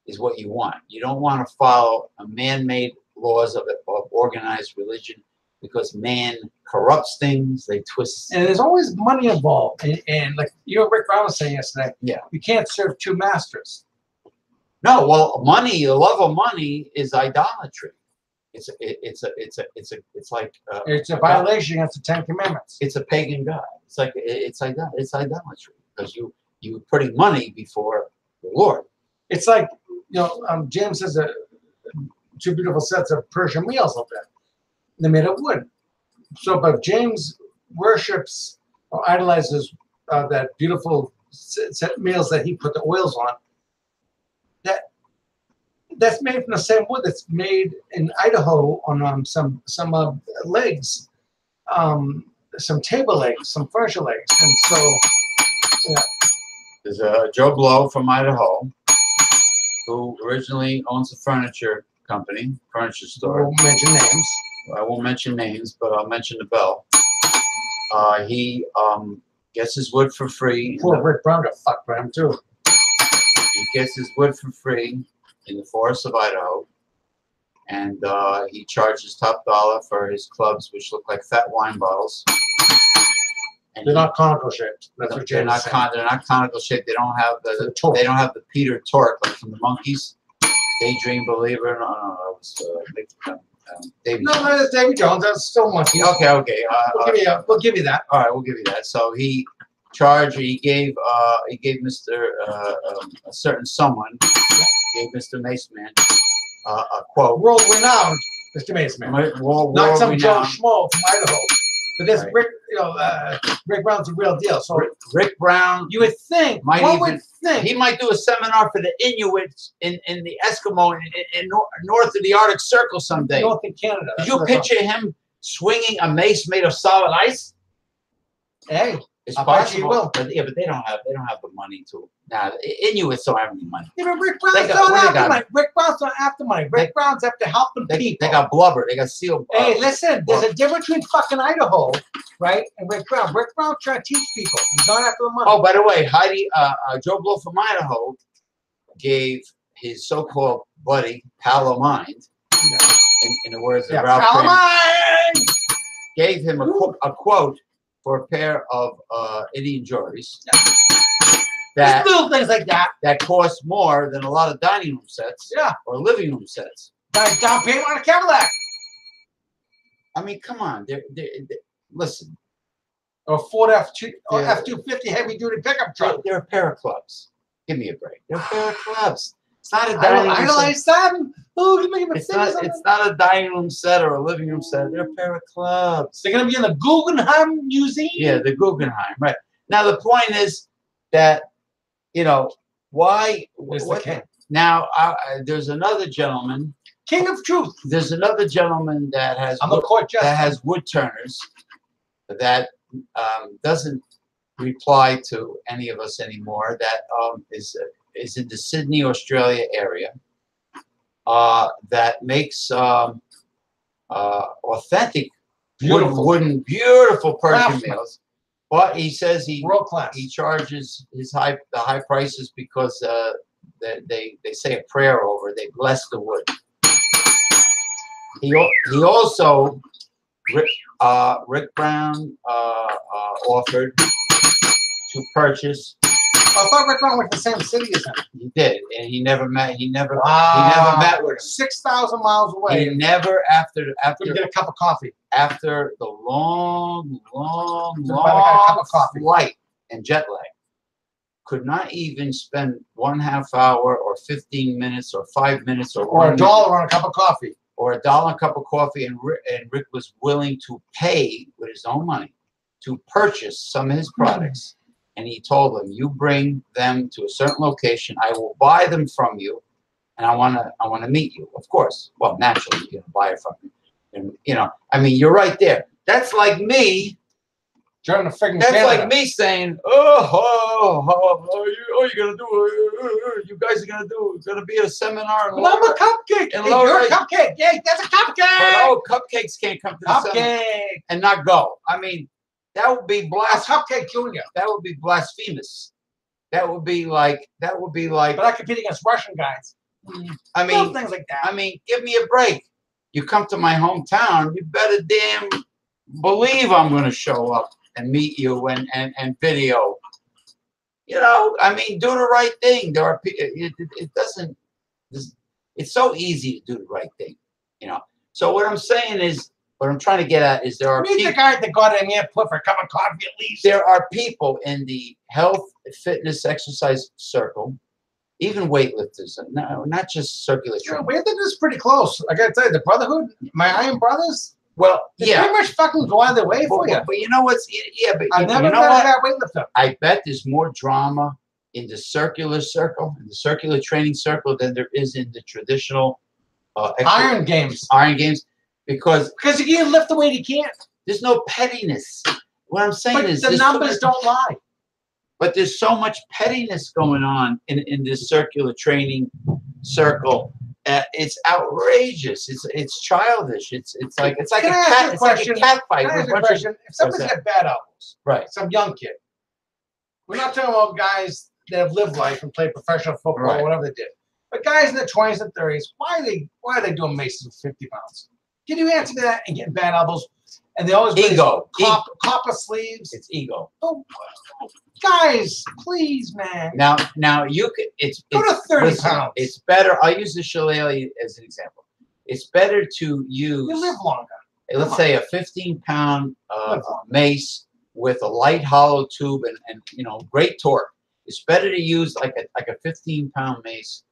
is what you want. You don't want to follow a man-made laws of organized religion because man corrupts things, they twist.
And there's always money involved. And like you and Rick Brown was saying yesterday, you can't serve two masters.
No, well, money, the love of money is idolatry. It's like
it's a violation against the 10 Commandments.
It's a pagan god. It's like it's idolatry because you putting money before the Lord.
It's like James has two beautiful sets of Persian wheels up there. They're made of wood. So, but James worships or idolizes that beautiful set meals that he put the oils on. that's made from the same wood that's made in Idaho on some legs, some table legs, some furniture legs, and so yeah.
There's a Joe Blow from Idaho who originally owns a furniture company, furniture store.
I won't mention names.
I won't mention names, but I'll mention the bell. He gets his wood for free.
Poor Rick Brown got fucked by him too.
He gets his wood for free in the forests of Idaho, and he charges top dollar for his clubs, which look like fat wine bottles. And
they're not conical shaped. That's what
they're not they're not conical shaped. They don't have the Peter torque like from the Monkees. Daydream Believer. No, that was Davy
Jones. No, that's Davy Jones. That's still Monkees.
Okay.
We'll give you that.
All right, we'll give you that. So he gave Mr. A certain someone, gave Mr. Maceman a quote.
World renowned Mr. Maceman. Not some Joe Schmo from Idaho. But this right. Rick Brown's a real deal. So
Rick Brown,
you would think,
he might do a seminar for the Inuits in the Eskimo in north of the Arctic Circle someday.
North in Canada.
Did you picture him swinging a mace made of solid ice?
Hey,
it's possible. But they don't have the money to. Now Inuits don't have any money.
Yeah, but Rick Brown's not after money. Rick Brown's not after money. Rick Brown's after helping people.
They got blubber. They got seal.
Hey, listen. There's a difference between fucking Idaho, right, and Rick Brown. Rick Brown's trying to teach people. He's not after the money.
Oh, by the way, Joe Blow from Idaho gave his so-called buddy, pal of mine, in the words of Ralph Cram, gave him a quote for a pair of Indian Jories.
That little things like
that cost more than a lot of dining room sets, or living room sets.
Down payment on a Cadillac.
I mean, come on, listen.
Or Ford F-250 heavy duty pickup truck.
They're a pair of clubs. Give me a break. They're a pair of clubs. It's not a dining room
set.
It's not a dining room set or a living room set. They're a pair of clubs.
They're going to be in the Guggenheim Museum.
Yeah, the Guggenheim, right. Now, the point is that, why? Now, there's another gentleman.
King of Truth.
There's another gentleman that has wood turners that doesn't reply to any of us anymore. That is in the Sydney, Australia area. That makes authentic, beautiful Persian meals. But he says
world class.
He charges the high prices because they say a prayer over. They bless the wood. He also Rick Brown offered to purchase.
I thought Rick Brown went to the same city as him.
He did, and he never met with him.
6,000 miles away.
He never after
get a cup of coffee.
After the long flight and jet lag, could not even spend 1/2 hour or 15 minutes or 5 minutes or
$1 on a cup of coffee.
Or $1 on a cup of coffee, and Rick was willing to pay with his own money to purchase some of his products. And he told them, "You bring them to a certain location. I will buy them from you, and I want to meet you." Of course, well, naturally, you're gonna buy it from me. And I mean, you're right there. That's like me. That's like me saying, you're gonna do? You guys are gonna be at a seminar.
But I'm a cupcake.
And
you're a cupcake. Yeah, that's a cupcake.
But cupcakes can't come to the seminar and not go. I mean, that would be
Cupcake Junior.
That would be blasphemous. That would be like. But
I compete against Russian guys.
I mean,
things like that.
I mean, give me a break. You come to my hometown, you better damn believe I'm going to show up and meet you and video. I mean, do the right thing. There are it doesn't. It's so easy to do the right thing. So what I'm saying is. What I'm trying to get at is there are
people. The guy that got in here put for a cup of coffee at least.
There are people in the health, fitness, exercise circle, even weightlifters, not just circular training.
Weightlifters is pretty close. I gotta tell you, the Brotherhood, my Iron Brothers.
Well,
they pretty much fucking go out of their way for you.
But you know what's? Yeah, but
I've never met a weightlifter.
I bet there's more drama in the circular circle, in the circular training circle, than there is in the traditional
iron games.
Iron games, because
you can't lift the weight you can't.
There's no pettiness. What I'm saying is
the numbers don't lie.
But there's so much pettiness going on in this circular training circle. It's outrageous. It's childish. It's like a cat. It's like a cat fight.
If somebody's got bad elbows,
right?
Some young kid. We're not talking about guys that have lived life and played professional football or whatever they did. But guys in their 20s and 30s, why are they doing Masons with 50 pounds? Can you answer me that and getting bad elbows? And they always
ego.
Copper sleeves.
It's ego.
Oh, guys, please, man.
Now you could.
Go to 30 pounds.
It's better. I'll use the shillelagh as an example. It's better to use.
You live longer.
Let's say a 15-pound mace with a light hollow tube and great torque. It's better to use like a 15-pound mace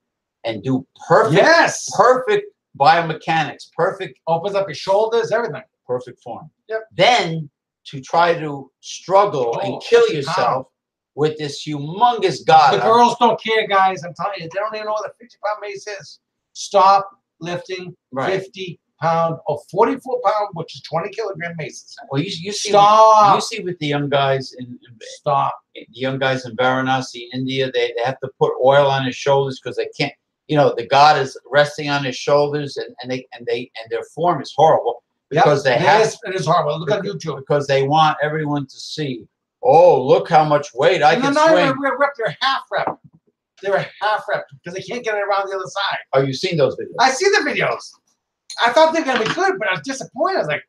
and do perfect biomechanics, perfect,
opens up your shoulders, everything,
perfect form.
Yep.
Then to try to struggle and kill yourself with this humongous god.
The girls don't care, guys. I'm telling you, they don't even know what a 50-pound mace is. Stop lifting 50-pound or 44-pound, which is 20-kilogram maces.
Well, you see,
stop.
You see with the young guys the young guys in Varanasi, India, they have to put oil on his shoulders because they can't. The god is resting on his shoulders, and their form is horrible because it
is horrible. Look on YouTube
because they want everyone to see. Oh, look how much weight I can swing.
They're not they're half rep. They're half rep because they can't get it around the other side.
Oh, you've seen those videos?
I see the videos. I thought they were gonna be good, but I was disappointed. I was like,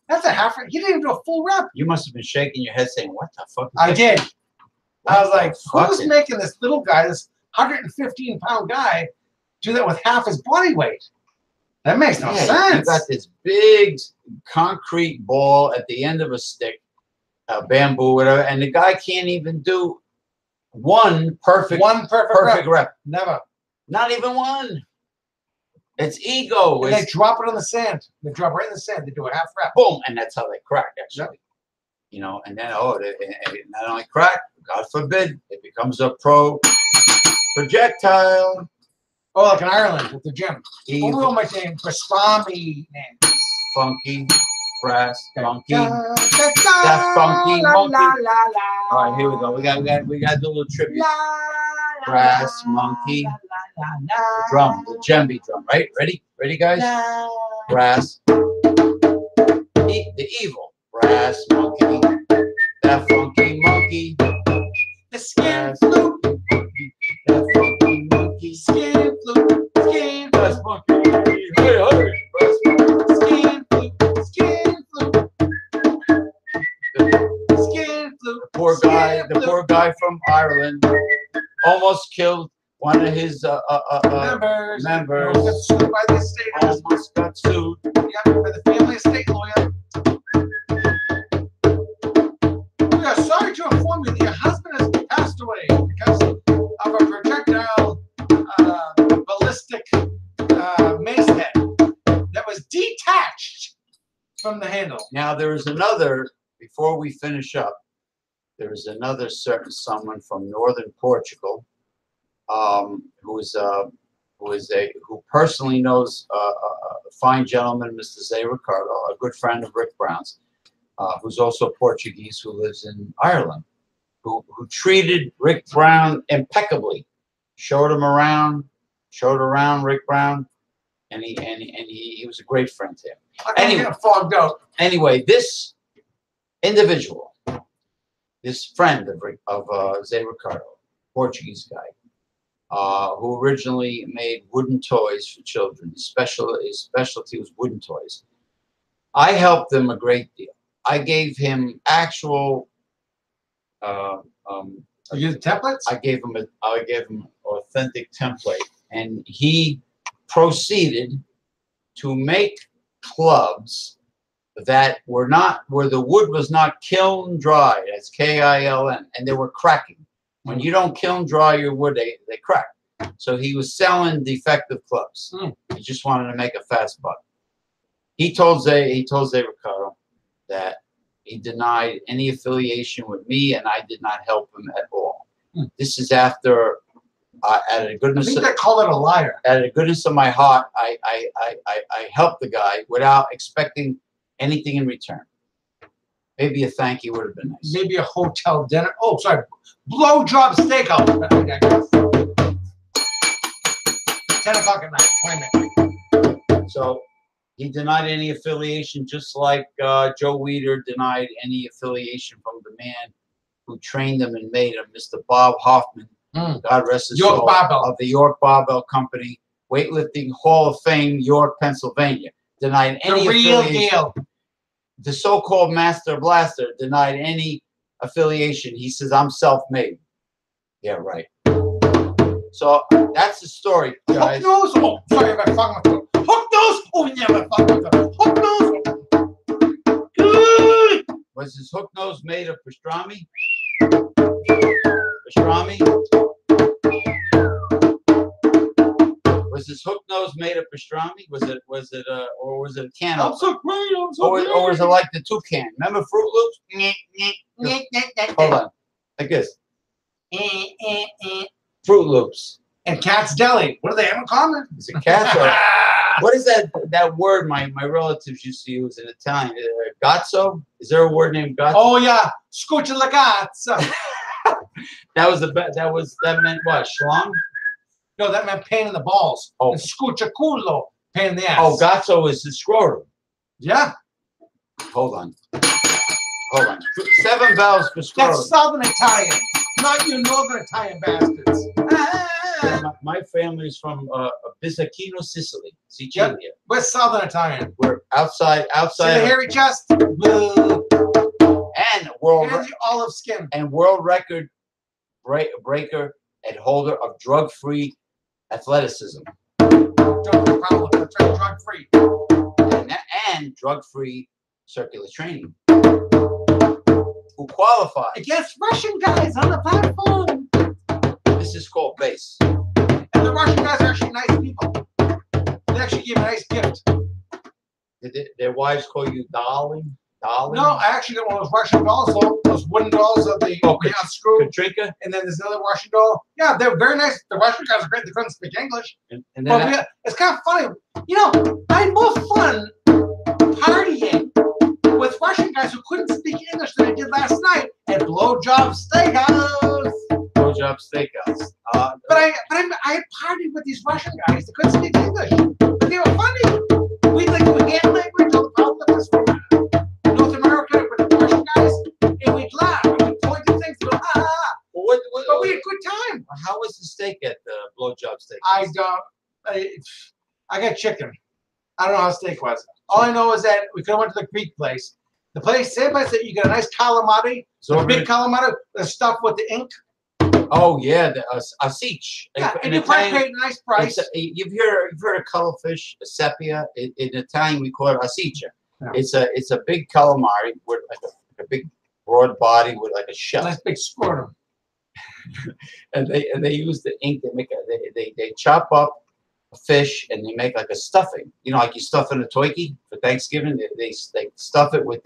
"That's a half rep. He didn't even do a full rep."
You must have been shaking your head, saying, "What the fuck?"
I did. I was like, "Who's making this little guy, this 115-pound guy, do that with half his body weight? That makes no sense."
You got this big concrete ball at the end of a stick, bamboo, whatever, and the guy can't even do one perfect rep.
Never.
Not even one. It's ego.
And they drop it on the sand. They drop right in the sand. They do a half rep.
Boom, and that's how they crack, actually. Yep. And then they not only crack, God forbid, it becomes a projectile.
Oh, like in Ireland at the gym. What were my name? Pastrami name.
Funky, brass, monkey. That funky monkey. All right, here we go. We got to do a little tribute. Brass, monkey. The drum, the djembe drum, right? Ready, guys? Brass. The evil. Brass, monkey. That funky monkey.
The skin flute.
That funky monkey.
Skin flute. Skin.
Brass monkey. Hey, brass monkey.
Skin flute. Skin flute. Skin flute.
The poor guy from Ireland almost killed one of his members.
Got sued by the estate.
Almost got sued.
Yeah, by the family estate lawyer. We are sorry to inform you that your husband has passed away because of a projectile ballistic mace head that was detached from the handle.
Now there is another. Before we finish up, there is another certain someone from northern Portugal, who personally knows a fine gentleman, Mr. Zé Ricardo, a good friend of Rick Brown's, who's also Portuguese, who lives in Ireland, who treated Rick Brown impeccably, showed around Rick Brown, and he was a great friend to him.
Anyway, fogged out.
Anyway, this individual, this friend of Zé Ricardo, Portuguese guy, who originally made wooden toys for children. His specialty was wooden toys. I helped him a great deal. I gave him actual.
You templates?
I gave him authentic template, and he proceeded to make clubs that were not, where the wood was not kiln dry. That's KILN, and they were cracking. When you don't kiln dry your wood, they crack. So he was selling defective clubs. He just wanted to make a fast buck. He told Zé Ricardo that he denied any affiliation with me, and I did not help him at all. This is after, out of the
I
goodness.
think they call it a liar.
Out of the goodness of my heart, I helped the guy without expecting anything in return. Maybe a thank you would have been nice.
Maybe a hotel dinner. Oh, sorry. Blowjob steakhouse. 10 o'clock at night. 20 minutes.
So he denied any affiliation, just like Joe Weider denied any affiliation from the man who trained him and made him, Mr. Bob Hoffman, God rest his soul, of the York Barbell Company, Weightlifting Hall of Fame, York, Pennsylvania. Denied any affiliation.
The real deal.
The so-called Master Blaster denied any affiliation. He says, I'm self-made. Yeah, right. So that's the story, guys.
Hook nose. Oh, sorry, I'm fucking with you. Hook nose. Oh, yeah, I'm fucking with you. Hook nose.
Was his hook nose made of pastrami? Pastrami? Was his hook nose made of pastrami? Or was it a can?
I'm so great.
Or was it like the toucan? Remember Fruit Loops? Hold on, like this. Fruit Loops.
And Cat's Deli. What do they have in common?
Is it cats or what is that word my relatives used to use in Italian? Gazzo? Is there a word named gazzo?
Oh yeah, scuccia la cazzo.
That meant what? Schlong?
No, that meant pain in the balls.
Oh.
And scuccia culo, pain in the ass.
Oh, gazzo is the scrotum.
Yeah.
Hold on. 7 vowels for scrotum.
That's Southern Italian, not you Northern Italian bastards.
Yeah, my family is from Bisacchino, Sicily, Sicilia.
Yep. We're Southern Italian.
We're outside.
See the hairy chest? Boo.
And
the olive skin.
And world record breaker and holder of drug-free athleticism.
Drug-free.
And drug-free circular training. Who qualified
against Russian guys on the platform.
This is called base.
And the Russian guys are actually nice people. They actually give a nice gift.
Did their wives call you darling? Darling?
No, I actually got one of those Russian dolls, those wooden dolls of the unscrew.
Katrinka?
And then there's another Russian doll. Yeah, they're very nice. The Russian guys are great. They couldn't speak English.
And then
it's kind of funny. You know, I had more fun partying with Russian guys who couldn't speak English than I did last night at Blowjob Steakhouse.
Blowjob Steakhouse.
But I partied with these Russian guys that couldn't speak English. But they were funny. We'd like do hand language on the politics from North America with the Russian guys, and we'd laugh and we'd point to things and go, ha ha. But we had a good time.
How was the steak at the Blowjob Steakhouse?
I got chicken. I don't know how steak was. All I know is that we could have went to the Greek place. The place, same place that you get a nice calamari, so big calamari, the stuff with the ink.
Oh yeah, the asich.
Yeah, and you probably paid a nice price.
You've heard of cuttlefish, sepia. In Italian, we call it asicha.
Yeah.
It's a big calamari with like a big broad body with like a shell.
Nice big scrotum.
and they use the ink. They chop up a fish and they make like a stuffing. You know, like you stuff in a turkey for Thanksgiving. They stuff it with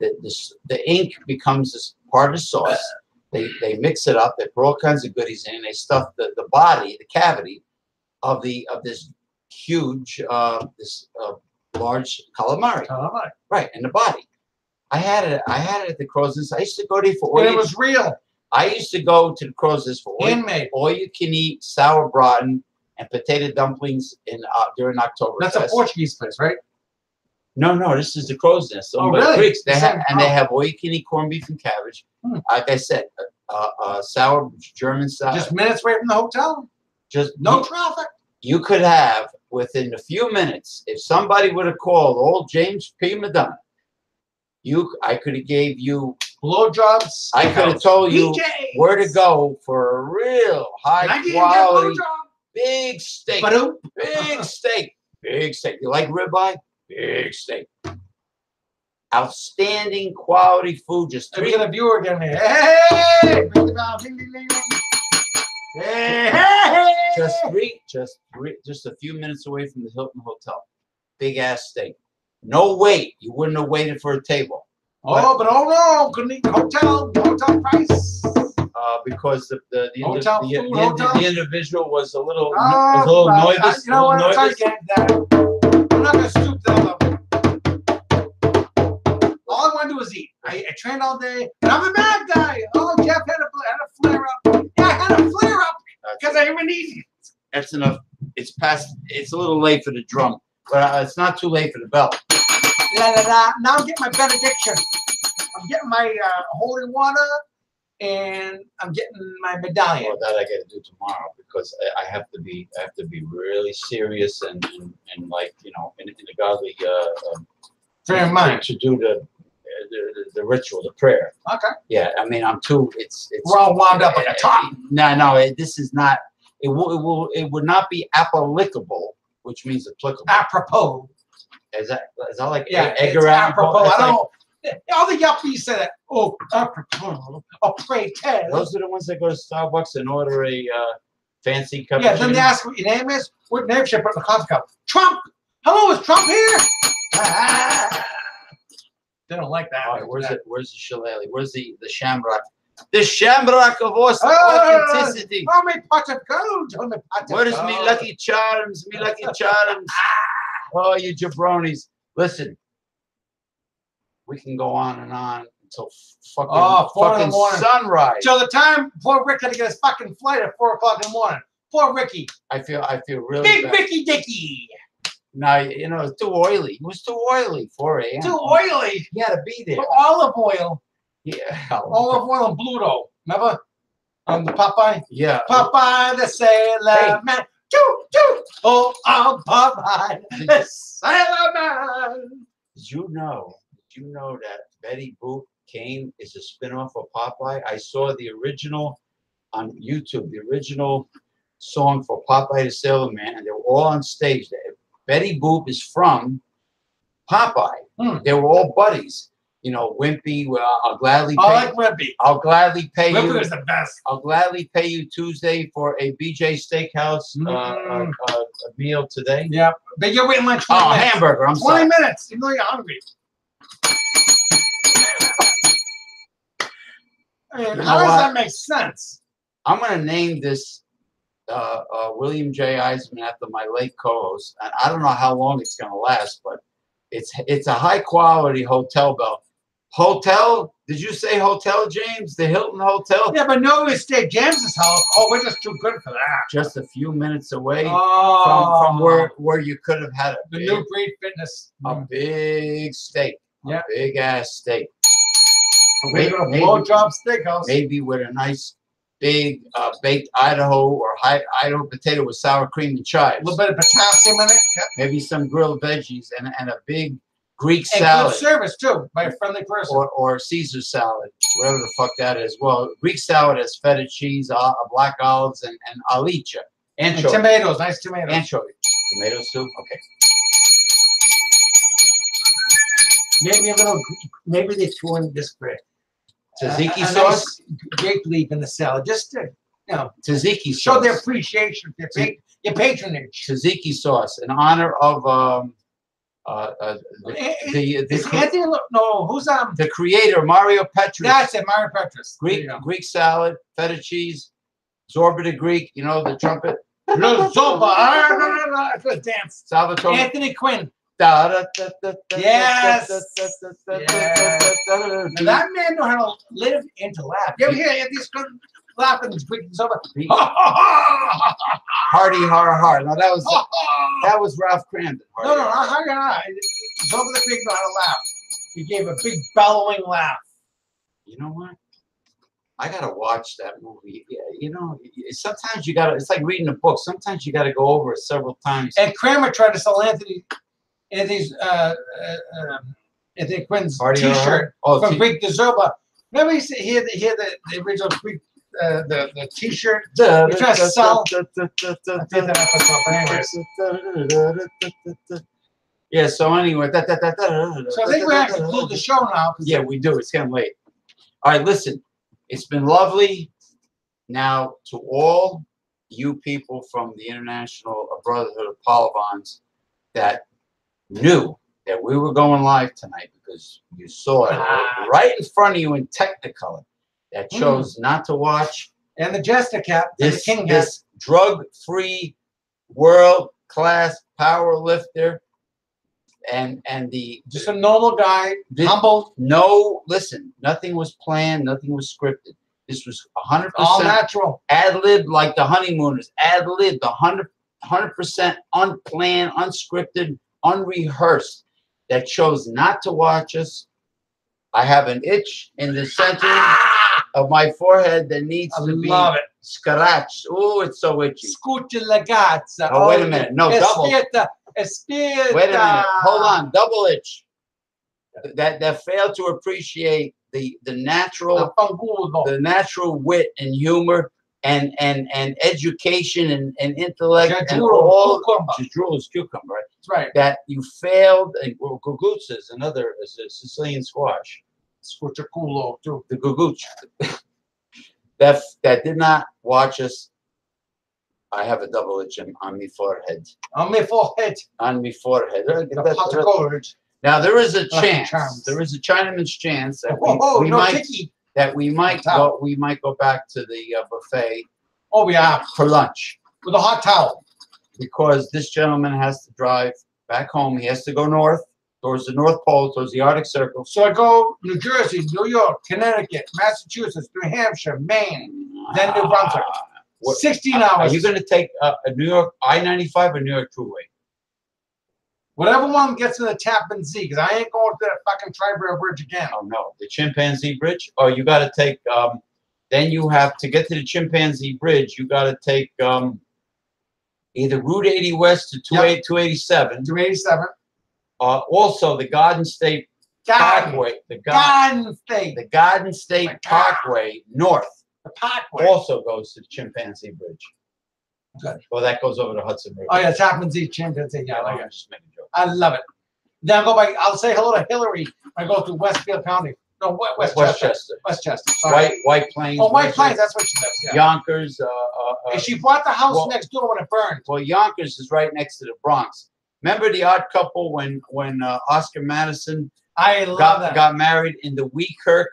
the ink becomes this part of the sauce. They mix it up. They put all kinds of goodies in. They stuff the body, the cavity of this huge, large calamari. Right, in the body. I had it at the Crow's Nest. I used to go there for.
And it was real.
I used to go to the Crow's Nest for
handmade,
all you can eat sour braten and potato dumplings during October.
That's a Portuguese place, right?
No, this is the Crow's Nest.
Oh, really?
Greeks. They have all you can eat corned beef and cabbage. Like I said, sour German style.
Just minutes away from the hotel.
Just
no traffic.
You could have within a few minutes, if somebody would have called old James P. Madonna, I could have gave you
blowjobs.
I could have told you where to go for a real high quality big steak. Big steak. Big steak. You like ribeye? Big steak. Outstanding quality food. Just
we got a viewer again here. Hey! Ring the bell. Ding, ding, ding, ding. Hey!
Just a few minutes away from the Hilton Hotel. Big ass steak. No wait. You wouldn't have waited for a table.
Oh, but oh no, couldn't eat the hotel. The hotel price.
because the individual was a little nervous.
You know what? I'm not gonna stoop to that level. All I want to do is eat. I trained all day, and I'm a bad guy. Oh, Jeff had a flare up. Yeah, I had a flare up because I haven't eaten.
That's enough. It's past. It's a little late for the drum, but it's not too late for the bell.
La, la, la. Now I'm getting my benediction. I'm getting my holy water, and I'm getting my medallion.
Well, that I got to do tomorrow because I have to be really serious and like in a godly
frame of mind
to do the ritual, the prayer.
Okay.
Yeah, I mean I'm too. It's
we're all wound up like a top.
No, this is not. It would not be applicable, which means applicable.
Apropos.
Is that like
Edgar Allan Poe? I don't know. All the yuppies say that. Oh, apropos. Oh, pray tell.
Those are the ones that go to Starbucks and order a fancy cup.
Yeah, then they ask what your name is. What name should I put in the coffee cup? Trump. Hello, is Trump here? They don't like that.
All right, where's the shillelagh? Where's the shamrock? The shamrock of authenticity.
Oh, my pot of gold. Oh, my pot of
Where's
gold.
me lucky charms? Me lucky charms. Oh, you jabronis. Listen, we can go on and on until fucking sunrise.
So the time poor Rick had to get his fucking flight at 4 o'clock in the morning. Poor Ricky.
I feel really
Big
bad.
Ricky Dicky.
No, it's too oily. It was too oily. 4 a.m.
Too oily.
You had to be there.
But olive oil.
Yeah.
Olive oil and Bluto. Remember? On the Popeye?
Yeah.
Popeye the Sailor Man. Oh, Popeye the Sailor Man.
Did you know that Betty Boop is a spinoff of Popeye? I saw the original on YouTube, the original song for Popeye the Sailor Man, and they were all on stage there. Betty Boop is from Popeye. They were all buddies. You know, Wimpy. I'll gladly pay.
I like Wimpy.
I'll gladly pay
Wimpy
you.
was the best.
I'll gladly pay you Tuesday for a BJ Steakhouse a meal today.
Yeah, but you're waiting like 20 minutes.
Hamburger. I'm
20
sorry.
minutes. You know you're hungry. I mean, how does that make sense?
I'm going to name this William J. Eisman after my late co-host, and I don't know how long it's going to last, but it's a high quality hotel bell. Hotel? Did you say hotel, James? The Hilton Hotel?
Yeah, but no, we stayed at James's house. Oh, we're just too good for that.
Just a few minutes away from where you could have had
the New Breed Fitness.
A big steak.
Yeah.
A big ass steak.
Maybe a blowjob steakhouse.
Maybe with a nice big baked Idaho or Idaho potato with sour cream and chives.
A little bit of potassium in it. Yep.
Maybe some grilled veggies and a big Greek salad.
And good service too by a friendly person.
Or Caesar salad, whatever the fuck that is. Well, Greek salad has feta cheese, black olives, and alicha.
And tomatoes, nice tomatoes.
Anchovy. Tomatoes too? Okay.
Maybe they threw in this bread.
Tzatziki sauce?
Nice grape leaf in the salad. Just to,
tzatziki sauce.
Show their appreciation for your patronage.
Tzatziki sauce in honor of
Anthony, no, who's
the creator, Mario Petrus.
That's it, Mario Petrus.
Greek salad, feta cheese, Zorba the Greek, the trumpet.
Zorba, no, good dance.
Salvatore.
Anthony Quinn.
Yes.
Now that man knew how to live and to laugh. You ever hear Anthony's laughing and squeaking Zorba?
Hardy, har. No, that was Ralph Cramden.
No, not Zorba the Greek knew how to laugh. He gave a big bellowing laugh.
You know what? I gotta watch that movie. Sometimes you gotta. It's like reading a book. Sometimes you gotta go over it several times.
And Kramer tried to sell Anthony Quinn's T-shirt from Greek to Zorba. Remember he had the original Greek the T-shirt. He tried to sell.
Yeah. So anyway,
so I think we have to conclude the show now.
Yeah, we do. It's getting late. All right, listen. It's been lovely. Now, to all you people from the International Brotherhood of Polyvons that knew that we were going live tonight because you saw it right in front of you in Technicolor. that chose not to watch.
And the Jester Cap,
This,
and the King
this drug-free, world-class power lifter, and the
just a normal guy, humble.
No, listen, nothing was planned, nothing was scripted. This was 100%
all natural,
ad-lib, like the Honeymooners, ad-lib, 100% unplanned, unscripted, unrehearsed. That chose not to watch us. I have an itch in the center of my forehead that needs to be scratched. Oh, it's so itchy.
Scuccia ragazza.
Oh, wait a minute. No, double.
Aspetta.
Wait a minute. Hold on. Double itch. That failed to appreciate the natural wit and humor and education and intellect and all. Jadrul is cucumber, right?
That's right.
That you failed. Gugutsa is another is a Sicilian squash.
Scucciaculo too.
The guguch. that did not watch us. I have a double itch on my forehead.
On my forehead.
On my forehead.
Now
there is a chance. There is a Chinaman's chance that we might go back to the buffet.
Oh yeah,
for lunch
with a hot towel.
Because this gentleman has to drive back home. He has to go north, towards the North Pole, towards the Arctic Circle.
So I go New Jersey, New York, Connecticut, Massachusetts, New Hampshire, Maine, then New Brunswick. 16 hours.
Are you going to take a New York I-95 or New York Thruway?
Whatever one gets in the Tappan Zee, because I ain't going to that fucking Tri-Rail Bridge again.
Oh, no. The Chimpanzee Bridge? Oh, you got to take, then you have to get to the Chimpanzee Bridge. You got to take either Route 80 West to 287.
287.
Also, the Garden State Parkway. The Garden State Parkway North.
The Parkway
also goes to the Chimpanzee Bridge.
Good.
Well, that goes over the Hudson River.
Oh yeah, Tappan Zee, Chimpanzee. Yeah, I
just make a joke.
I love it. Then I go by. I'll say hello to Hillary. I go through Westfield County. No, Westchester. Westchester. Sorry.
White Plains.
Oh, White Plains. That's what she does. Yeah.
Yonkers.
And she bought the house next door when it burned.
Well, Yonkers is right next to the Bronx. Remember the Odd Couple when Oscar Madison got married in the Weekirk?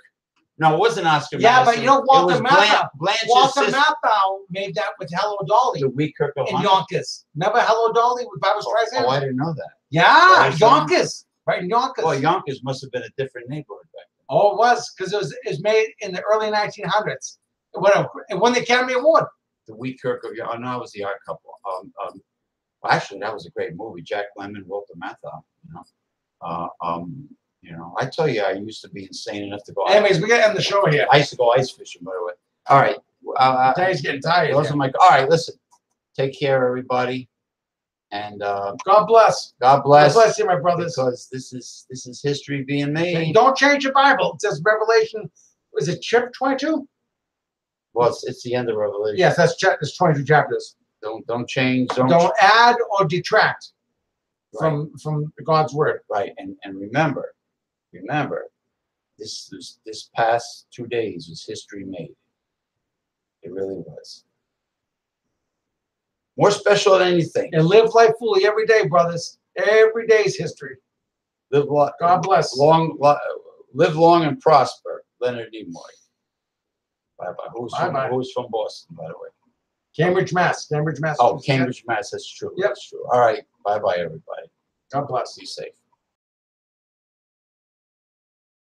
No, it wasn't Oscar Madison.
Yeah, but you know Walter Matthau.
Walter
Matthau made that with Hello Dolly.
The Weekirk of
in Yonkers. Remember Hello Dolly with Barbra Streisand?
Oh, I didn't know that.
Yeah, Yonkers. Right in Yonkers.
Well, Yonkers must have been a different neighborhood back then.
Oh, it was, because it was made in the early 1900s. It won the Academy Award.
The Weekirk of Yonkers. Oh, no, it was the Odd Couple. Well, actually, that was a great movie. Jack Lemmon, Walter Matthau. You know, I tell you, I used to be insane enough to go.
Anyways, we got to end the show here.
I used to go ice fishing, by the way. All right.
Daddy's getting tired.
Those are my. All right, listen. Take care, everybody, and
God bless.
God bless.
God bless you, my brothers.
Because this is history being made.
And don't change your Bible. It says Revelation. Is it chapter 22?
Well, it's the end of Revelation.
Yes, there's 22 chapters.
Don't change.
Don't add or detract from God's word.
Right, and remember, this past 2 days was history made. It really was. More special than anything.
And live life fully every day, brothers. Every day is history. God bless.
Live long and prosper. Leonard Nimoy. Bye-bye. Who's from Boston, by the way?
Cambridge, Mass.
Oh, Cambridge, Mass. That's true.
Yep.
That's true. All right. Bye-bye, everybody.
God bless.
Be safe.